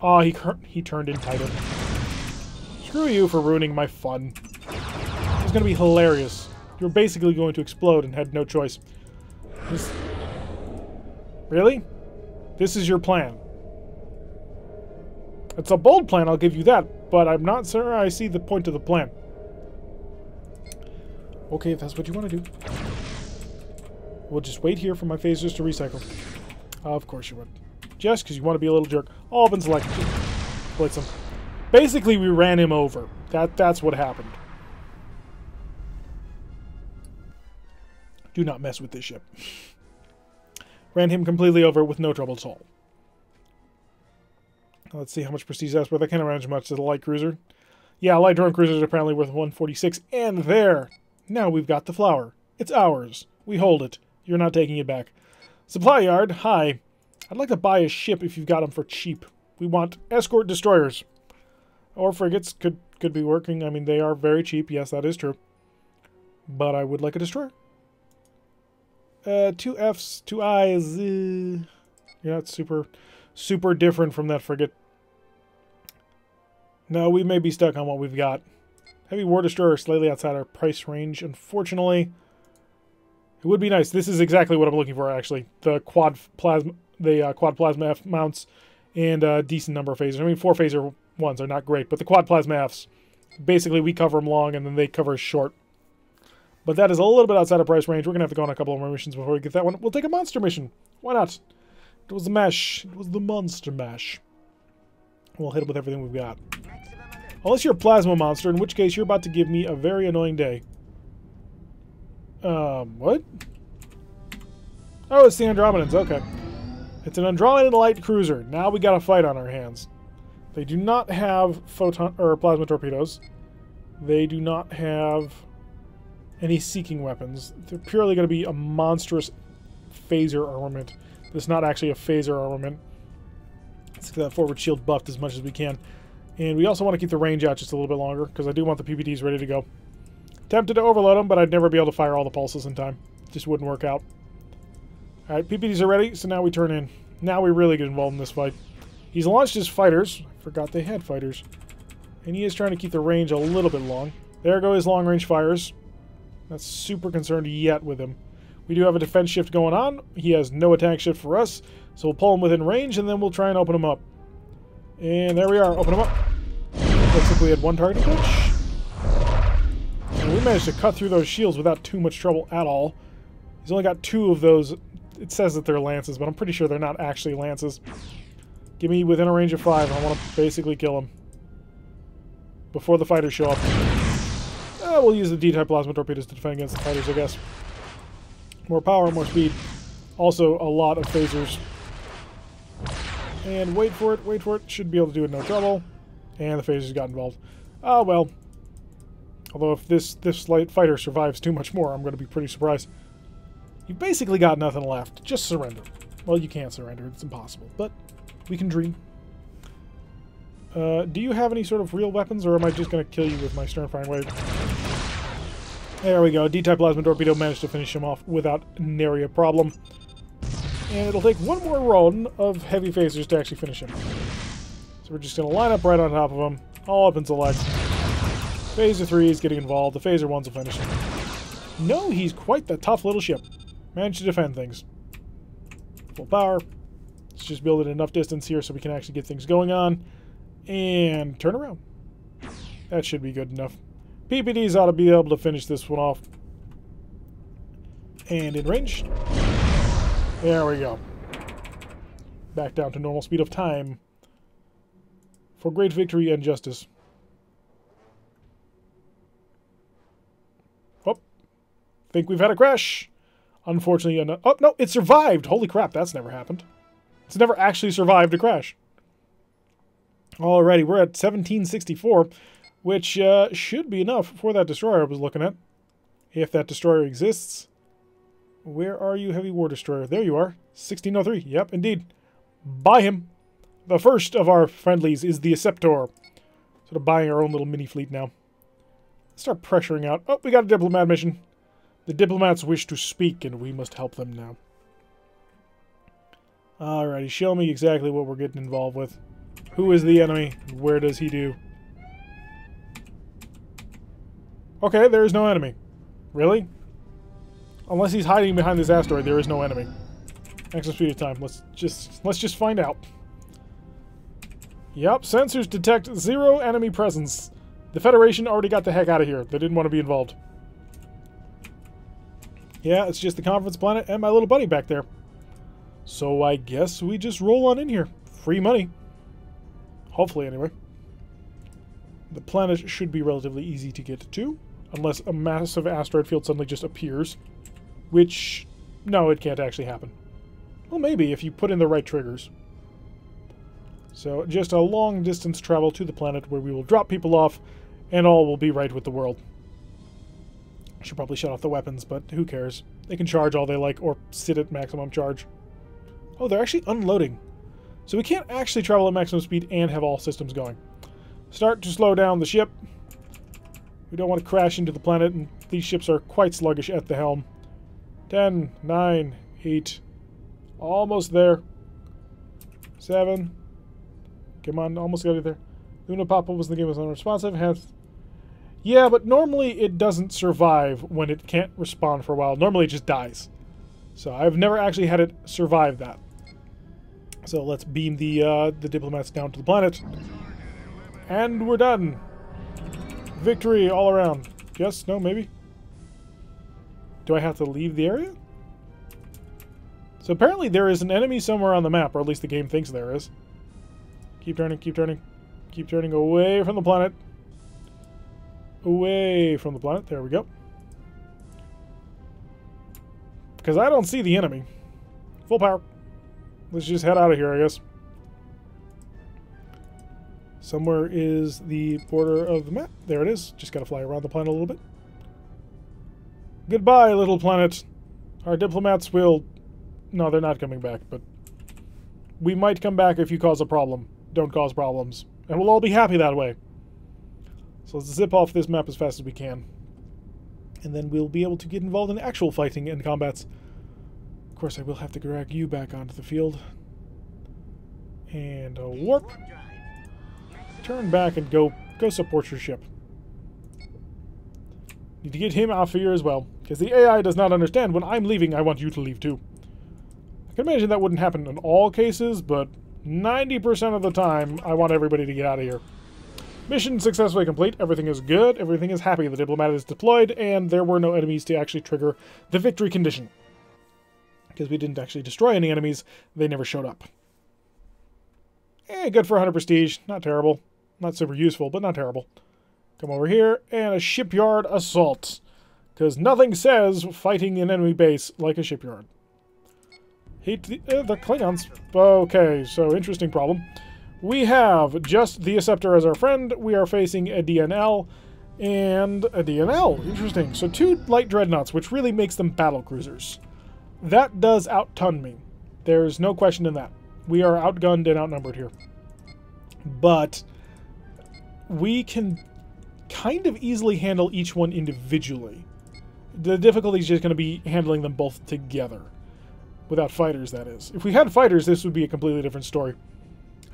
Ah, he turned in tighter. Screw you for ruining my fun. It's going to be hilarious. You're basically going to explode and had no choice. Really? This is your plan? It's a bold plan, I'll give you that, but I'm not certain I see the point of the plan. Okay, if that's what you want to do. We'll just wait here for my phasers to recycle. Of course you would. Just because you want to be a little jerk. All been selected. Blitz him. Basically, we ran him over. That's what happened. Do not mess with this ship. Ran him completely over with no trouble at all. Let's see how much prestige that's worth. I can't imagine much to the light cruiser. Yeah, light drone cruisers are apparently worth 146. And there! Now we've got the flower. It's ours. We hold it. You're not taking it back. Supply yard, hi. I'd like to buy a ship if you've got them for cheap. We want escort destroyers. Or frigates could be working. I mean, they are very cheap. Yes, that is true. But I would like a destroyer. 2 Fs, 2 Is. You're not super different from that frigate. No, we may be stuck on what we've got. Heavy war destroyer slightly outside our price range. Unfortunately, it would be nice. This is exactly what I'm looking for, actually. The quad plasma F mounts and a decent number of phasers. I mean, 4 phaser ones are not great, but the quad plasma Fs, basically we cover them long and then they cover us short. But that is a little bit outside of price range. We're going to have to go on a couple of more missions before we get that one. We'll take a monster mission. Why not? It was the mesh. It was the monster mesh. We'll hit it with everything we've got. Unless you're a plasma monster, in which case you're about to give me a very annoying day. What? Oh, it's the Andromedans. Okay. It's an Andromedan light cruiser. Now we got a fight on our hands. They do not have photon or plasma torpedoes. They do not have any seeking weapons. They're purely going to be a monstrous phaser armament. This is not actually a phaser armament. Let's get that forward shield buffed as much as we can. And we also want to keep the range out just a little bit longer, because I do want the PPDs ready to go. Tempted to overload them, but I'd never be able to fire all the pulses in time. Just wouldn't work out. Alright, PPDs are ready, so now we turn in. Now we really get involved in this fight. He's launched his fighters. I forgot they had fighters. And he is trying to keep the range a little bit long. There go his long-range fires. Not super concerned yet with him. We do have a defense shift going on. He has no attack shift for us, so we'll pull him within range, and then we'll try and open him up. And there we are. Open him up. Looks like we had one target approach. And we managed to cut through those shields without too much trouble at all. He's only got 2 of those. It says that they're lances, but I'm pretty sure they're not actually lances. Give me within a range of 5. I want to basically kill him before the fighters show up. We'll use the D-type plasma torpedoes to defend against the fighters, I guess. More power, more speed. Also, a lot of phasers. And wait for it. Should be able to do it no trouble. And the phasers got involved. Ah, well. Although if this light fighter survives too much more, I'm going to be pretty surprised. You've basically got nothing left. Just surrender. Well, you can't surrender. It's impossible. But we can dream. Do you have any sort of real weapons, or am I just going to kill you with my stern-firing wave? There we go. D-type plasma torpedo managed to finish him off without nary a problem. And it'll take one more run of heavy phasers to actually finish him. So we're just going to line up right on top of him. All up and select. Phaser 3 is getting involved. The phaser 1s will finish him. No, he's quite the tough little ship. Managed to defend things. Full power. Let's just build it enough distance here so we can actually get things going on. And turn around. That should be good enough. PPDs ought to be able to finish this one off. And in range. There we go. Back down to normal speed of time. For great victory and justice. Oh. Think we've had a crash. Unfortunately, oh, no, it survived. Holy crap, that's never happened. It's never actually survived a crash. Alrighty, we're at 1764, which should be enough for that destroyer I was looking at. If that destroyer exists. Where are you, Heavy War Destroyer? There you are. 1603. Yep, indeed. Buy him. The first of our friendlies is the Acceptor. Sort of buying our own little mini fleet now. Let's start pressuring out. Oh, we got a diplomat mission. The diplomats wish to speak, and we must help them now. Alrighty, show me exactly what we're getting involved with. Who is the enemy? Where does he do? Okay, there is no enemy. Really? Unless he's hiding behind this asteroid, there is no enemy. Maximum speed of time. Let's just find out. Yup, sensors detect 0 enemy presence. The Federation already got the heck out of here. They didn't want to be involved. Yeah, it's just the conference planet and my little buddy back there. So I guess we just roll on in here. Free money. Hopefully, anyway. The planet should be relatively easy to get to. Unless a massive asteroid field suddenly just appears. Which, no, it can't actually happen. Well, maybe if you put in the right triggers. So, just a long distance travel to the planet where we will drop people off and all will be right with the world. Should probably shut off the weapons, but who cares? They can charge all they like or sit at maximum charge. Oh, they're actually unloading. So we can't actually travel at maximum speed and have all systems going. Start to slow down the ship. We don't want to crash into the planet, and these ships are quite sluggish at the helm. 10, 9, 8. Almost there. 7. Come on, almost got it there. Luna Papa was the game was unresponsive. Yeah, but normally it doesn't survive when it can't respond for a while. Normally it just dies. So I've never actually had it survive that. So let's beam the diplomats down to the planet. And we're done. Victory all around. Yes? No? Maybe? Do I have to leave the area? So apparently there is an enemy somewhere on the map, or at least the game thinks there is. Keep turning, keep turning. Keep turning away from the planet. Away from the planet. There we go. Because I don't see the enemy. Full power. Let's just head out of here, I guess. Somewhere is the border of the map. There it is. Just gotta fly around the planet a little bit. Goodbye, little planet. Our diplomats will... No, they're not coming back, but... We might come back if you cause a problem. Don't cause problems. And we'll all be happy that way. So let's zip off this map as fast as we can. And then we'll be able to get involved in actual fighting and combats. Of course, I will have to drag you back onto the field. And a warp. Turn back and go support your ship. Need to get him off here as well, because the AI does not understand when I'm leaving, I want you to leave too. I can imagine that wouldn't happen in all cases, but 90% of the time, I want everybody to get out of here. Mission successfully complete. Everything is good. Everything is happy. The diplomat is deployed, and there were no enemies to actually trigger the victory condition. Because we didn't actually destroy any enemies, they never showed up. Good for 100 prestige. Not terrible. Not super useful, but not terrible. Come over here, and a shipyard assault. Because nothing says fighting an enemy base like a shipyard. Hate the Klingons. Okay, so interesting problem. We have just the Acceptor as our friend. We are facing a DNL and a DNL. Interesting. So 2 light dreadnoughts, which really makes them battle cruisers. That does outton me. There's no question in that. We are outgunned and outnumbered here. But we can kind of easily handle each one individually. The difficulty is just going to be handling them both together. Without fighters, that is. If we had fighters, this would be a completely different story.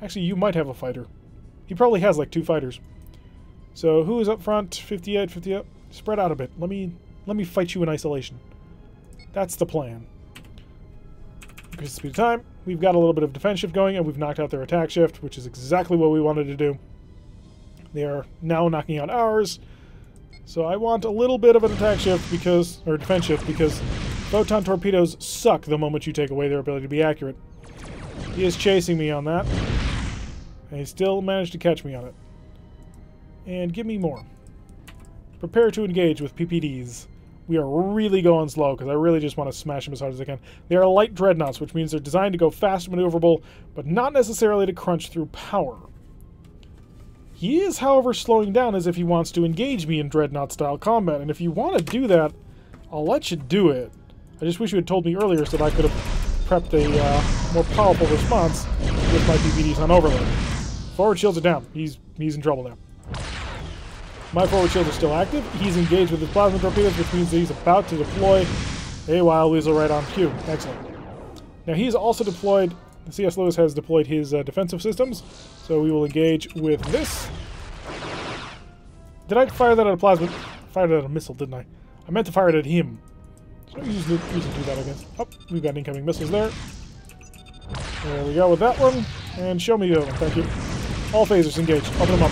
Actually, you might have a fighter. He probably has like 2 fighters. So who is up front? 58, 50 up. Spread out a bit. Let me fight you in isolation. That's the plan. Increase the speed of time. We've got a little bit of defense shift going, and we've knocked out their attack shift, which is exactly what we wanted to do. They are now knocking out ours. So I want a little bit of an attack shift because, or defense shift, because photon torpedoes suck the moment you take away their ability to be accurate. He is chasing me on that. And he still managed to catch me on it. And give me more. Prepare to engage with PPDs. We are really going slow because I really just want to smash them as hard as I can. They are light dreadnoughts, which means they're designed to go fast and maneuverable, but not necessarily to crunch through power. He is, however, slowing down as if he wants to engage me in dreadnought-style combat, and if you want to do that, I'll let you do it. I just wish you had told me earlier so that I could have prepped a more powerful response with my PPDs on overload. Forward shields are down. He's in trouble now. My forward shields are still active. He's engaged with his plasma torpedoes, which means that he's about to deploy a Wild Weasel right on cue. Excellent. Now he's also deployed, C.S. Lewis has deployed his defensive systems, so we will engage with this. Did I fire that at a plasma? Fired it at a missile, didn't I? I meant to fire it at him. So no reason to do that, I guess. Oh, we've got incoming missiles there. There we go with that one. And show me the other one, thank you. All phasers engaged. Open them up.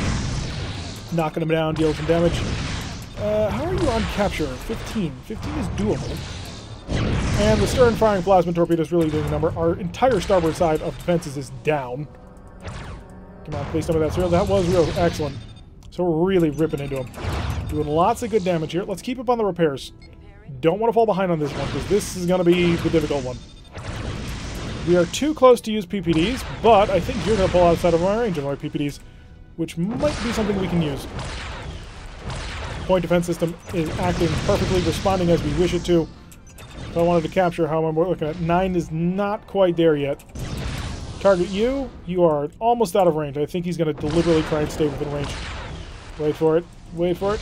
Knocking them down, dealing some damage. How are you on capture? 15. 15 is doable. And the stern firing plasma torpedoes really doing a number. Our entire starboard side of defenses is down. Come on, please tell me that's real. That was real. Excellent. So we're really ripping into them. Doing lots of good damage here. Let's keep up on the repairs. Don't want to fall behind on this one, because this is going to be the difficult one. We are too close to use PPDs, but I think you're going to pull outside of my range of my PPDs, which might be something we can use. Point defense system is acting perfectly, responding as we wish it to. If I wanted to capture how I'm looking at, 9 is not quite there yet. Target you. You are almost out of range. I think he's going to deliberately try and stay within range. Wait for it. Wait for it.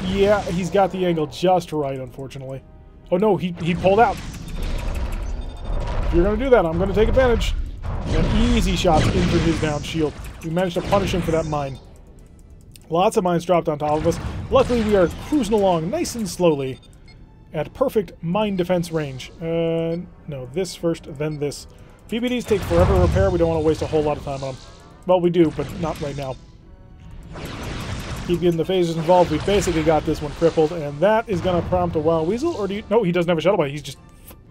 Yeah, he's got the angle just right, unfortunately. Oh no, he pulled out. If you're going to do that, I'm going to take advantage. And easy shots into his down shield. We managed to punish him for that mine. Lots of mines dropped on top of us. Luckily, we are cruising along nice and slowly at perfect mine defense range. No, this first, then this. PPDs take forever to repair. We don't want to waste a whole lot of time on them. Well, we do, but not right now. Keep getting the phasers involved. We've basically got this one crippled, and that is going to prompt a Wild Weasel, or do you... No, he doesn't have a shuttle bay. He's just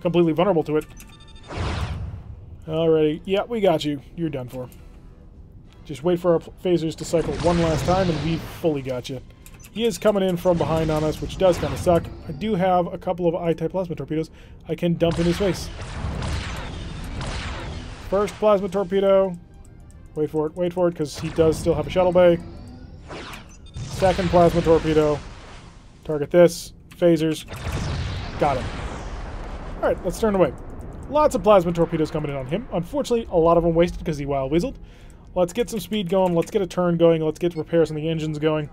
completely vulnerable to it. Alrighty. Yeah, we got you. You're done for. Just wait for our phasers to cycle one last time, and we've fully got you. He is coming in from behind on us, which does kind of suck. I do have a couple of I-type plasma torpedoes I can dump in his face. First plasma torpedo. Wait for it, because he does still have a shuttle bay. Second plasma torpedo. Target this. Phasers. Got him. Alright, let's turn away. Lots of plasma torpedoes coming in on him. Unfortunately, a lot of them wasted because he Wild Weaseled. Let's get some speed going. Let's get a turn going. Let's get repairs on the engines going.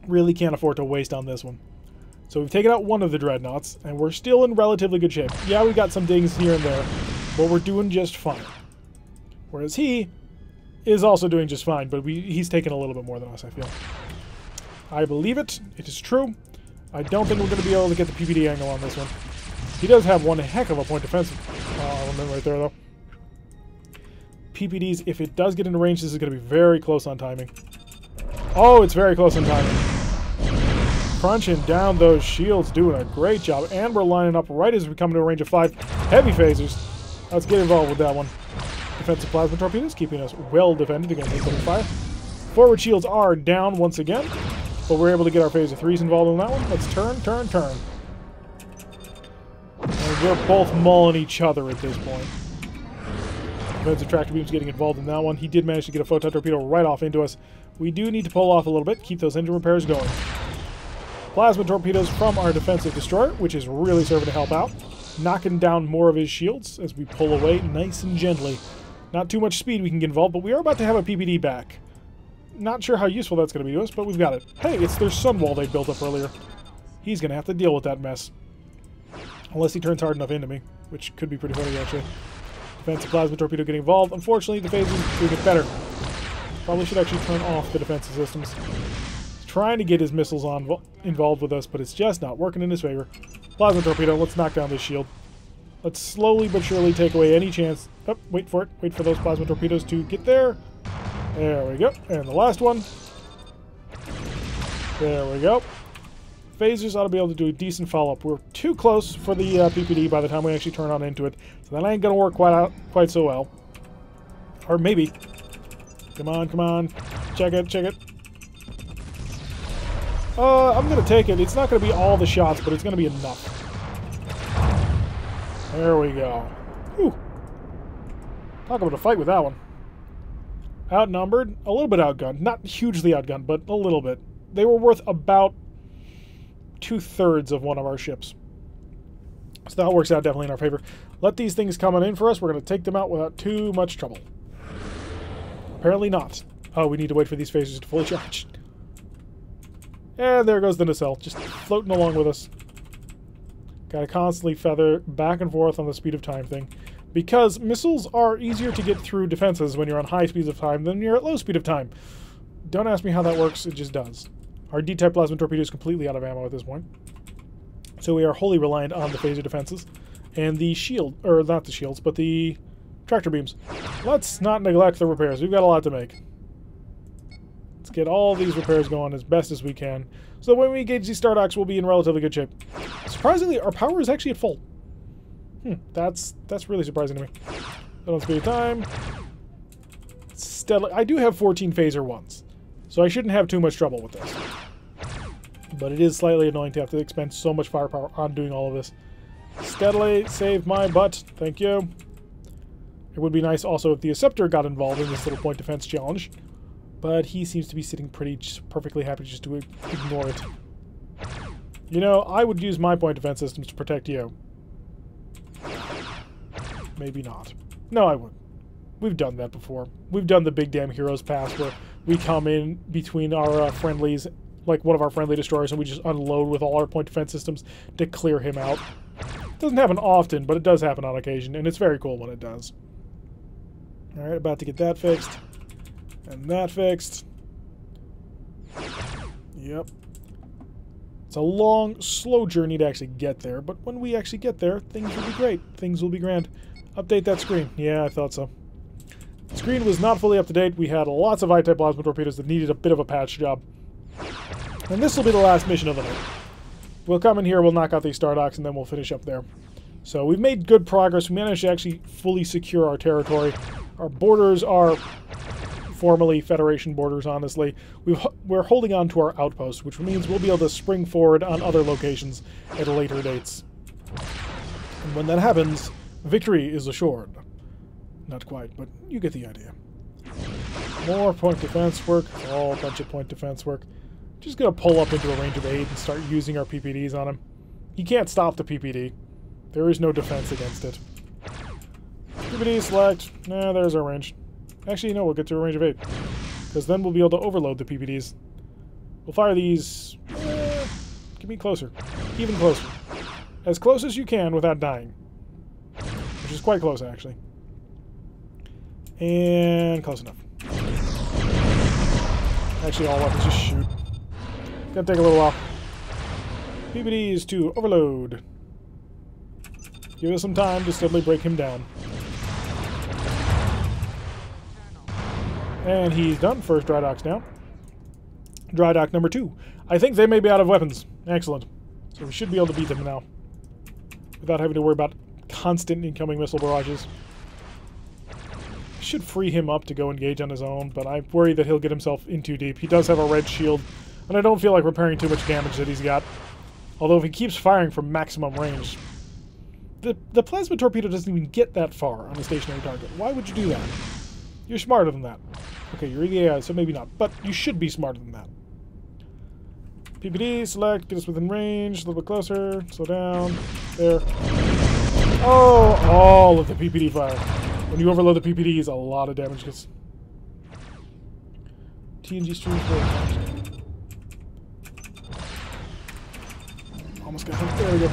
Really can't afford to waste on this one. So we've taken out one of the dreadnoughts, and we're still in relatively good shape. Yeah, we got some dings here and there, but we're doing just fine. Whereas he is also doing just fine, but he's taken a little bit more than us, I feel. I believe it. It is true. I don't think we're going to be able to get the PPD angle on this one. He does have one heck of a point defensive element right there, though. PPDs, if it does get into range, this is going to be very close on timing. Oh, it's very close on timing. Crunching down those shields, doing a great job. And we're lining up right as we come to a range of 5 heavy phasers. Let's get involved with that one. Defensive plasma torpedoes, keeping us well defended against incoming fire. Forward shields are down once again, but we're able to get our phaser 3s involved in that one. Let's turn. And we're both mauling each other at this point. Defensive tractor beams getting involved in that one. He did manage to get a photon torpedo right off into us. We do need to pull off a little bit, keep those engine repairs going. Plasma torpedoes from our defensive destroyer, which is really serving to help out. Knocking down more of his shields as we pull away nice and gently. Not too much speed we can get involved, but we are about to have a PPD back. Not sure how useful that's going to be to us, but we've got it. Hey, it's their sun wall they built up earlier. He's going to have to deal with that mess. Unless he turns hard enough into me, which could be pretty funny, actually. Defensive plasma torpedo getting involved. Unfortunately, the phasers doing it better. Probably should actually turn off the defensive systems. He's trying to get his missiles involved with us, but it's just not working in his favor. Plasma torpedo, let's knock down this shield. Let's slowly but surely take away any chance. Oh, wait for it. Wait for those plasma torpedoes to get there. There we go. And the last one. There we go. Phasers ought to be able to do a decent follow-up. We're too close for the PPD by the time we actually turn on into it. So that ain't going to work quite so well. Or maybe. Come on. Check it. I'm going to take it. It's not going to be all the shots, but it's going to be enough. There we go. Whew. Talk about a fight with that one. Outnumbered, a little bit outgunned. Not hugely outgunned, but a little bit. They were worth about 2/3 of one of our ships. So that works out definitely in our favor. Let these things come on in for us. We're going to take them out without too much trouble. Apparently not. Oh, we need to wait for these phasers to fully charge. And there goes the nacelle, just floating along with us. Gotta constantly feather back and forth on the speed of time thing. Because missiles are easier to get through defenses when you're on high speeds of time than you're at low speed of time. Don't ask me how that works, it just does. Our D-type plasma torpedo is completely out of ammo at this point. So we are wholly reliant on the phaser defenses. And the shield, or not the shields, but the tractor beams. Let's not neglect the repairs. We've got a lot to make. Let's get all these repairs going as best as we can. So that when we engage these star docks, we'll be in relatively good shape. Surprisingly, our power is actually at full. That's really surprising to me. So on speed of time. Steadily. I do have 14 phaser ones, so I shouldn't have too much trouble with this. But it is slightly annoying to have to expend so much firepower on doing all of this. Steadily save my butt. Thank you. It would be nice also if the Acceptor got involved in this little point defense challenge. But he seems to be sitting pretty perfectly happy just to ignore it. You know, I would use my point defense systems to protect you. Maybe not. No, I would. We've done that before. We've done the big damn heroes pass where we come in between our friendlies, like one of our friendly destroyers, and we just unload with all our point defense systems to clear him out. It doesn't happen often, but it does happen on occasion, and it's very cool when it does. Alright, about to get that fixed. And that fixed. Yep. It's a long, slow journey to actually get there, but when we actually get there, things will be great. Things will be grand. Update that screen. Yeah, I thought so. The screen was not fully up to date. We had lots of I-type plasma torpedoes that needed a bit of a patch job. And this will be the last mission of the night. We'll come in here, we'll knock out these star docks, and then we'll finish up there. So we've made good progress. We managed to actually fully secure our territory. Our borders are formerly Federation borders, honestly. We're holding on to our outposts, which means we'll be able to spring forward on other locations at later dates. And when that happens, victory is assured. Not quite, but you get the idea. More point defense work. Oh, a bunch of point defense work. Just gonna pull up into a range of 8 and start using our PPDs on him. He can't stop the PPD. There is no defense against it. PPD select. Nah, there's our range. Actually, no, we'll get to a range of 8. Because then we'll be able to overload the PPDs. We'll fire these... get me closer. Even closer. As close as you can without dying. Which is quite close, actually. And close enough. Actually, all weapons just shoot. Gonna take a little while. PPDs to overload. Give us some time to steadily break him down. And he's done. First dry dock's down. Dry dock number 2. I think they may be out of weapons. Excellent. So we should be able to beat them now. Without having to worry about constant incoming missile barrages. Should free him up to go engage on his own, but I worry that he'll get himself in too deep. He does have a red shield, and I don't feel like repairing too much damage that he's got. Although if he keeps firing from maximum range... The plasma torpedo doesn't even get that far on a stationary target. Why would you do that? You're smarter than that. Okay, you're the AI, so maybe not. But you should be smarter than that. PPD, select, get us within range, a little bit closer, slow down, there. Oh, all of the PPD fire. When you overload the PPDs, a lot of damage gets... TNG stream for... Almost got him. There we go.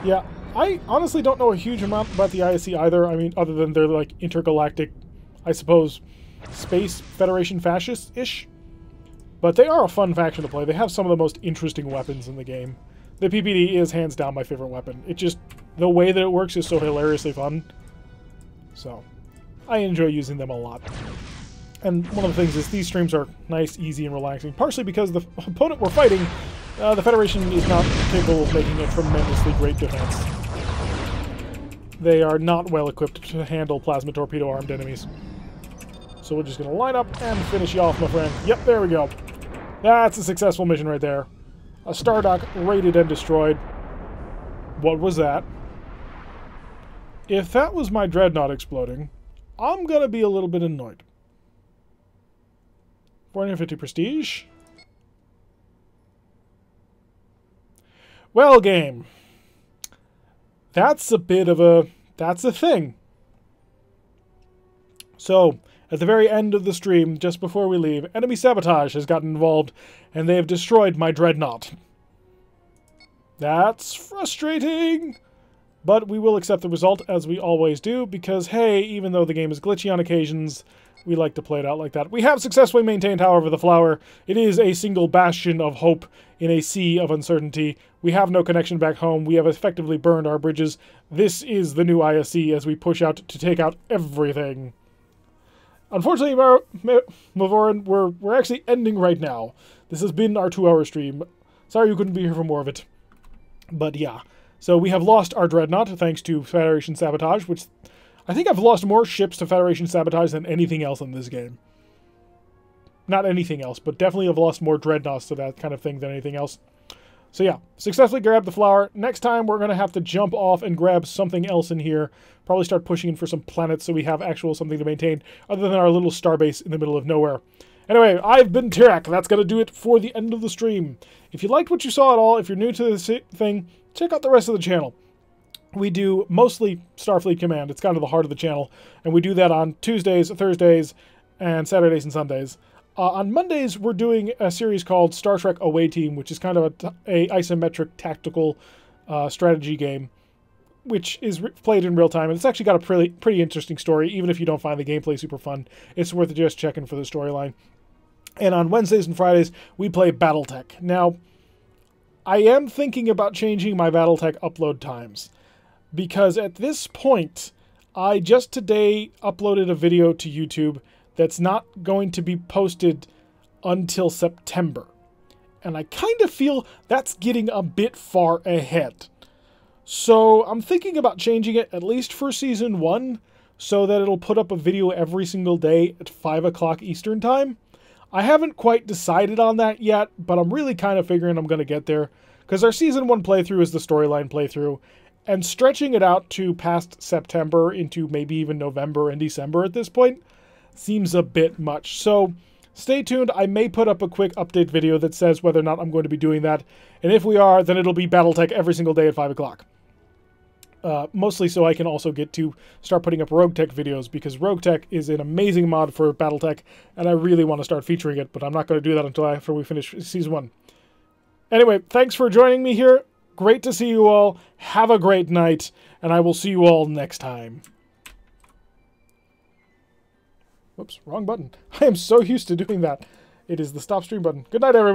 Yeah, I honestly don't know a huge amount about the ISC either. I mean, other than they're like intergalactic, I suppose, space Federation fascists-ish. But they are a fun faction to play. They have some of the most interesting weapons in the game. The PPD is hands down my favorite weapon. It just, the way that it works is so hilariously fun. So, I enjoy using them a lot. And one of the things is these streams are nice, easy, and relaxing. Partially because the opponent we're fighting, the Federation is not capable of making a tremendously great defense. They are not well equipped to handle plasma torpedo-armed enemies. So we're just going to line up and finish you off, my friend. Yep, there we go. That's a successful mission right there. A Stardock raided and destroyed. What was that? If that was my dreadnought exploding, I'm going to be a little bit annoyed. 450 prestige. Well, game. That's a bit of a... That's a thing. So, at the very end of the stream, just before we leave, enemy sabotage has gotten involved, and they have destroyed my dreadnought. That's frustrating! But we will accept the result, as we always do, because, hey, even though the game is glitchy on occasions, we like to play it out like that. We have successfully maintained, however, the flower. It is a single bastion of hope in a sea of uncertainty. We have no connection back home. We have effectively burned our bridges. This is the new ISC as we push out to take out everything. Unfortunately, Mavoran, we're actually ending right now. This has been our 2-hour stream. Sorry you couldn't be here for more of it. But yeah. So we have lost our dreadnought thanks to Federation sabotage, which I think I've lost more ships to Federation sabotage than anything else in this game. Not anything else, but definitely have lost more dreadnoughts to that kind of thing than anything else. So yeah, successfully grabbed the flower. Next time we're going to have to jump off and grab something else in here. Probably start pushing in for some planets so we have actual something to maintain other than our little starbase in the middle of nowhere. Anyway, I've been Tyrek. That's going to do it for the end of the stream. If you liked what you saw at all, if you're new to this thing, check out the rest of the channel. We do mostly Starfleet Command. It's kind of the heart of the channel. And we do that on Tuesdays, Thursdays, and Saturdays and Sundays. On Mondays, we're doing a series called Star Trek Away Team, which is kind of a isometric tactical strategy game, which is played in real time. And it's actually got a pretty interesting story, even if you don't find the gameplay super fun. It's worth just checking for the storyline. And on Wednesdays and Fridays, we play Battletech. Now, I am thinking about changing my Battletech upload times, because at this point, I just today uploaded a video to YouTube that's not going to be posted until September. And I kind of feel that's getting a bit far ahead. So I'm thinking about changing it, at least for Season 1, so that it'll put up a video every single day at 5 o'clock Eastern Time. I haven't quite decided on that yet, but I'm really kind of figuring I'm going to get there, because our Season 1 playthrough is the storyline playthrough, and stretching it out to past September into maybe even November and December at this point seems a bit much. So stay tuned. I may put up a quick update video that says whether or not I'm going to be doing that, and if we are, then it'll be Battletech every single day at 5 o'clock. Mostly so I can also get to start putting up Rogue Tech videos, because Rogue Tech is an amazing mod for Battletech, and I really want to start featuring it, but I'm not going to do that until after we finish Season 1. Anyway, thanks for joining me here. Great to see you all. Have a great night, and I will see you all next time. Whoops, wrong button. I am so used to doing that. It is the stop stream button. Good night, everyone.